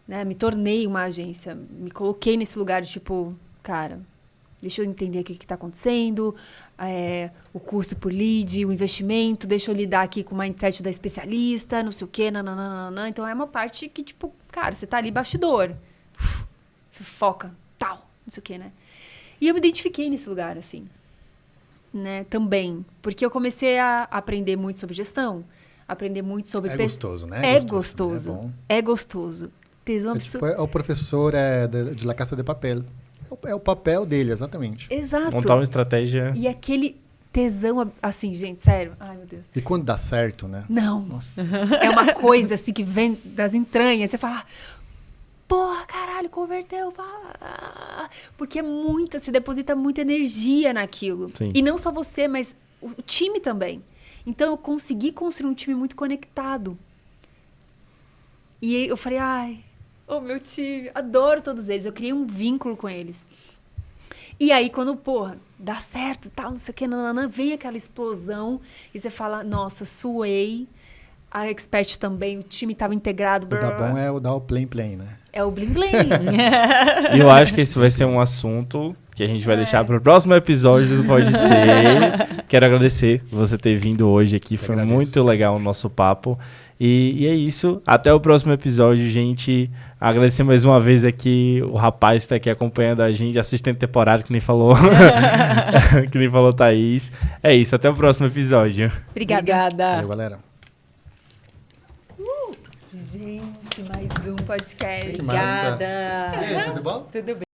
Né, me tornei uma agência, me coloquei nesse lugar de tipo, cara, deixa eu entender o que está acontecendo, o custo por lead, o investimento, deixa eu lidar aqui com o mindset da especialista, não sei o quê, nananana. Então é uma parte que, tipo, cara, você tá ali bastidor, você foca, tal, não sei o quê, né? E eu me identifiquei nesse lugar, assim, né, também, porque eu comecei a aprender muito sobre gestão, aprender muito sobre... gostoso, né? É gostoso. É gostoso. Tesão é o professor de La Casa de Papel. É o papel dele, exatamente. Exato. Montar uma estratégia. E aquele tesão, assim, gente, sério. Ai, meu Deus. E quando dá certo, né? Não. Nossa. É uma coisa, assim, que vem das entranhas. Você fala, porra, caralho, converteu. Porque se deposita muita energia naquilo. Sim. E não só você, mas o time também. Então, eu consegui construir um time muito conectado. E eu falei, meu time, adoro todos eles. Eu criei um vínculo com eles. E aí, quando, dá certo, tal, não sei o que, vem aquela explosão e você fala, nossa, suei, a Expert também, o time estava integrado. O da bom é o dar o plain, né? É o bling-bling. E eu acho que esse vai ser um assunto que a gente vai deixar para o próximo episódio do Pode Ser. Quero agradecer você ter vindo hoje aqui, foi muito legal o nosso papo. E é isso, até o próximo episódio, gente. Agradecer mais uma vez aqui o rapaz que está aqui acompanhando a gente, assistente temporário, que nem falou. Que nem falou Thaís. É isso, até o próximo episódio. Obrigada. Valeu, galera. Gente, mais um podcast. Que massa. Obrigada. E aí, tudo bom? Tudo bem.